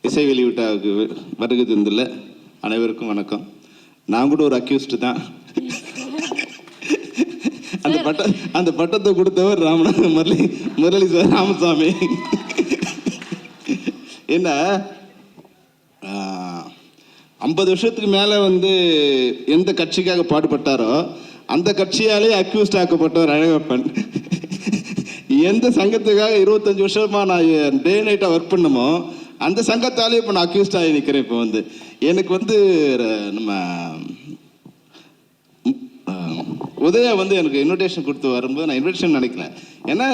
இசை வெளியீட்டாவுக்கு வருகை தந்துள்ள அனைவருக்கும் வணக்கம். நான் கூட ஒரு அக்யூஸ்ட் தான். அந்த பட்டத்தை கொடுத்தவர் முரளி சார் ராமசாமி. என்ன 50 வருஷத்துக்கு மேலே வந்து எந்த கட்சிக்காக பாடுபட்டாரோ அந்த கட்சியாலே அக்யூஸ்ட் ஆக்கப்பட்டவர் அழகப்பன். எந்த சங்கத்துக்காக 25 வருஷமா நான் டே நைட்டாக ஒர்க் பண்ணமோ அந்த சங்கத்தாலே இப்போ நான் அக்யூஸ்ட் ஆகி நிற்கிறேன். இப்போ வந்து எனக்கு வந்து நம்ம உதயா வந்து எனக்கு இன்விடேஷன் கொடுத்து வரும்போது நான் இன்விடேஷன் நினைக்கல. ஏன்னா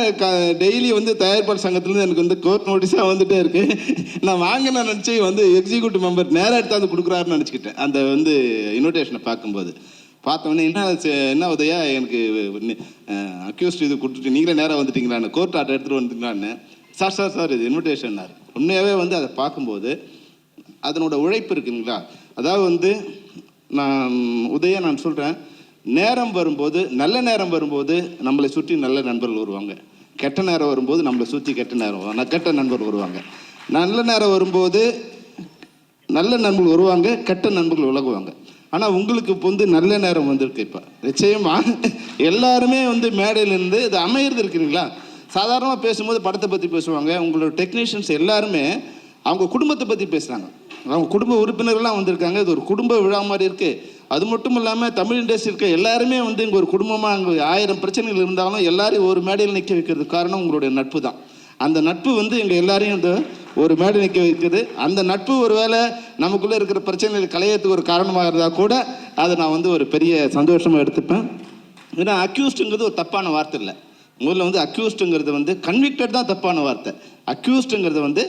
டெய்லி வந்து தயாரிப்பாளர் சங்கத்துலேருந்து எனக்கு வந்து கோர்ட் நோட்டீஸாக வந்துட்டே இருக்கு. நான் வாங்கின நினச்சி வந்து எக்ஸிக்யூட்டிவ் மெம்பர் நேராக எடுத்தாந்து கொடுக்குறாருன்னு நினச்சிக்கிட்டேன். அந்த வந்து இன்விடேஷனை பார்க்கும்போது பார்த்தோன்னே என்ன உதயா எனக்கு அக்யூஸ்ட் இது கொடுத்துட்டு நீங்களே நேராக வந்துட்டீங்களான்னு, கோர்ட் ஆர்டர் எடுத்துகிட்டு வந்துட்டீங்களான்னு. சார் இது இன்விடேஷன்னார். உண்மையாகவே வந்து அதை பார்க்கும்போது அதனோட உழைப்பு இருக்குங்களா. அதாவது வந்து நான் சொல்கிறேன், நேரம் வரும்போது நல்ல நேரம் வரும்போது நம்மளை சுற்றி நல்ல நண்பர்கள் வருவாங்க. கெட்ட நேரம் வரும்போது நம்மளை சுற்றி கெட்ட நண்பர்கள் வருவாங்க. நல்ல நேரம் வரும்போது நல்ல நண்பர்கள் வருவாங்க, கெட்ட நண்பர்கள் விலகுவாங்க. ஆனால் உங்களுக்கு இப்போ வந்து நல்ல நேரம் வந்திருக்கு. இப்போ நிச்சயமாக எல்லாருமே வந்து மேடையிலேருந்து இது அமையிறது இருக்குங்களா. சாதாரணமாக பேசும்போது படத்தை பற்றி பேசுவாங்க. உங்களோட டெக்னீஷியன்ஸ் எல்லாருமே அவங்க குடும்பத்தை பற்றி பேசுகிறாங்க. அவங்க குடும்ப உறுப்பினர்கள்லாம் வந்திருக்காங்க. இது ஒரு குடும்ப விழா மாதிரி இருக்குது. அது மட்டும் இல்லாமல் தமிழ் இண்டஸ்ட்ரி இருக்க எல்லாருமே வந்து இங்கே ஒரு குடும்பமாக அங்கே 1000 பிரச்சனைகள் இருந்தாலும் எல்லாரையும் ஒரு மேடையில் நிற்க வைக்கிறதுக்கு காரணம் உங்களுடைய நட்பு தான். அந்த நட்பு வந்து எங்கள் எல்லாரையும் இந்த ஒரு மேடை நிற்க வைக்குது. அந்த நட்பு ஒரு வேளை நமக்குள்ளே இருக்கிற பிரச்சனைகள் களையத்துக்கு ஒரு காரணமாக இருந்தால் கூட அதை நான் வந்து ஒரு பெரிய சந்தோஷமாக எடுத்துப்பேன். ஏன்னா அக்யூஸ்டுங்கிறது ஒரு தப்பான வார்த்தை இல்லை. முதல்ல வந்து அக்யூஸ்டுங்கிறது வந்து கன்விக்டட் தான் தப்பான வார்த்தை. அக்யூஸ்டுங்கிறது வந்து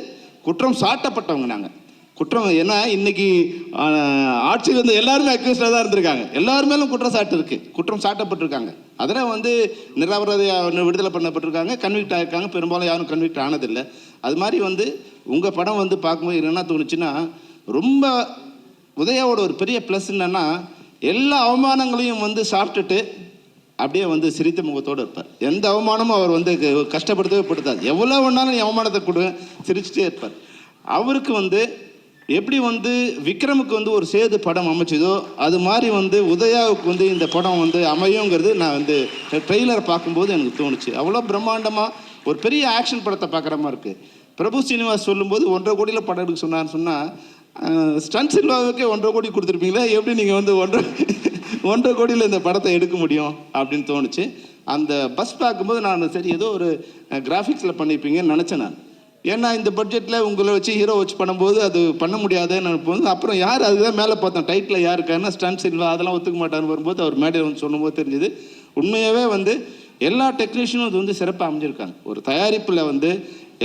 குற்றம் சாட்டப்பட்டவங்க. நாங்கள் குற்றம் ஏன்னா இன்னைக்கு ஆட்சியில் வந்து எல்லாருமே அக்யூஸ்டாக தான் இருந்திருக்காங்க. எல்லாருமேலும் குற்றம் சாட்டப்பட்டிருக்காங்க. அதில் வந்து நிரபராதியாக விடுதலை பண்ணப்பட்டிருக்காங்க, கன்விக்ட் ஆகிருக்காங்க. பெரும்பாலும் யாரும் கன்விக்ட் ஆனதில்லை. அது மாதிரி வந்து உங்கள் படம் வந்து பார்க்கும்போது என்ன தோணுச்சுன்னா, ரொம்ப உதயாவோட ஒரு பெரிய ப்ளஸ் என்னென்னா எல்லா அவமானங்களையும் வந்து சாப்பிட்டுட்டு அப்படியே வந்து சிரித்த முகத்தோடு இருப்பார். எந்த அவமானமும் அவர் வந்து கஷ்டப்படுத்தவே படுத்தாது. எவ்வளோ வேணாலும் நீ அவமானத்தை கொடு, சிரிச்சுட்டே இருப்பார். அவருக்கு வந்து எப்படி வந்து விக்ரமுக்கு வந்து ஒரு சேது படம் அமைச்சதோ அது மாதிரி வந்து உதயாவுக்கு வந்து இந்த படம் வந்து அமையுங்கிறது நான் வந்து ட்ரெய்லரை பார்க்கும்போது எனக்கு தோணுச்சு. அவ்வளோ பிரம்மாண்டமாக ஒரு பெரிய ஆக்ஷன் படத்தை பார்க்குற மாதிரி இருக்குது. பிரபு ஸ்ரீனிவாஸ் சொல்லும்போது 1.5 கோடியில் படம் எடுக்க சொன்னான்னு சொன்னால் ஸ்டன் சில்வாவுக்கே 1.5 கோடி கொடுத்துருப்பீங்களா, எப்படி நீங்கள் வந்து 1.5 கோடியில் இந்த படத்தை எடுக்க முடியும் அப்படின்னு தோணுச்சு. அந்த பஸ் பார்க்கும்போது நான் சரி ஏதோ ஒரு கிராஃபிக்ஸில் பண்ணியிருப்பீங்கன்னு நினச்சேன் நான். ஏன்னா இந்த பட்ஜெட்டில் உங்களை வச்சு ஹீரோ வச்சு பண்ணும்போது அது பண்ண முடியாதுன்னு நினைப்போம். அப்புறம் யார் அதுதான் மேலே பார்த்தோம் டைட்டில் யாருக்காருன்னா ஸ்டன் சில்வா, அதெல்லாம் ஒத்துக்க மாட்டான்னு வரும்போது அவர் மேடையில் வந்து சொல்லும்போது தெரிஞ்சுது உண்மையாகவே வந்து எல்லா டெக்னீஷியனும் இது வந்து சிறப்பாக அமைஞ்சிருக்காங்க. ஒரு தயாரிப்பில் வந்து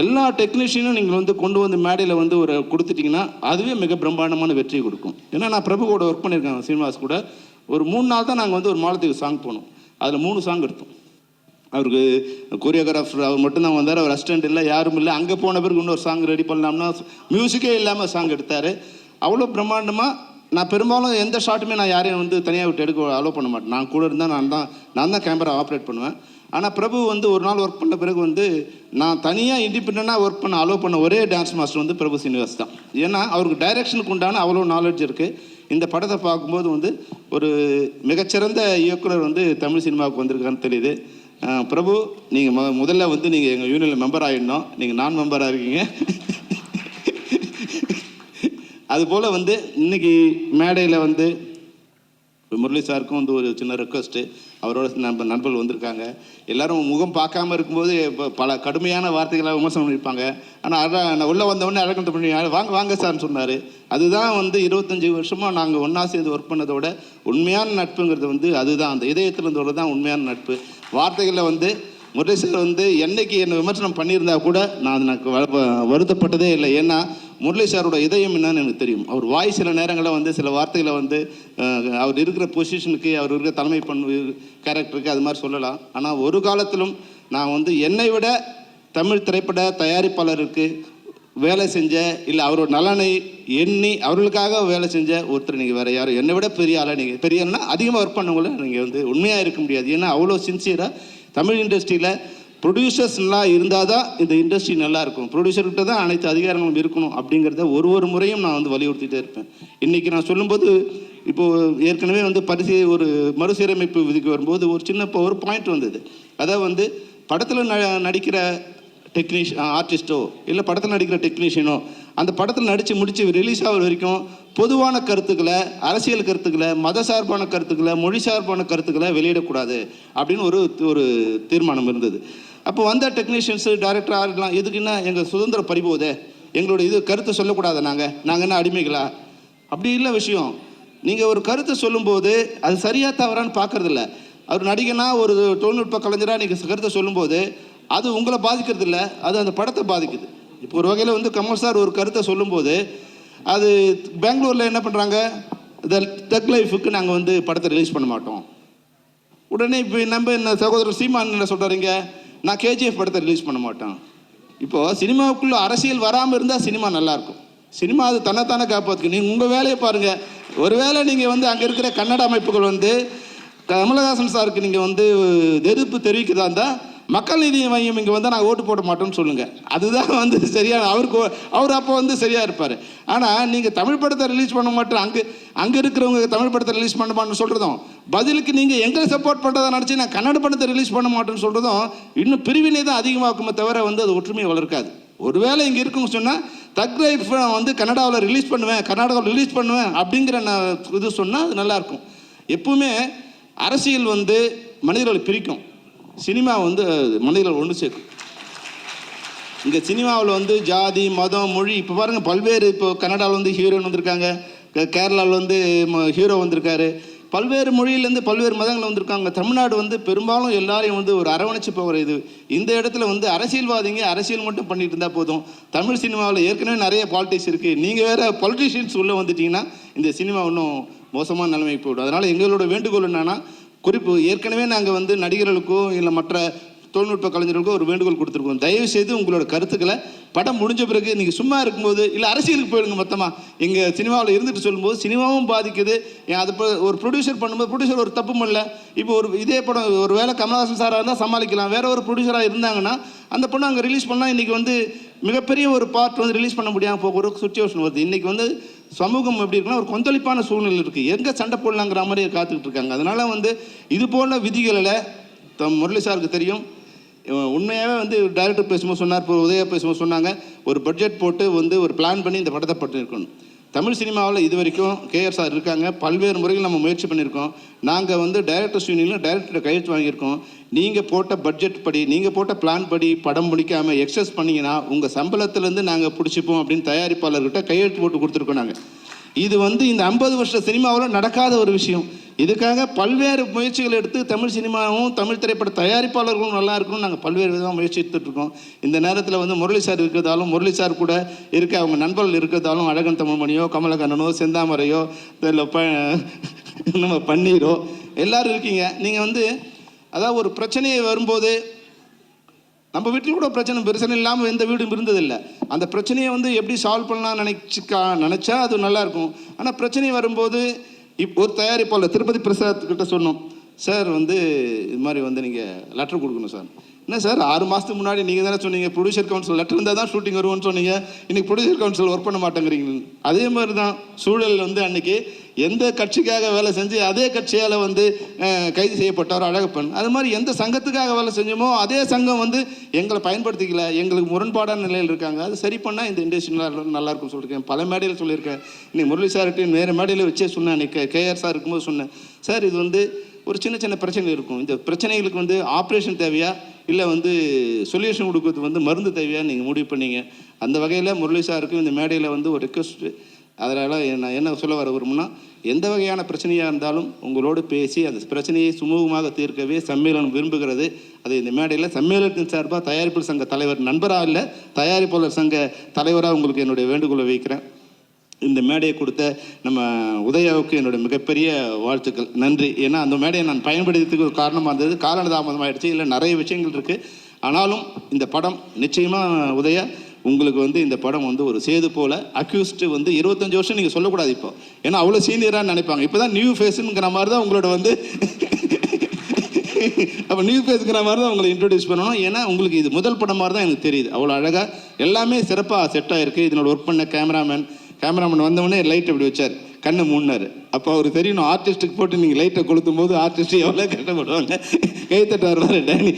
எல்லா டெக்னீஷியனும் நீங்கள் வந்து கொண்டு வந்து மேடையில் வந்து ஒரு கொடுத்துட்டிங்கன்னா அதுவே மிக பிரம்மாண்டமான வெற்றி கொடுக்கும். ஏன்னா நான் பிரபு கூட ஒர்க் பண்ணியிருக்கேன், சீனிவாஸ் கூட. ஒரு 3 நாள் தான் நாங்கள் வந்து ஒரு மாலத்துக்கு சாங் போனோம். அதில் 3 சாங் எடுத்தோம். அவருக்கு கொரியோகிராஃபர் அவர் மட்டும்தான் வந்தார், அவர் அசிஸ்டன்ட் இல்லை, யாரும் இல்லை. அங்கே போன பிறகு இன்னொரு சாங் ரெடி பண்ணலாம்னா மியூசிக்கே இல்லாமல் சாங் எடுத்தார். அவ்வளோ பிரம்மாண்டமாக. நான் பெரும்பாலும் எந்த ஷாட்டுமே நான் யாரையும் வந்து தனியாக விட்டு எடுக்க அலோவ் பண்ண மாட்டேன். நான் கூட இருந்தால் நான் தான் கேமரா ஆப்ரேட் பண்ணுவேன். ஆனால் பிரபு வந்து ஒரு நாள் ஒர்க் பண்ண பிறகு வந்து நான் தனியாக இண்டிபெண்ட்டாக ஒர்க் பண்ண அலோவ் பண்ண ஒரே டான்ஸ் மாஸ்டர் வந்து பிரபு சீனிவாஸ் தான். ஏன்னா அவருக்கு டைரக்ஷனுக்கு உண்டான அவ்வளோ நாலேஜ் இருக்குது. இந்த படத்தை பார்க்கும்போது வந்து ஒரு மிகச்சிறந்த இயக்குனர் வந்து தமிழ் சினிமாவுக்கு வந்திருக்கான்னு தெரியுது. பிரபு, நீங்கள் முதல்ல வந்து நீங்கள் எங்கள் யூனியனில் மெம்பர் ஆகிடணும். நீங்கள் நான் மெம்பராக இருக்கீங்க. அதுபோல் வந்து இன்றைக்கி மேடையில் வந்து முரளி சாருக்கும் வந்து ஒரு சின்ன ரெக்வஸ்ட்டு. அவரோட நண்பர்கள் வந்திருக்காங்க. எல்லோரும் முகம் பார்க்காம இருக்கும்போது பல கடுமையான வார்த்தைகளாக விமர்சனம் பண்ணியிருப்பாங்க. ஆனால் நான் உள்ளே வந்தவொடனே அழகம் பண்ணி வாங்க சார்னு சொன்னார். அதுதான் வந்து 25 வருஷமாக நாங்கள் ஒன்றா சேர்ந்து ஒர்க் பண்ணதோட உண்மையான நட்புங்கிறது வந்து அதுதான், அந்த இதயத்திலிருந்தோட தான் உண்மையான நட்பு. வார்த்தைகளில் வந்து முரளி சார் வந்து என்னைக்கு என்னை விமர்சனம் பண்ணியிருந்தா கூட நான் எனக்கு வருத்தப்பட்டதே இல்லை. ஏன்னா முரளி சாரோட இதயம் என்னன்னு எனக்கு தெரியும். அவர் வாய் சில நேரங்களில் வந்து சில வார்த்தைகளை வந்து அவர் இருக்கிற பொசிஷனுக்கு, அவர் இருக்கிற தலைமை கேரக்டருக்கு அது மாதிரி சொல்லலாம். ஆனால் ஒரு காலத்திலும் நான் வந்து என்னை விட தமிழ் திரைப்பட தயாரிப்பாளருக்கு வேலை செஞ்ச, இல்லை அவரோட நலனை எண்ணி அவர்களுக்காக வேலை செஞ்ச ஒருத்தர் நீங்கள் வேறு யாரும் என்னை விட பெரிய ஆளாக நீங்கள் பெரியன்னா அதிகமாக ஒர்க் பண்ணவங்கள நீங்கள் வந்து உண்மையாக இருக்க முடியாது. ஏன்னா அவ்வளோ சின்சியராக தமிழ் இண்டஸ்ட்ரியில் ப்ரொடியூசர்ஸ் நல்லா இருந்தால் தான் இந்த இண்டஸ்ட்ரி நல்லா இருக்கும். ப்ரொடியூசர்கிட்ட தான் அனைத்து அதிகாரங்களும் இருக்கணும் அப்படிங்கிறத ஒரு முறையும் நான் வந்து வலியுறுத்திட்டே இருப்பேன். இன்றைக்கி நான் சொல்லும்போது இப்போது ஏற்கனவே வந்து ஒரு மறுசீரமைப்பு விதிக்கு வரும்போது ஒரு சின்ன ஒரு பாயிண்ட் வந்தது. அதாவது வந்து படத்தில் நடிக்கிற ஆர்டிஸ்ட்டோ இல்லை படத்தில் நடிக்கிற டெக்னீஷியனோ அந்த படத்தில் நடித்து ரிலீஸ் ஆகிற வரைக்கும் பொதுவான கருத்துக்களை, அரசியல் கருத்துக்களை, மத சார்பான கருத்துக்களை, மொழி சார்பான கருத்துக்களை வெளியிடக்கூடாது அப்படின்னு ஒரு தீர்மானம் இருந்தது. அப்போ வந்த டெக்னீஷியன்ஸு, டைரக்டர் ஆகலாம், எதுக்குன்னா எங்கள் சுதந்திரம் பறிபோதே, எங்களோட இது கருத்தை சொல்லக்கூடாது, நாங்கள் என்ன அடிமைகளா? அப்படி இல்லை விஷயம். நீங்கள் ஒரு கருத்தை சொல்லும்போது அது சரியாக தவறான்னு பார்க்குறதில்ல. அவர் நடிகனா ஒரு தொழில்நுட்ப கலைஞராக நீங்கள் கருத்தை சொல்லும்போது அது உங்களை பாதிக்கிறது இல்லை, அது அந்த படத்தை பாதிக்குது. இப்போ ஒரு வகையில் வந்து கமல் சார் ஒரு கருத்தை சொல்லும்போது அது பெங்களூரில் என்ன பண்ணுறாங்க, தக் லைஃபுக்கு நாங்கள் வந்து படத்தை ரிலீஸ் பண்ண மாட்டோம். உடனே இப்போ நம்ம என்ன சகோதரர் சீமான் என்ன சொல்கிறாருங்க, நான் கேஜிஎஃப் படத்தை ரிலீஸ் பண்ண மாட்டேன். இப்போது சினிமாவுக்குள்ளே அரசியல் வராமல் இருந்தால் சினிமா நல்லாயிருக்கும். சினிமா அது தன்னைத்தானே காப்பாற்றுக்கு. நீங்கள் உங்கள் வேலையை பாருங்கள். ஒருவேளை நீங்கள் வந்து அங்கே இருக்கிற கன்னட அமைப்புகள் வந்து கமலஹாசன் சாருக்கு நீங்கள் வந்து எதிர்ப்பு தெரிவிக்கிறதா இருந்தால் மக்கள் நீதி மையம் இங்கே வந்து நாங்கள் ஓட்டு போட மாட்டோம்னு சொல்லுங்கள். அதுதான் வந்து சரியான அவர் அப்போ வந்து சரியாக இருப்பார். ஆனால் நீங்கள் தமிழ் படத்தை ரிலீஸ் பண்ண மாட்டோம், அங்கே இருக்கிறவங்க தமிழ் படத்தை ரிலீஸ் பண்ண மாட்டோம்னு சொல்கிறதும், பதிலுக்கு நீங்கள் எங்களை சப்போர்ட் பண்ணுறதை நினச்சி நான் கன்னட படத்தை ரிலீஸ் பண்ண மாட்டேன்னு சொல்கிறதும் இன்னும் பிரிவினை தான் அதிகமாக்குமே தவிர வந்து அது ஒற்றுமையை வளர்க்காது. ஒருவேளை இங்கே இருக்குன்னு சொன்னால் தக் லைஃப் வந்து கன்னடாவில் ரிலீஸ் பண்ணுவேன், கர்நாடகாவில் ரிலீஸ் பண்ணுவேன் அப்படிங்கிற நான் இது சொன்னால் அது நல்லாயிருக்கும். எப்பவுமே அரசியல் வந்து மனிதர்களை பிரிக்கும், சினிமா வந்து மனிதர்கள் ஒன்று சேர்க்கும். இங்கே சினிமாவில் வந்து ஜாதி, மதம், மொழி, இப்போ பாருங்கள் பல்வேறு, இப்போ கன்னடாவில் வந்து ஹீரோயின் வந்திருக்காங்க, கேரளாவில் வந்து ஹீரோ வந்திருக்காரு, பல்வேறு மொழியிலேருந்து பல்வேறு மதங்கள் வந்திருக்காங்க. தமிழ்நாடு வந்து பெரும்பாலும் எல்லாரையும் வந்து ஒரு அரவணைச்சு போகிற இது. இந்த இடத்துல வந்து அரசியல்வாதிங்க அரசியல் மட்டும் பண்ணிட்டு இருந்தால் போதும். தமிழ் சினிமாவில் ஏற்கனவே நிறைய பாலிடிக்ஸ் இருக்குது. நீங்கள் வேறு பொலிட்டிஷியன்ஸ் உள்ளே வந்துட்டிங்கன்னா இந்த சினிமா இன்னும் மோசமான நிலைமைக்கு போய்டும். அதனால் எங்களோட வேண்டுகோள் என்னன்னா, குறிப்பு ஏற்கனவே நாங்கள் வந்து நடிகர்களுக்கோ இல்லை மற்ற தொழில்நுட்ப கலைஞர்களுக்கு ஒரு வேண்டுகோள் கொடுத்துருக்கோம். தயவு செய்து உங்களோட கருத்துக்களை படம் முடிஞ்ச பிறகு நீங்கள் சும்மா இருக்கும்போது இல்லை அரசியலுக்கு போயிடுங்க. மொத்தமாக எங்கள் சினிமாவில் இருந்துட்டு சொல்லும்போது சினிமாவும் பாதிக்குது. அது ஒரு ப்ரொடியூசர் பண்ணும்போது ப்ரொடியூசர் ஒரு தப்பு பண்ணல. இப்போ ஒரு இதே படம் ஒரு வேளை கமல்ஹாசன் சாராக இருந்தால் சமாளிக்கலாம். வேற ஒரு ப்ரொடியூசராக இருந்தாங்கன்னா அந்த படம் அங்கே ரிலீஸ் பண்ணால் இன்றைக்கி வந்து மிகப்பெரிய ஒரு பார்ட் வந்து ரிலீஸ் பண்ண முடியாமல் போக ஒரு சுச்சுவேஷன் வருது. இன்றைக்கி வந்து சமூகம் எப்படி இருக்குன்னா ஒரு கொந்தளிப்பான சூழ்நிலை இருக்குது. எங்கே சண்டை போடலாங்கிற மாதிரி காத்துக்கிட்டு இருக்காங்க. அதனால் வந்து இது போல விதிகளில் முரளி சாருக்கு தெரியும். உண்மையாகவே வந்து டைரக்டர் பேசும்போது சொன்னார், இப்போ உதயா பேசும்போது சொன்னாங்க, ஒரு பட்ஜெட் போட்டு வந்து ஒரு பிளான் பண்ணி இந்த படத்தை பண்ணியிருக்கணும். தமிழ் சினிமாவில் இது வரைக்கும் கேஆர் சார் இருக்காங்க. பல்வேறு முறைகள் நம்ம முயற்சி பண்ணியிருக்கோம். நாங்கள் வந்து டைரக்டர்ஸ் யூனியனில் டைரக்டரை கையெழுத்து வாங்கியிருக்கோம். நீங்கள் போட்ட பட்ஜெட் படி, நீங்கள் போட்ட பிளான் படி படம் முடிக்காமல் எக்ஸஸ் பண்ணிங்கன்னா உங்கள் சம்பளத்துலேருந்து நாங்கள் பிடிச்சிப்போம் அப்படின்னு தயாரிப்பாளர்கிட்ட கையெழுத்து போட்டு கொடுத்துருக்கோம். நாங்கள் இது வந்து இந்த 50 வருஷ சினிமாவில் நடக்காத ஒரு விஷயம். இதுக்காக பல்வேறு முயற்சிகள் எடுத்து தமிழ் சினிமாவும் தமிழ் திரைப்பட தயாரிப்பாளர்களும் நல்லா இருக்கணும். நாங்கள் பல்வேறு விதமாக முயற்சி எடுத்துகிட்ருக்கோம். இந்த நேரத்தில் வந்து முரளி சார் இருக்கிறதாலும், முரளி சார் கூட இருக்க அவங்க நண்பர்கள் இருக்கிறதாலும், அழகன் தமிழ்மணியோ, கமலக்கண்ணனோ, செந்தாமரையோ, இல்லை நம்ம பன்னீரோ எல்லோரும் இருக்கீங்க. நீங்கள் வந்து அதாவது ஒரு பிரச்சனையை வரும்போது நம்ம வீட்டில் கூட பிரச்சனை இல்லாமல் எந்த வீடும் இருந்ததில்லை. அந்த பிரச்சனையை வந்து எப்படி சால்வ் பண்ணலாம் நினச்சா அது நல்லாயிருக்கும். ஆனால் பிரச்சனை வரும்போது ஒரு தயாரிப்பாளர் திருப்பதி பிரசாத் கிட்ட சொன்னோம், சார் வந்து இது மாதிரி வந்து நீங்கள் லெட்டர் கொடுக்கணும் சார். என்ன சார் 6 மாதத்துக்கு முன்னாடி நீங்கள் தானே சொன்னீங்க ப்ரொடியூசர் கவுன்சில் லெட்டர் இருந்தால் தான் ஷூட்டிங் வருவோம்னு சொன்னீங்க. இன்றைக்கி ப்ரொடியூசர் கவுன்சில் ஒர்க் பண்ண மாட்டேங்கிறீங்க. அதே மாதிரி தான் சூழல் வந்து அன்றைக்கி எந்த கட்சிக்காக வேலை செஞ்சு அதே கட்சியால் வந்து கைது செய்யப்பட்டவர் அழகப்பன். அது மாதிரி எந்த சங்கத்துக்காக வேலை செஞ்சோமோ அதே சங்கம் வந்து எங்களை பயன்படுத்திக்கல, எங்களுக்கு முரண்பாடான நிலையில் இருக்காங்க. அது சரி பண்ணால் இந்த இண்டஸ்ட்ரி நல்லாயிருக்கும் சொல்லியிருக்கேன். பல மேடையில் சொல்லியிருக்கேன். இன்னைக்கு முரளி சார்கிட்டையும் வேறு மேடையில் வச்சே சொன்னேன். அன்றைக்கி கேஆர் சார் இருக்கும்போது சொன்னேன், சார் இது வந்து ஒரு சின்ன பிரச்சனை இருக்கும். இந்த பிரச்சனைகளுக்கு வந்து ஆப்ரேஷன் தேவையா இல்லை வந்து சொல்யூஷன் கொடுக்குறது வந்து மருந்து தேவையா நீங்கள் முடிவு பண்ணீங்க. அந்த வகையில் முரளி சாருக்கும் இந்த மேடையில் வந்து ஒரு ரெக்வஸ்ட்டு. அதனால் நான் என்ன சொல்ல வர விரும்புனா, எந்த வகையான பிரச்சனையாக இருந்தாலும் உங்களோடு பேசி அந்த பிரச்சனையை சுமூகமாக தீர்க்கவே சம்மேளனம் விரும்புகிறது. அது இந்த மேடையில் சம்மேளனத்தின் சார்பாக தயாரிப்பாளர் சங்க தலைவர் நண்பராக இல்லை, தயாரிப்பாளர் சங்க தலைவராக உங்களுக்கு என்னுடைய வேண்டுகோளை வைக்கிறேன். இந்த மேடையை கொடுத்த நம்ம உதயாவுக்கு என்னுடைய மிகப்பெரிய வாழ்த்துக்கள், நன்றி. ஏன்னா அந்த மேடையை நான் பயன்படுத்துறதுக்கு ஒரு காரணமாக இருந்தது. காலதாமதமாகிடுச்சு, இல்லை நிறைய விஷயங்கள் இருக்குது. ஆனாலும் இந்த படம் நிச்சயமாக உதயா உங்களுக்கு வந்து இந்த படம் வந்து ஒரு சேது போல் அக்யூஸ்டு வந்து 25 வருஷம் நீங்கள் சொல்லக்கூடாது இப்போ, ஏன்னா அவ்வளோ சீனியராக நினைப்பாங்க. இப்போ தான் நியூ ஃபேஸுங்கிற மாதிரி தான் உங்களோட வந்து அப்போ நியூ ஃபேஸுங்கிற மாதிரி தான் உங்களை இன்ட்ரடியூஸ் பண்ணணும். ஏன்னா உங்களுக்கு இது முதல் படம் மாதிரி தான் எனக்கு தெரியுது. அவ்வளோ அழகாக எல்லாமே சிறப்பாக செட் ஆகிருக்கு. இதனோட ஒர்க் பண்ண கேமராமேன் வந்தவொடனே லைட் அப்படி வச்சார், கண்ணை மூடினார். அப்போ அவர் தெரியணும், ஆர்டிஸ்ட்டுக்கு போட்டு நீங்கள் லைட்டை கொளுத்தும் போது ஆர்டிஸ்ட்டு எவ்வளோ கஷ்டப்படுவாங்க. கைத்தட்டார் டேனி.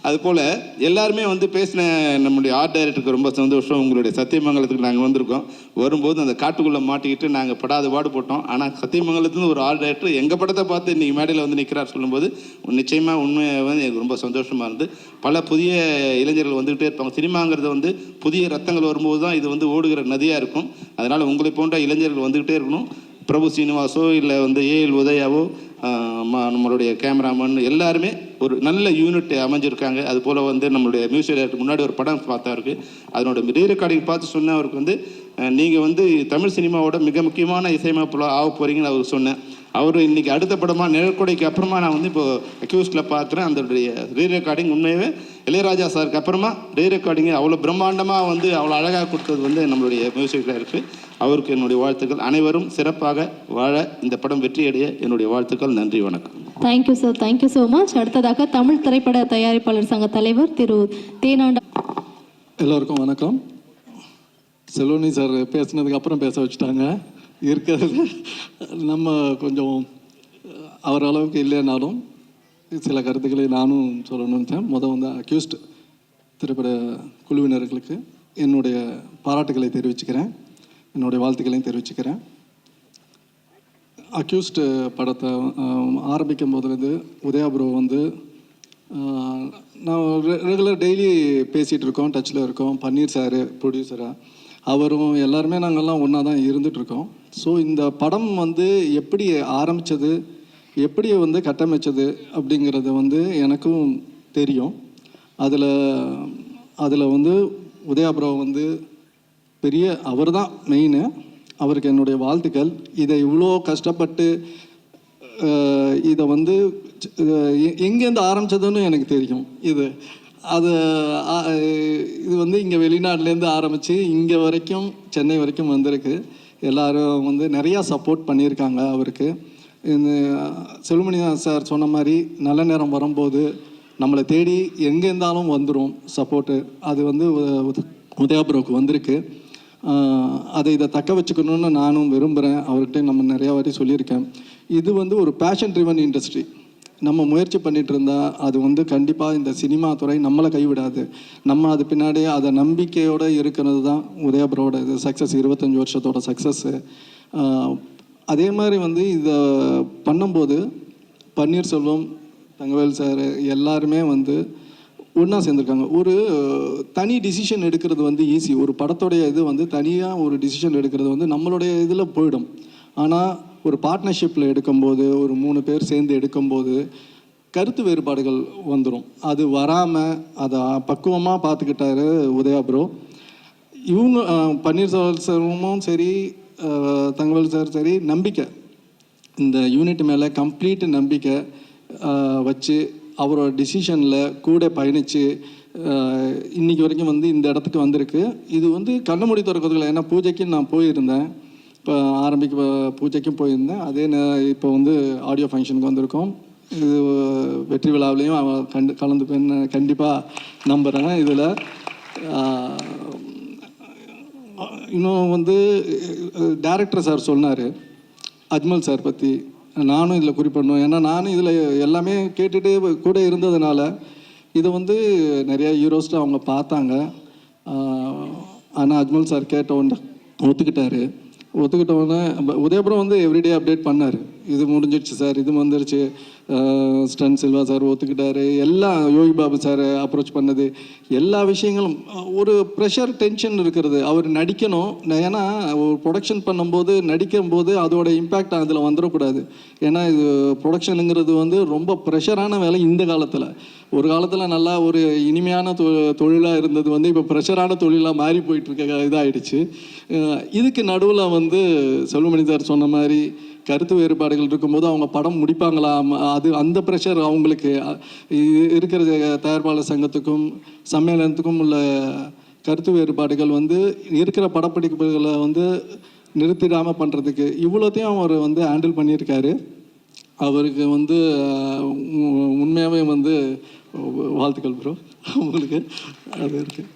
அதுபோல் எல்லாருமே வந்து பேசின நம்முடைய ஆர்ட் டைரக்டருக்கு ரொம்ப சந்தோஷம். உங்களுடைய சத்தியமங்கலத்துக்கு நாங்கள் வந்திருக்கோம். வரும்போது அந்த காட்டுக்குள்ளே மாட்டிக்கிட்டு நாங்கள் படாத பாடுபட்டோம். ஆனால் சத்தியமங்கலத்துலேருந்து ஒரு ஆர்ட் டைரக்டர் எங்கள் படத்தை பார்த்து இன்றைக்கி மேடையில் வந்து நிற்கிறார் சொல்லும்போது நிச்சயமாக உண்மையாக வந்து எனக்கு ரொம்ப சந்தோஷமாக இருந்து. பல புதிய இளைஞர்கள் வந்துக்கிட்டே இருப்பாங்க. சினிமாங்கிறது வந்து புதிய ரத்தங்கள் வரும்போது தான் இது வந்து ஓடுகிற நதியாக இருக்கும். அதனால் உங்களை போன்ற இளைஞர்கள் வந்துக்கிட்டே இருக்கணும். பிரபு சீனிவாசோ இல்லை வந்து ஏஎல் உதயாவோ நம்மளுடைய கேமராமேன் எல்லாருமே ஒரு நல்ல யூனிட் அமைஞ்சிருக்காங்க. அதுபோல் வந்து நம்மளுடைய மியூசிக் டைரக்டர் முன்னாடி ஒரு படம் பார்த்தவருக்கு அதனோட ரீ ரெக்கார்டிங் பார்த்து சொன்ன அவருக்கு வந்து நீங்கள் வந்து தமிழ் சினிமாவோட மிக முக்கியமான இசையமைப்பில் ஆக போகிறீங்கன்னு அவருக்கு சொன்னேன். அவர் இன்றைக்கி அடுத்த படமாக நிழற்கொடைக்கு அப்புறமா நான் வந்து இப்போ அக்யூஸ்டில் பார்க்குறேன். அதனுடைய ரீ ரெக்கார்டிங் உண்மையாகவே இளையராஜா சாருக்கு அப்புறமா ரீ ரெக்கார்டிங்கை அவ்வளோ பிரம்மாண்டமாக வந்து அவ்வளோ அழகாக கொடுத்தது வந்து நம்மளுடைய மியூசிக் டைரக்டர். அவருக்கு என்னுடைய வாழ்த்துக்கள். அனைவரும் சிறப்பாக வாழ, இந்த படம் வெற்றியடைய என்னுடைய வாழ்த்துக்கள். நன்றி, வணக்கம். Thank you sir, thank you so much. அடுத்ததாக தமிழ் திரைப்பட தயாரிப்பாளர் சங்க தலைவர் திரு தேனாண்ட. எல்லோருக்கும் வணக்கம். செல்வனி சார் பேசினதுக்கு அப்புறம் பேச வச்சுட்டாங்க. இருக்கிறது நம்ம கொஞ்சம் அவர் அளவுக்கு இல்லைனாலும் சில கருத்துக்களை நானும் சொல்லணும்னு வந்து அக்யூஸ்ட் திரைப்பட குழுவினர்களுக்கு என்னுடைய பாராட்டுகளை தெரிவிச்சுக்கிறேன், என்னுடைய வாழ்த்துக்களையும் தெரிவிச்சுக்கிறேன். அக்யூஸ்ட் படத்தை ஆரம்பிக்கும் போதுலேருந்து உதயா ப்ரோ வந்து நான் ரெகுலர் டெய்லி பேசிகிட்டு இருக்கோம், டச்சில் இருக்கோம். பன்னீர் சார் ப்ரொடியூசராக, அவரும் எல்லாருமே நாங்கள்லாம் ஒன்றா தான் இருந்துகிட்ருக்கோம். ஸோ இந்த படம் வந்து எப்படி ஆரம்பித்தது, எப்படி வந்து கட்டமைச்சது அப்படிங்கிறது வந்து எனக்கும் தெரியும். அதில் வந்து உதயா ப்ரோ வந்து பெரிய அவர் தான் மெயின். அவருக்கு என்னுடைய வாழ்த்துக்கள். இதை இவ்வளோ கஷ்டப்பட்டு இதை வந்து எங்கேருந்து ஆரம்பித்ததுன்னு எனக்கு தெரியும். அது இது வந்து இங்கே வெளிநாட்டிலேருந்து ஆரம்பித்து இங்கே வரைக்கும் சென்னை வரைக்கும் வந்திருக்கு. எல்லோரும் வந்து நிறையா சப்போர்ட் பண்ணியிருக்காங்க அவருக்கு. இந்த செல்வமணி சார் சொன்ன மாதிரி நல்ல நேரம் வரும்போது நம்மளை தேடி எங்கே இருந்தாலும் வந்துடும் சப்போர்ட்டு. அது வந்து உதயாபுரோவுக்கு வந்திருக்கு. இதை தக்க வச்சுக்கணுன்னு நானும் விரும்புகிறேன். அவர்கிட்ட நம்ம நிறையா வாட்டி சொல்லியிருக்கேன். இது வந்து ஒரு பேஷன் ட்ரிவன் இண்டஸ்ட்ரி. நம்ம முயற்சி பண்ணிகிட்டு இருந்தால் அது வந்து கண்டிப்பாக இந்த சினிமா துறை நம்மளை கைவிடாது. நம்ம அது பின்னாடியே அதை நம்பிக்கையோடு இருக்கிறது தான் உதயாபுரோட இது சக்ஸஸ், 25 வருஷத்தோட சக்ஸஸ்ஸு. அதே மாதிரி வந்து இதை பண்ணும்போது பன்னீர்செல்வம், தங்கவேல் சார் எல்லாருமே வந்து ஒன்றா சேர்ந்துருக்காங்க. ஒரு தனி டிசிஷன் எடுக்கிறது வந்து ஈஸி. ஒரு படத்தோடைய இது வந்து தனியாக ஒரு டிசிஷன் எடுக்கிறது வந்து நம்மளுடைய இதில் போயிடும். ஆனால் ஒரு பார்ட்னர்ஷிப்பில் எடுக்கும்போது, ஒரு 3 பேர் சேர்ந்து எடுக்கும்போது கருத்து வேறுபாடுகள் வந்துடும். அது வராமல் அதை பக்குவமாக பார்த்துக்கிட்டாரு உதயாபுரோ. இவங்க பன்னீர்செல்வமும் சரி, தங்கவேல் சார் சரி, நம்பிக்கை, இந்த யூனிட் மேலே கம்ப்ளீட் நம்பிக்கை வச்சு அவரோட டிசிஷனில் கூட பயணித்து இன்றைக்கி வரைக்கும் வந்து இந்த இடத்துக்கு வந்திருக்கு. இது வந்து கண்ண மூடி திறக்கிறதுல, ஏன்னா பூஜைக்கு நான் போயிருந்தேன், இப்போ ஆரம்பிக்க பூஜைக்கும் போயிருந்தேன். அதே இப்போ வந்து ஆடியோ ஃபங்க்ஷனுக்கு வந்திருக்கோம். இது வெற்றி விழாவிலையும் கலந்துப்பேன்னு கண்டிப்பாக நம்புகிறேன். இதில் இன்னும் வந்து டைரக்டர் சார் சொன்னார் அஜ்மல் சார் பற்றி. நானும் இதில் குறிப்பிடணும், ஏன்னா நானும் இதில் எல்லாமே கேட்டுகிட்டே கூட இருந்ததுனால இதை வந்து நிறையா ஹீரோஸ்ட்டு அவங்க பார்த்தாங்க. ஆனால் அஜ்மல் சார் கேட்டவுடனே ஒத்துக்கிட்டவுடனே உதயபுரம் வந்து எவ்ரிடே அப்டேட் பண்ணார். இது முடிஞ்சிடுச்சு சார், இது வந்துருச்சு. ஸ்டன் சில்வா சார் ஒத்துக்கிட்டாரு. எல்லாம் யோகி பாபு சார் அப்ரோச் பண்ணது, எல்லா விஷயங்களும் ஒரு ப்ரெஷர் டென்ஷன் இருக்கிறது. அவர் நடிக்கணும், ஏன்னா ஒரு ப்ரொடக்ஷன் பண்ணும்போது நடிக்கும்போது அதோட இம்பேக்ட் அதில் வந்துடக்கூடாது. ஏன்னா இது ப்ரொடக்ஷனுங்கிறது வந்து ரொம்ப ப்ரெஷரான வேலை இந்த காலத்தில். ஒரு காலத்தில் நல்லா ஒரு இனிமையான தொழிலாக இருந்தது வந்து இப்போ ப்ரெஷரான தொழிலாக மாறி போயிட்டுருக்க இதாகிடுச்சு. இதுக்கு நடுவில் வந்து செல்வமணி சார் சொன்ன மாதிரி கருத்து வேறுபாடுகள் இருக்கும்போது அவங்க படம் முடிப்பாங்களா, அது அந்த ப்ரெஷர் அவங்களுக்கு இருக்கிற தயாரிப்பாளர் சங்கத்துக்கும் சம்மேளனத்துக்கும் உள்ள கருத்து வேறுபாடுகள் வந்து இருக்கிற படப்பிடிப்புகளை வந்து நிறுத்திடாமல் பண்ணுறதுக்கு இவ்வளோத்தையும் அவர் வந்து ஹேண்டில் பண்ணியிருக்காரு. அவருக்கு வந்து உண்மையாகவே வந்து வாழ்த்துக்கள் ப்ரோ. உங்களுக்கு அது இருக்குது.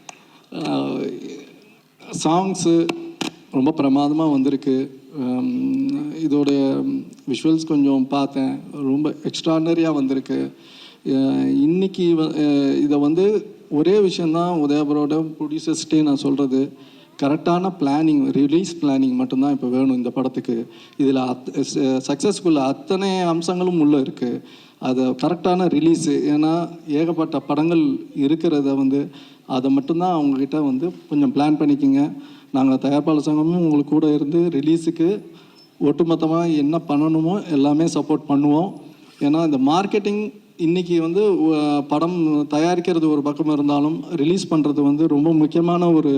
சாங்ஸு ரொம்ப பிரமாதமாக வந்திருக்கு. இதோடைய விஷுவல்ஸ் கொஞ்சம் பார்த்தேன், ரொம்ப எக்ஸ்ட்ராடனரியாக வந்திருக்கு. இன்றைக்கி இதை வந்து ஒரே விஷயந்தான் உதயபுரோட ப்ரொடியூசர்ஸ்டே நான் சொல்கிறது, கரெக்டான பிளானிங், ரிலீஸ் பிளானிங் மட்டும்தான் இப்போ வேணும் இந்த படத்துக்கு. இதில் சக்ஸஸ்ஃபுல் அத்தனை அம்சங்களும் உள்ளே இருக்குது. அதை கரெக்டான ரிலீஸு, ஏன்னா ஏகப்பட்ட படங்கள் இருக்கிறத வந்து அதை மட்டும்தான் அவங்கக்கிட்ட வந்து கொஞ்சம் பிளான் பண்ணிக்கோங்க. நாங்கள் தயாரிப்பாளர் சங்கமும் உங்களுக்கு கூட இருந்து ரிலீஸுக்கு ஒட்டுமொத்தமாக என்ன பண்ணணுமோ எல்லாமே சப்போர்ட் பண்ணுவோம். ஏன்னா இந்த மார்க்கெட்டிங் இன்றைக்கி வந்து படம் தயாரிக்கிறது ஒரு பக்கம் இருந்தாலும் ரிலீஸ் பண்ணுறது வந்து ரொம்ப முக்கியமான ஒரு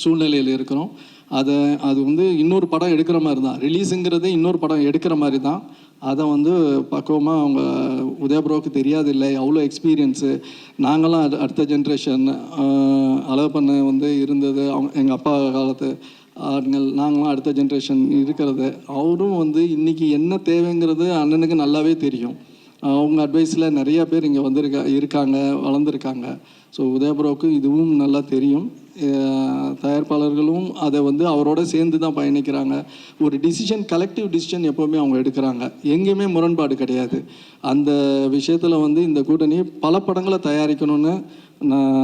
சூழ்நிலையில் இருக்கிறோம். அது வந்து இன்னொரு படம் எடுக்கிற மாதிரி தான், ரிலீஸுங்கிறது இன்னொரு படம் எடுக்கிற மாதிரி தான். அதை வந்து பக்குவமாக அவங்க உதயபுரோவுக்கு தெரியாது இல்லை, அவ்வளோ எக்ஸ்பீரியன்ஸு. நாங்களாம் அடுத்த ஜென்ரேஷன் அலோவ் பண்ண வந்து இருந்தது எங்கள் அப்பா காலத்து ஆண்கள், நாங்களாம் அடுத்த ஜென்ரேஷன் இருக்கிறது. அவரும் வந்து இன்றைக்கி என்ன தேவைங்கிறது அண்ணனுக்கு நல்லாவே தெரியும். அவங்க அட்வைஸில் நிறையா பேர் இங்கே இருக்காங்க, வளர்ந்துருக்காங்க. ஸோ உதயபுரோவுக்கு இதுவும் நல்லா தெரியும். தயாரிப்பாளர்களும் அதை வந்து அவரோட சேர்ந்து தான் பயணிக்கிறாங்க. ஒரு டிசிஷன், கலெக்டிவ் டிசிஷன் எப்போவுமே அவங்க எடுக்கிறாங்க, எங்கேயுமே முரண்பாடு கிடையாது. அந்த விஷயத்தில் வந்து இந்த கூட்டணி பல படங்களை தயாரிக்கணும்னு நான்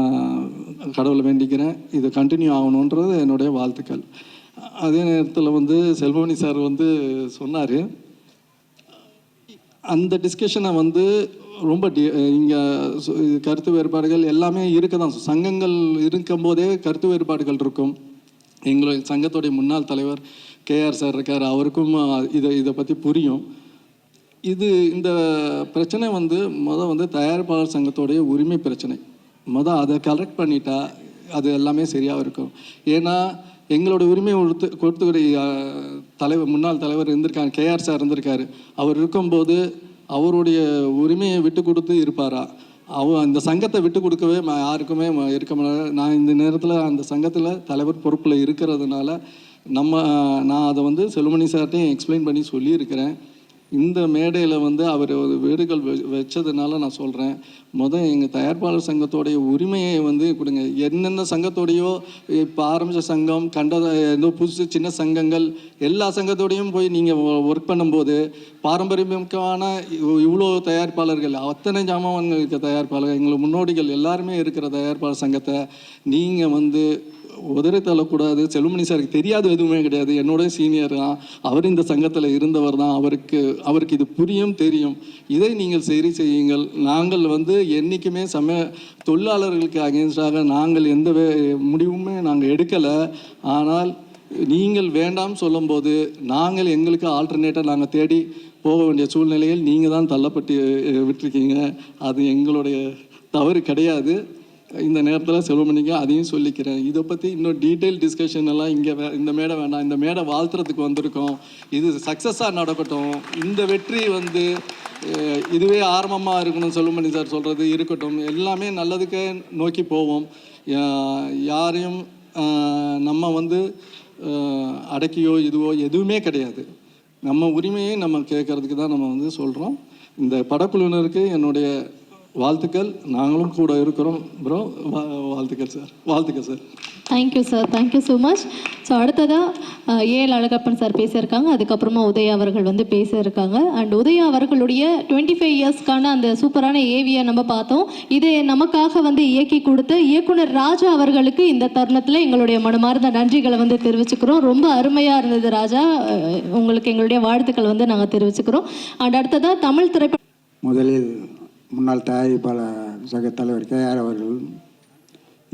கடவுளை வேண்டிக்கிறேன். இது கண்டினியூ ஆகணுன்றது என்னுடைய வாழ்த்துக்கள். அதே நேரத்தில் வந்து செல்வமணி சார் வந்து சொன்னார், அந்த டிஸ்கஷனை வந்து ரொம்ப இங்கே கருத்து வேறுபாடுகள் எல்லாமே இருக்க தான், சங்கங்கள் இருக்கும்போதே கருத்து வேறுபாடுகள் இருக்கும். எங்களுடைய சங்கத்துடைய முன்னாள் தலைவர் கேஆர் சார் இருக்கார், அவருக்கும் இதை பற்றி புரியும். இந்த பிரச்சனை வந்து வந்து தயாரிப்பாளர் சங்கத்தோடைய உரிமை பிரச்சனை. அதை கரெக்ட் பண்ணிட்டா அது எல்லாமே சரியாக இருக்கும். ஏன்னா எங்களோட உரிமையை கொடுத்துக்கூடிய தலைவர், முன்னாள் தலைவர் இருந்திருக்காங்க, கேஆர் சார் இருந்திருக்காரு. அவர் இருக்கும்போது அவருடைய உரிமையை விட்டு கொடுத்து இருப்பாரா? அந்த சங்கத்தை விட்டு கொடுக்கவே யாருக்குமே இருக்க முடியாது. நான் இந்த நேரத்தில் அந்த சங்கத்தில் தலைவர் பொறுப்பில் இருக்கிறதுனால நான் அதை வந்து செல்வமணி சார்ட்டையும் எக்ஸ்பிளைன் பண்ணி சொல்லியிருக்கிறேன். இந்த மேடையில் வந்து அவர் வீடுகள் வச்சதுனால நான் சொல்கிறேன், எங்கள் தயாரிப்பாளர் சங்கத்தோடைய உரிமையை வந்து கொடுங்க. என்னென்ன சங்கத்தோடையோ இப்போ ஆரம்பித்த சங்கம் ஏதோ புதுசு சின்ன சங்கங்கள் எல்லா சங்கத்தோடையும் போய் நீங்கள் ஒர்க் பண்ணும்போது பாரம்பரியமான இவ்வளோ தயாரிப்பாளர்கள், அத்தனை ஜாமான்கள் இருக்க தயாரிப்பாளர்கள், எங்களுக்கு முன்னோடிகள் எல்லாருமே இருக்கிற தயாரிப்பாளர் சங்கத்தை நீங்கள் வந்து உதறி தள்ளக்கூடாது. செல்வமணி சாருக்கு தெரியாது எதுவுமே கிடையாது, என்னோட சீனியர் தான், அவர் இந்த சங்கத்தில் இருந்தவர் தான், அவருக்கு இது புரியும் தெரியும். இதை நீங்கள் சரி செய்யுங்கள். நாங்கள் வந்து என்றைக்குமே தொழிலாளர்களுக்கு அகேன்ஸ்டாக நாங்கள் எந்த முடிவுமே நாங்கள் எடுக்கலை. ஆனால் நீங்கள் வேண்டாம் சொல்லும்போது நாங்கள் எங்களுக்கு ஆல்டர்னேட்டாக நாங்கள் தேடி போக வேண்டிய சூழ்நிலையில் நீங்கள் தான் தள்ளப்பட்டு விட்டுருக்கீங்க. அது எங்களுடைய தவறு கிடையாது. இந்த நேரத்தில் செல்வமணிக்கு அதையும் சொல்லிக்கிறேன். இதை பற்றி இன்னும் டீட்டெயில் டிஸ்கஷன் எல்லாம் இந்த மேடை வேண்டாம். இந்த மேடை வாழ்த்துறதுக்கு வந்திருக்கோம். இது சக்ஸஸாக நடக்கட்டும். இந்த வெற்றி வந்து இதுவே ஆரம்பமாக இருக்கணும். செல்வமணி சார் சொல்கிறது இருக்கட்டும். எல்லாமே நல்லதுக்கு நோக்கி போவோம். யாரையும் நம்ம வந்து அடக்கியோ இதுவோ எதுவுமே கிடையாது. நம்ம உரிமையை நம்ம கேட்கறதுக்கு தான் நம்ம வந்து சொல்கிறோம். இந்த படக்குழுவினருக்கு என்னுடைய வாழ்த்துக்கள். நாங்களும் கூட இருக்கிறோம் ப்ரோ. வாழ்த்துக்கள் சார். வாழ்த்துக்கள் sir. Thank you sir. Thank you so much. So அடுத்ததாக ஏஎல் அழகப்பன் சார் பேசியிருக்காங்க. அதுக்கப்புறமா உதயா அவர்கள் வந்து பேசியிருக்காங்க. அண்ட் உதயா அவர்களுடைய 25 இயர்ஸ்க்கான அந்த சூப்பரான ஏவியை நம்ம பார்த்தோம். இது நமக்காக வந்து இயக்கி கொடுத்த இயக்குனர் ராஜா அவர்களுக்கு இந்த தருணத்தில் எங்களுடைய மனமார்ந்த நன்றிகளை வந்து தெரிவிச்சுக்கிறோம். ரொம்ப அருமையாக இருந்தது ராஜா, உங்களுக்கு எங்களுடைய வாழ்த்துக்கள் வந்து நாங்கள் தெரிவிச்சுக்கிறோம். அண்ட் அடுத்ததாக தமிழ் திரைப்பட முதலில் முன்னாள் தயாரிப்பாளர் சங்க தலைவர் கேஆர் அவர்கள்,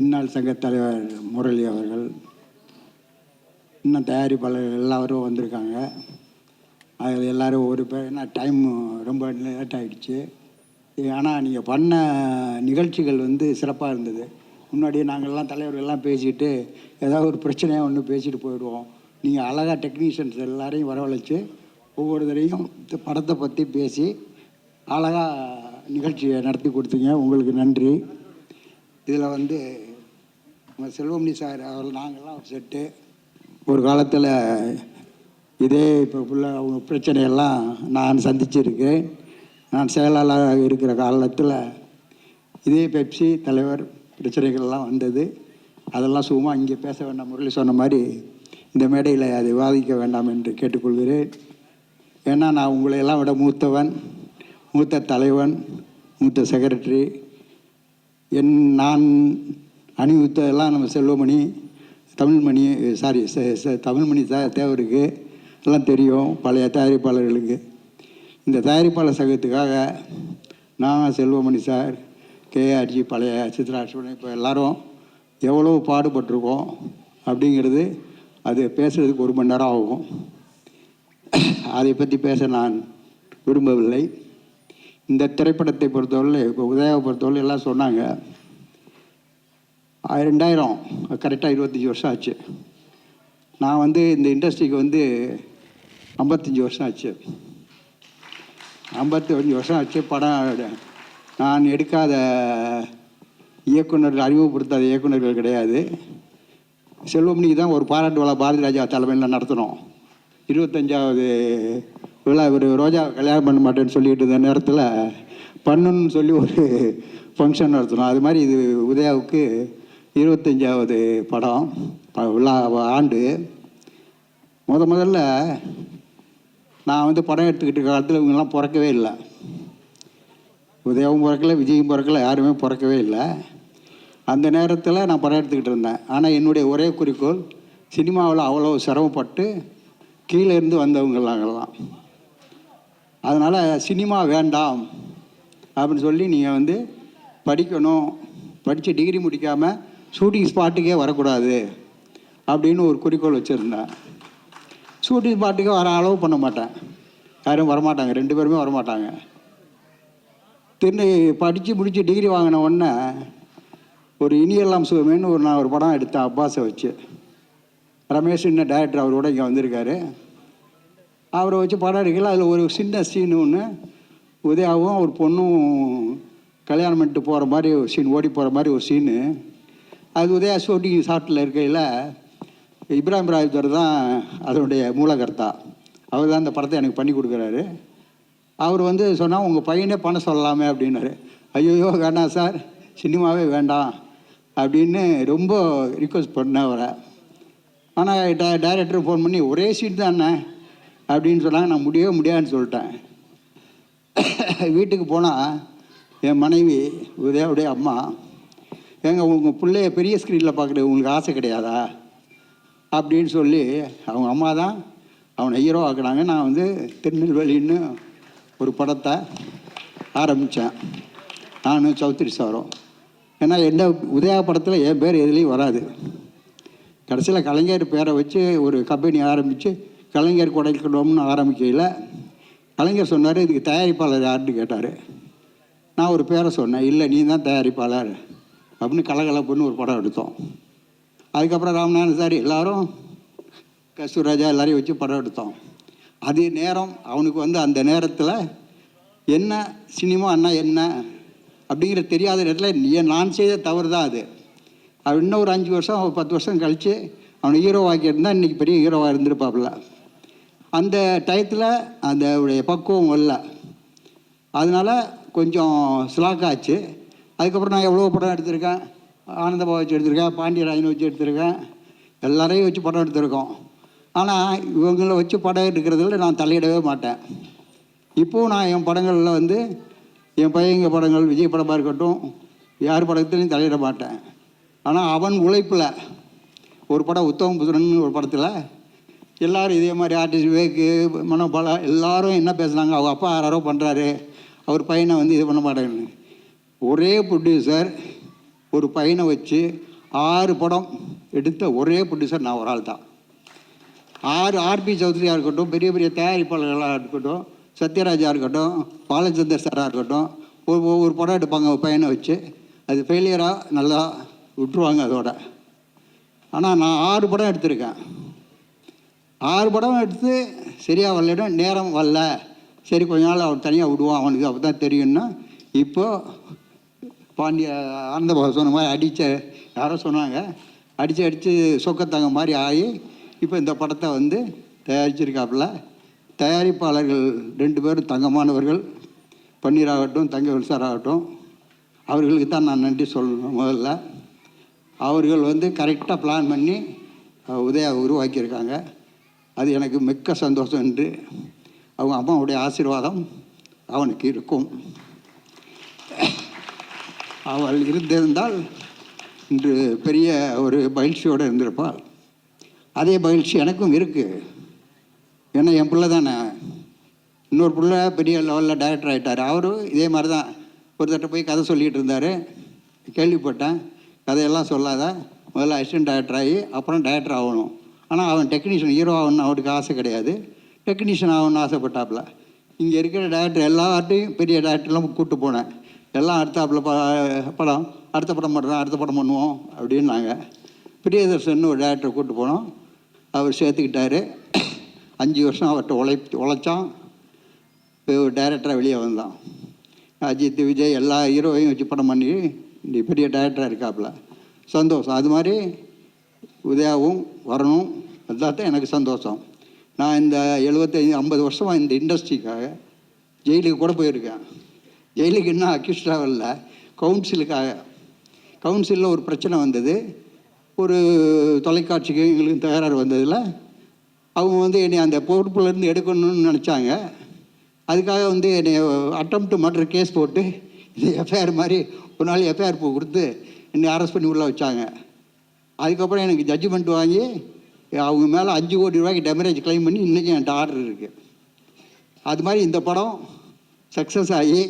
இந்நாள் சங்க தலைவர் முரளி அவர்கள், இன்னும் தயாரிப்பாளர்கள் எல்லாரும் வந்திருக்காங்க. அதில் எல்லோரும் ஒரு பேர், ஏன்னா டைம் ரொம்ப லேட் ஆகிடுச்சு. ஆனால் நீங்கள் பண்ண நிகழ்ச்சிகள் வந்து சிறப்பாக இருந்தது. முன்னாடியே நாங்கள்லாம் தலைவர்கள்லாம் பேசிட்டு ஏதாவது ஒரு பிரச்சனையாக ஒன்று பேசிட்டு போயிடுவோம். நீங்கள் அழகாக டெக்னீஷியன்ஸ் எல்லாரையும் வரவழைச்சு ஒவ்வொரு தடையும் படத்தை பற்றி பேசி அழகாக நிகழ்ச்சியை நடத்தி கொடுத்தீங்க. உங்களுக்கு நன்றி. இதில் வந்து நம்ம செல்வமணி சார் அவர்கள் நாங்கள்லாம் ஒரு செட்டு ஒரு காலத்தில் இதே இப்போ ஃபுல்லாக அவங்க பிரச்சனையெல்லாம் நான் சந்திச்சிருக்கேன். நான் செயலாளராக இருக்கிற காலத்தில் இதே பெப்சி தலைவர் பிரச்சனைகள்லாம் வந்தது. அதெல்லாம் சும்மா இங்கே பேச வேண்டாம், முரளி சொன்ன மாதிரி இந்த மேடையில் அதை விவாதிக்க வேண்டாம் என்று கேட்டுக்கொள்கிறேன். ஏன்னா நான் உங்களையெல்லாம் விட மூத்தவன், மூத்த தலைவன், மூத்த செக்ரட்டரி. நான் அணிவித்ததெல்லாம் நம்ம செல்வமணி, தமிழ்மணி, தமிழ்மணி தேவருக்கு எல்லாம் தெரியும், பழைய தயாரிப்பாளர்களுக்கு. இந்த தயாரிப்பாளர் சங்கத்துக்காக நான், செல்வமணி சார், கேஆர்ஜி, பழைய சித்ராட்சன், இப்போ எல்லோரும் எவ்வளோ பாடுபட்டிருக்கோம் அப்படிங்கிறது அது பேசுகிறதுக்கு 1 மணி நேரம் ஆகும். அதை பற்றி பேச நான் விரும்பவில்லை. இந்த திரைப்படத்தை பொறுத்தவரை, இப்போ உதயாவை பொறுத்தவரை எல்லாம் சொன்னாங்க 2000 கரெக்டாக 25 வருஷம் ஆச்சு. நான் வந்து இந்த இண்டஸ்ட்ரிக்கு வந்து 55 வருஷம் ஆச்சு. 55 வருஷம் ஆச்சு. படம் நான் எடுக்காத இயக்குநர்கள், அறிமுகப்படுத்தாத இயக்குநர்கள் கிடையாது. செல்வமணிக்கு தான் ஒரு பாராட்டு விழா பாரதி ராஜா தலைமையில் நடத்தினோம். 25வது விழா. ஒரு ரோஜா கல்யாணம் பண்ண மாட்டேன்னு சொல்லிட்டு இருந்த நேரத்தில் பண்ணுன்னு சொல்லி ஒரு ஃபங்க்ஷன் நடத்தினோம். அது மாதிரி இது உதயாவுக்கு 25வது படம் விழா ஆண்டு. முதல்ல நான் வந்து படம் எடுத்துக்கிட்டு இருக்க காலத்தில் இவங்கெல்லாம் பிறக்கவே இல்லை. உதயாவும் பிறக்கலை, விஜயும் பிறக்கலை, யாருமே பிறக்கவே இல்லை. அந்த நேரத்தில் நான் படம் எடுத்துக்கிட்டு இருந்தேன். ஆனால் என்னுடைய ஒரே குறிக்கோள், சினிமாவில் அவ்வளோ சிரமப்பட்டு கீழே இருந்து வந்தவங்களாங்கலாம். அதனால் சினிமா வேண்டாம் அப்படின்னு சொல்லி நீங்கள் வந்து படிக்கணும், படித்து டிகிரி முடிக்காமல் ஷூட்டிங் ஸ்பாட்டுக்கே வரக்கூடாது அப்படின்னு ஒரு குறிக்கோள் வச்சுருந்தேன். ஷூட்டிங் ஸ்பாட்டுக்கே வர அளவு பண்ண மாட்டேன், யாரும் வரமாட்டாங்க, 2 பேருமே வரமாட்டாங்க. படித்து முடித்து டிகிரி வாங்கின உடனே ஒரு இனியெல்லாம் சுகமேன்னு நான் ஒரு படம் எடுத்தேன் அப்பாஸை வச்சு. ரமேஷ் இன்னும் டைரக்டர் அவரோட இங்கே வந்திருக்காரு. அவரை வச்சு படம் எடுக்கல. அதில் ஒரு சின்ன சீனு ஒன்று, உதயாவும் ஒரு பொண்ணும் கல்யாணம் பண்ணிட்டு போகிற மாதிரி ஒரு சீன், ஓடி போகிற மாதிரி ஒரு சீனு. அது உதயா ஷூட்டிங் ஷாட்டில் இருக்கையில் இப்ராஹிம் ராஜர் தான் அதனுடைய மூலகர்த்தா. அவர் தான் அந்த படத்தை எனக்கு பண்ணி கொடுக்குறாரு. அவர் வந்து சொன்னால் உங்கள் பையனே பண்ண சொல்லலாமே அப்படின்னாரு. ஐயோ வேண்டாம் சார், சினிமாவே வேண்டாம் அப்படின்னு ரொம்ப ரிக்வஸ்ட் பண்ணேன் அவரை. ஆனால் டைரக்டர் ஃபோன் பண்ணி ஒரே சீட் தானே அப்படின்னு சொன்னாங்க. நான் முடியவே முடியாதுன்னு சொல்லிட்டேன். வீட்டுக்கு போனால் என் மனைவி உதயாவுடைய அம்மா, ஏங்க உங்கள் பிள்ளைய பெரிய ஸ்க்ரீனில் பார்க்குறது உங்களுக்கு ஆசை கிடையாதா அப்படின்னு சொல்லி அவங்க அம்மா தான் அவனை ஹீரோ ஆக்குனாங்க. நான் வந்து திருநெல்வேலின்னு ஒரு படத்தை ஆரம்பித்தேன், நானும் சௌத்ரி சாரும். ஏன்னா என்ன உதயா படத்தில் என் பேர் எதுலேயும் வராது. கடைசியில் கலைஞர் பேரை வச்சு ஒரு கம்பெனி ஆரம்பித்து கலைஞர் கொடைக்கணும்னு ஆரம்பிக்கையில் கலைஞர் சொன்னார், இதுக்கு தயாரிப்பாளர் யாருன்னு கேட்டார். நான் ஒரு பேரை சொன்னேன், இல்லை நீ தான் தயாரிப்பாளர் அப்படின்னு கலகலப்புன்னு ஒரு படம் எடுத்தோம். அதுக்கப்புறம் ராமநாதன் சார் எல்லோரும் கஸ்தூராஜா எல்லாரையும் வச்சு படம் எடுத்தோம். அது நேரம் அவனுக்கு வந்து அந்த நேரத்தில் என்ன சினிமா அண்ணா என்ன அப்படிங்கிற தெரியாத நேரத்தில் நான் செய்த தவறு தான் அது. அவன் இன்னும் ஒரு 5 வருஷம் 10 வருஷம் கழித்து அவனை ஹீரோவாக்கியிருந்தால் இன்றைக்கி பெரிய ஹீரோவாக இருந்திருப்பாப்புல. அந்த டயத்தில் அந்த பக்குவம் வரல, அதனால் கொஞ்சம் ஸ்லாக்காச்சு. அதுக்கப்புறம் நான் எவ்வளோ படம் எடுத்திருக்கேன், ஆனந்தபாவை வச்சு எடுத்திருக்கேன், பாண்டியராஜனை வச்சு எடுத்திருக்கேன், எல்லாரையும் வச்சு படம் எடுத்திருக்கோம். ஆனால் இவங்களை வச்சு படம் எடுக்கிறதுல நான் தலையிடவே மாட்டேன். இப்போது நான் என் படங்களில் வந்து என் பையங்க படங்கள், விஜய் படமாக இருக்கட்டும், யார் படத்துலையும் தலையிட மாட்டேன். ஆனால் அவன் உழைப்பில் ஒரு படம் உத்தம புத்திரன் ஒரு படத்தில் எல்லோரும் இதே மாதிரி ஆர்டிஸ்ட் விவேக்கு, மனோபாலா எல்லோரும் என்ன பேசுனாங்க, அவங்க அப்பா யாரோ பண்ணுறாரு, அவர் பையனை வந்து இது பண்ண மாட்டேன்னு. ஒரே ப்ரொடியூசர் ஒரு பையனை வச்சு 6 படம் எடுத்த ஒரே ப்ரொடியூசர் நான் ஒரு ஆள் தான். 6 ஆர்பி சௌத்ரியாக இருக்கட்டும், பெரிய பெரிய தயாரிப்பாளர்களாக இருக்கட்டும், சத்யராஜா இருக்கட்டும், பாலச்சந்தர் சாராக இருக்கட்டும், ஒரு படம் எடுப்பாங்க ஒரு பையனை வச்சு. அது ஃபெயிலியராக நல்லா விட்டுருவாங்க அதோட. ஆனால் நான் 6 படம் எடுத்திருக்கேன். 6 படம் எடுத்து சரியாக வரலைன்னா நேரம் வரல, சரி கொஞ்ச நாள் அவன் தனியாக விடுவான், அவனுக்கு அப்போ தான் தெரியும்னா. இப்போது பாண்டிய ஆனந்தபாபு சொன்ன மாதிரி அடித்த யாரோ சொன்னாங்க, அடித்து சொக்கத்தங்க மாதிரி ஆகி இப்போ இந்த படத்தை வந்து தயாரிச்சிருக்காப்புல. தயாரிப்பாளர்கள் 2 பேரும் தங்கமானவர்கள், பன்னீராகட்டும் தங்கவேல் சார் ஆகட்டும், அவர்களுக்கு தான் நான் நன்றி சொல்லணும். முதல்ல அவர்கள் வந்து கரெக்டாக பிளான் பண்ணி உதயா உருவாக்கியிருக்காங்க. அது எனக்கு மிக்க சந்தோஷம் என்று அவங்க அம்மாவுடைய ஆசீர்வாதம் அவனுக்கு இருக்கும். அவள் இருந்திருந்தால் இன்று பெரிய ஒரு மகிழ்ச்சியோடு இருந்திருப்பாள். அதே மகிழ்ச்சி எனக்கும் இருக்குது. ஏன்னா என் பிள்ளை தானே, இன்னொரு பிள்ளை பெரிய லெவலில் டைரக்டர் ஆகிட்டார். அவரும் இதே மாதிரி தான் ஒரு தட்டை போய் கதை சொல்லிகிட்டு இருந்தார், கேள்விப்பட்டேன். கதையெல்லாம் சொல்லாத, முதல்ல அசிஸ்டன்ட் டைரக்டர் ஆகி அப்புறம் டைரக்டர் ஆகணும். ஆனால் அவன் டெக்னீஷியன், ஹீரோ ஆகணும்னு அவனுக்கு ஆசை கிடையாது, டெக்னீஷியன் ஆகணும்னு ஆசைப்பட்டாப்புல. இங்கே இருக்கிற டைரக்டர் எல்லார்ட்டையும் பெரிய டைரக்டர்லாம் கூப்பிட்டு போனேன். எல்லாம் அடுத்தாப்புல படம் அடுத்த படம் பண்ணுறோம், அடுத்த படம் பண்ணுவோம் அப்படின்னாங்க. பிரியதர்ஷன் ஒரு டைரக்டரை கூப்பிட்டு போனோம், அவர் சேர்த்துக்கிட்டாரு. 5 வருஷம் அவர்கிட்ட உழைச்சான். இப்போ ஒரு டைரக்டராக வெளியே வந்தான். அஜித், விஜய் எல்லா ஹீரோவையும் வச்சு படம் பண்ணி இந்த பெரிய டைரக்டராக இருக்காப்புல. சந்தோஷம். அது மாதிரி உதயாவும் வரணும், அதுதான் எனக்கு சந்தோஷம். நான் இந்த 75-50 வருஷமாக இந்த இண்டஸ்ட்ரிக்காக ஜெயிலுக்கு கூட போயிருக்கேன். ஜெயிலுக்கு இன்னும் அக்யூஸ்டாக இல்லை, கவுன்சிலுக்காக. கவுன்சிலில் ஒரு பிரச்சனை வந்தது, ஒரு தொலைக்காட்சிக்கு எங்களுக்கு தகராறு வந்ததில் அவங்க வந்து என்னை அந்த பொறுப்புலேருந்து எடுக்கணும்னு நினச்சாங்க. அதுக்காக வந்து என்னை அட்டெம்ப்ட் மர்டர் கேஸ் போட்டு இது எஃப்ஐஆர் மாதிரி ஒரு நாள் எஃப்ஐஆர் கொடுத்து என்னை அரெஸ்ட் பண்ணி உள்ளே வச்சாங்க. அதுக்கப்புறம் எனக்கு ஜட்ஜ்மெண்ட் வாங்கி அவங்க மேலே 5 கோடி ரூபாய்க்கு டெமரேஜ் கிளைம் பண்ணி இன்றைக்கி என்கிட்ட ஆர்டர் இருக்குது. அது மாதிரி இந்த படம் சக்ஸஸ் ஆகி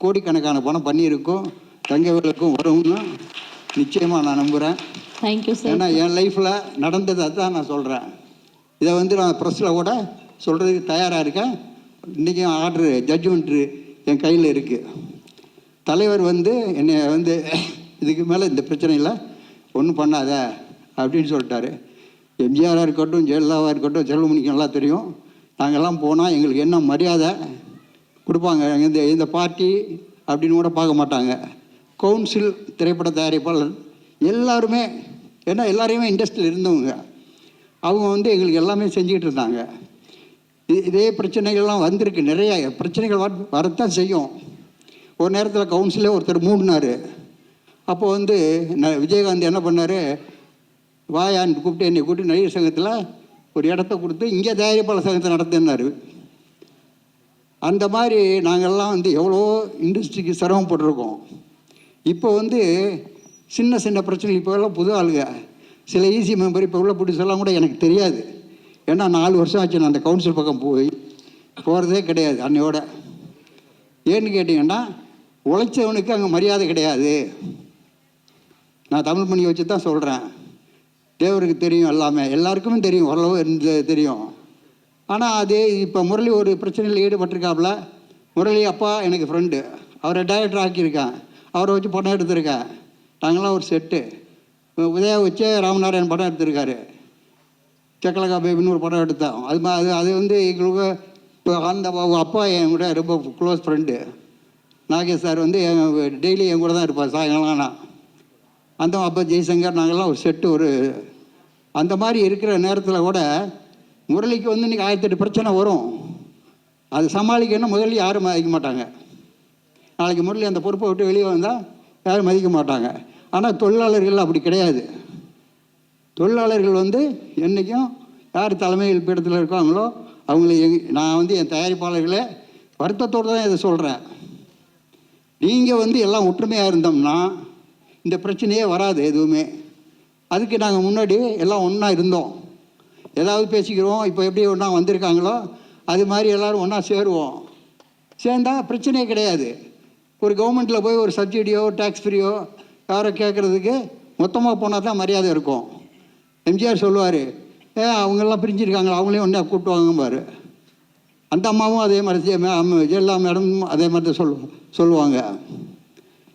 கோடிக்கணக்கான பணம் பண்ணியிருக்கோம், தங்கவேலுக்கும் வரும்னு நிச்சயமாக நான் நம்புகிறேன். Thank you sir. ஏன்னா என் லைஃப்பில் நடந்ததை தான் நான் சொல்கிறேன். இதை வந்து நான் ப்ரெஸ்ஸில் கூட சொல்கிறதுக்கு தயாராக இருக்கேன். இன்றைக்கும் ஆர்டரு ஜட்ஜ்மெண்ட்டு என் கையில் இருக்குது. தலைவர் வந்து என்னை வந்து இதுக்கு மேலே இந்த பிரச்சனையில் ஒன்றும் பண்ணாத அப்படின்னு சொல்லிட்டாரு. எம்ஜிஆராக இருக்கட்டும், ஜெயலலிதாவாக இருக்கட்டும், செல்வமணிக்கு நல்லா தெரியும். நாங்கள்லாம் போனால் எங்களுக்கு என்ன மரியாதை கொடுப்பாங்க. இந்த பார்ட்டி அப்படின்னு கூட பார்க்க மாட்டாங்க. கவுன்சில், திரைப்பட தயாரிப்பாளர் எல்லாருமே, ஏன்னா எல்லாரையுமே இண்டஸ்ட்ரியில் இருந்தவங்க, அவங்க வந்து எங்களுக்கு எல்லாமே செஞ்சுக்கிட்டு இருந்தாங்க. இதே பிரச்சனைகள்லாம் வந்திருக்கு, நிறைய பிரச்சனைகள் வரத்தான் செய்யும். ஒரு நேரத்தில் கவுன்சிலே ஒருத்தர் மூடினார். அப்போ வந்து விஜயகாந்த் என்ன பண்ணார், வாயான்னு கூப்பிட்டு என்னை கூப்பிட்டு நடிகர் சங்கத்தில் ஒரு இடத்த கொடுத்து இங்கே தயாரிப்பாளர் சங்கத்தை நடத்தினார். அந்த மாதிரி நாங்கள்லாம் வந்து எவ்வளோ இண்டஸ்ட்ரிக்கு சிரமப்பட்டிருக்கோம். இப்போ வந்து சின்ன சின்ன பிரச்சனை, இப்போ எல்லாம் புது ஆளுங்க, சில ஈசி மெம்பர் இப்போ உள்ள புடிச்செல்லாம் கூட எனக்கு தெரியாது. ஏன்னா 4 வருஷம் ஆச்சு நான் அந்த கவுன்சில் பக்கம் போகிறதே கிடையாது அன்னையோட. ஏன்னு கேட்டிங்கன்னா, உழைச்சவனுக்கு அங்கே மரியாதை கிடையாது. நான் தமிழ் மணி வச்சு தான் சொல்கிறேன். தேவருக்கு தெரியும், எல்லாருக்குமே தெரியும், ஓரளவு தெரியும். ஆனால் அதே இப்போ முரளி ஒரு பிரச்சனையில் ஈடுபட்டிருக்காப்புல. முரளி அப்பா எனக்கு ஃப்ரெண்டு, அவரை டைரக்டர் ஆக்கியிருக்கேன், அவரை வச்சு படம் எடுத்திருக்கேன். நாங்களாம் ஒரு செட்டு. உதயா வச்சு ராமநாராயண் படம் எடுத்திருக்காரு, சக்கலக்கா பேபின்னு ஒரு படம் எடுத்தோம். அது வந்து எங்களுக்கு இப்போ அந்த அப்பா என் கூட ரொம்ப க்ளோஸ் ஃப்ரெண்டு. நாகேஷ் சார் வந்து டெய்லி என் கூட தான் இருப்பார் சாயங்காலம். ஆனால் அந்த அப்பா ஜெய்சங்கர், நாங்கள்லாம் ஒரு செட்டு. ஒரு அந்த மாதிரி இருக்கிற நேரத்தில் கூட முரளிக்கு வந்து இன்றைக்கி 1008 பிரச்சனை வரும். அது சமாளிக்கணும் முதல்ல யாரும் மதிக்க மாட்டாங்க. நாளைக்கு முரளி அந்த பொறுப்பை விட்டு வெளியே வந்தால் யாரும் மதிக்க மாட்டாங்க. ஆனால் தொழிலாளர்கள் அப்படி கிடையாது. தொழிலாளர்கள் வந்து என்றைக்கும் யார் தலைமையில் பீடத்தில் இருக்காங்களோ அவங்கள நான் வந்து என் தயாரிப்பாளர்களே வருத்தத்தோடு தான் இதை சொல்கிறேன். நீங்கள் வந்து எல்லாம் ஒற்றுமையாக இருந்தோம்னா இந்த பிரச்சனையே வராது எதுவுமே. அதுக்கு நாங்கள் முன்னாடி எல்லாம் ஒன்றா இருந்தோம், ஏதாவது பேசிக்கிறோம். இப்போ எப்படி ஒன்றா வந்திருக்காங்களோ அது மாதிரி எல்லோரும் ஒன்றா சேருவோம். சேர்ந்தால் பிரச்சனையே கிடையாது. ஒரு கவர்மெண்ட்டில் போய் ஒரு சப்சிடியோ டேக்ஸ் ஃப்ரீயோ யாரோ கேட்குறதுக்கு மொத்தமாக போனால் தான் மரியாதை இருக்கும். எம்ஜிஆர் சொல்லுவார், அவங்கெல்லாம் பிரிஞ்சிருக்காங்களா, அவங்களையும் ஒன்றா கூப்பிட்டுவாங்கம்பார். அந்த அம்மாவும் அதே மாதிரி, ஜெயலலிதா மேடமும் அதே மாதிரி தான் சொல்லுவாங்க.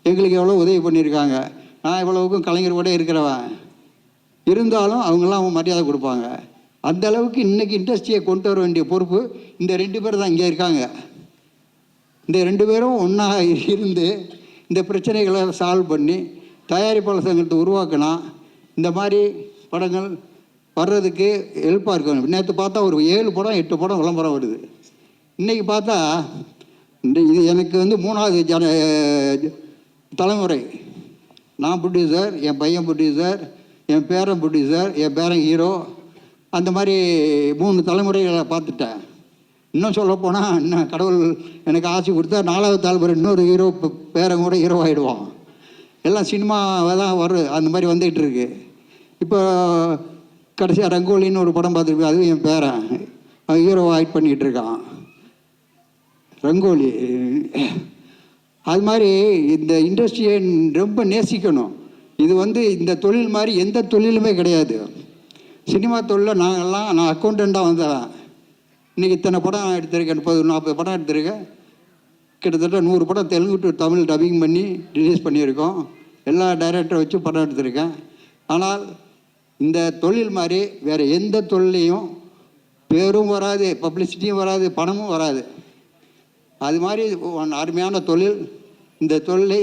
எங்களுக்கு எவ்வளோ உதவி பண்ணியிருக்காங்க, நான் இவ்வளவுக்கும் கலைஞர் கூட இருக்கிறவன், இருந்தாலும் அவங்களாம் மரியாதை கொடுப்பாங்க. அந்த அளவுக்கு இன்றைக்கி இண்டஸ்ட்ரியை கொண்டு வர வேண்டிய பொறுப்பு இந்த 2 பேர் தான் இங்கே இருக்காங்க. இந்த 2 பேரும் ஒன்றா இருந்து இந்த பிரச்சனைகளை சால்வ் பண்ணி தயாரிப்பாளர் சங்கத்தை உருவாக்கினா இந்த மாதிரி படங்கள் வர்றதுக்கு ஹெல்ப்பாக இருக்கும். நேற்று பார்த்தா ஒரு 7 படம் 8 படம் விளம்பரம் வருது. இன்றைக்கி பார்த்தா இது எனக்கு வந்து 3வது தலைமுறை. நான் ப்ரொடியூசர், என் பையன் ப்ரொடியூசர், என் பேரன் ப்ரொடியூசர், என் பேரன் ஹீரோ. அந்த மாதிரி 3 தலைமுறைகளை பார்த்துட்டேன். இன்னும் சொல்லப்போனால் இன்னும் கடவுள் எனக்கு ஆசை கொடுத்தா 4வது தலைமுறை இன்னொரு ஹீரோ பேரன் கூட ஹீரோ ஆகிடுவான். எல்லாம் சினிமாவை தான் வரும், அந்த மாதிரி வந்துகிட்டு இருக்கு. இப்போ கடைசியாக ரங்கோலின்னு ஒரு படம் பார்த்துருப்பேன், அதுவும் என் பேரன் ஹீரோவை ஆக்ட் பண்ணிகிட்டு இருக்கான், ரங்கோலி. அது மாதிரி இந்த இண்டஸ்ட்ரியை ரொம்ப நேசிக்கணும். இது வந்து இந்த தொழில் மாதிரி எந்த தொழிலுமே கிடையாது. சினிமா தொழிலில் நான் அக்கௌண்டண்ட்டாக வந்தேன். இன்றைக்கி இத்தனை படம் எடுத்திருக்கேன், 30-40 படம் எடுத்திருக்கேன். கிட்டத்தட்ட 100 படம் தெலுங்கு டு தமிழ் டப்பிங் பண்ணி ரிலீஸ் பண்ணியிருக்கோம். எல்லா டைரக்டரை வச்சு படம் எடுத்திருக்கேன். ஆனால் இந்த தொழில் மாதிரி வேறு எந்த தொழிலையும் பேரும் வராது, பப்ளிசிட்டியும் வராது, பணமும் வராது. அது மாதிரி அருமையான தொழில். இந்த தொழிலை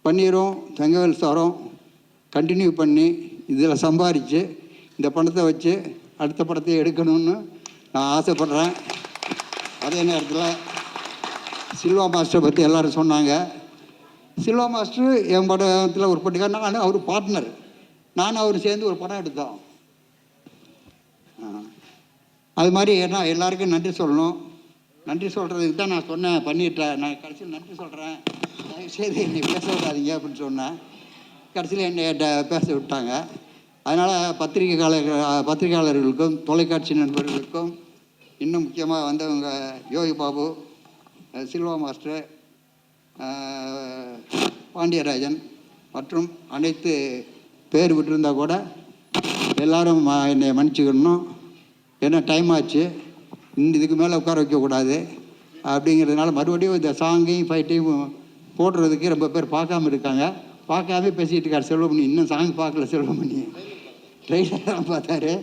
பண்ணிடுறோம், தங்கவேல் சாரம் கண்டினியூ பண்ணி இதில் சம்பாதிச்சு இந்த பணத்தை வச்சு அடுத்த படத்தை எடுக்கணும்னு நான் ஆசைப்பட்றேன். அதே நேரத்தில் சில்வா மாஸ்டரை பற்றி எல்லோரும் சொன்னாங்க. சில்வா மாஸ்டர் என் படத்தில் ஒரு பட்டிக்கார், நான் அவர் பார்ட்னர், நானும் அவர் சேர்ந்து ஒரு படம் எடுத்தோம். அது மாதிரி ஏன்னா எல்லாருக்கும் நன்றி சொல்லணும். நன்றி சொல்கிறதுக்கு தான் நான் சொன்னேன், பண்ணிட்டேன். நான் கடைசியில் நன்றி சொல்கிறேன், தயவுசெய்து என்னை பேச விடாதீங்க அப்படின்னு சொன்னேன். கடைசியில் என்னை பேச விட்டாங்க. அதனால் பத்திரிகையாளர்களுக்கும் தொலைக்காட்சி நண்பர்களுக்கும், இன்னும் முக்கியமாக வந்தவங்க யோகி பாபு, சில்வா மாஸ்டர், பாண்டியராஜன் மற்றும் அனைத்து பேர் விட்டுருந்தால் கூட எல்லோரும் என்னை மன்னிச்சுக்கணும். ஏன்னா டைம் ஆச்சு, இதுக்கு மேலே உட்கார வைக்கக்கூடாது அப்படிங்கிறதுனால மறுபடியும் இந்த சாங்கையும் ஃபைட்டையும் போடுறதுக்கு ரொம்ப பேர் பார்க்காம இருக்காங்க. பார்க்காம பேசிகிட்டு இருக்கார் செல்வமணி. இன்னும் சாங் பார்க்கல செல்வமணி. ட்ரெயிலர் தான் பார்த்தாரு,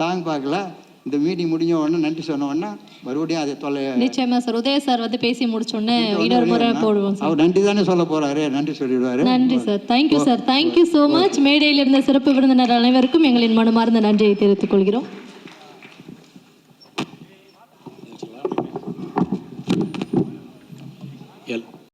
சாங் பார்க்கல. இந்த மீட்டிங் முடிஞ்ச உடனே நன்றி சொன்ன உடனே மறுபடியும் அதை தொல்லை. நிச்சயமா சார். உதய சார் வந்து பேசி முடிச்சோடனே இன்னொரு முறை போடுவோம் சார். அவர் நன்றி தானே சொல்ல போறாரு, நன்றி சொல்லிடுவாரு. நன்றி sir. Thank you sir. Thank you so much. மேடையில் இருந்த சிறப்பு விருந்தினர் அனைவருக்கும் எங்களின் மனமார்ந்த நன்றியை தெரிவித்துக் கொள்கிறோம்.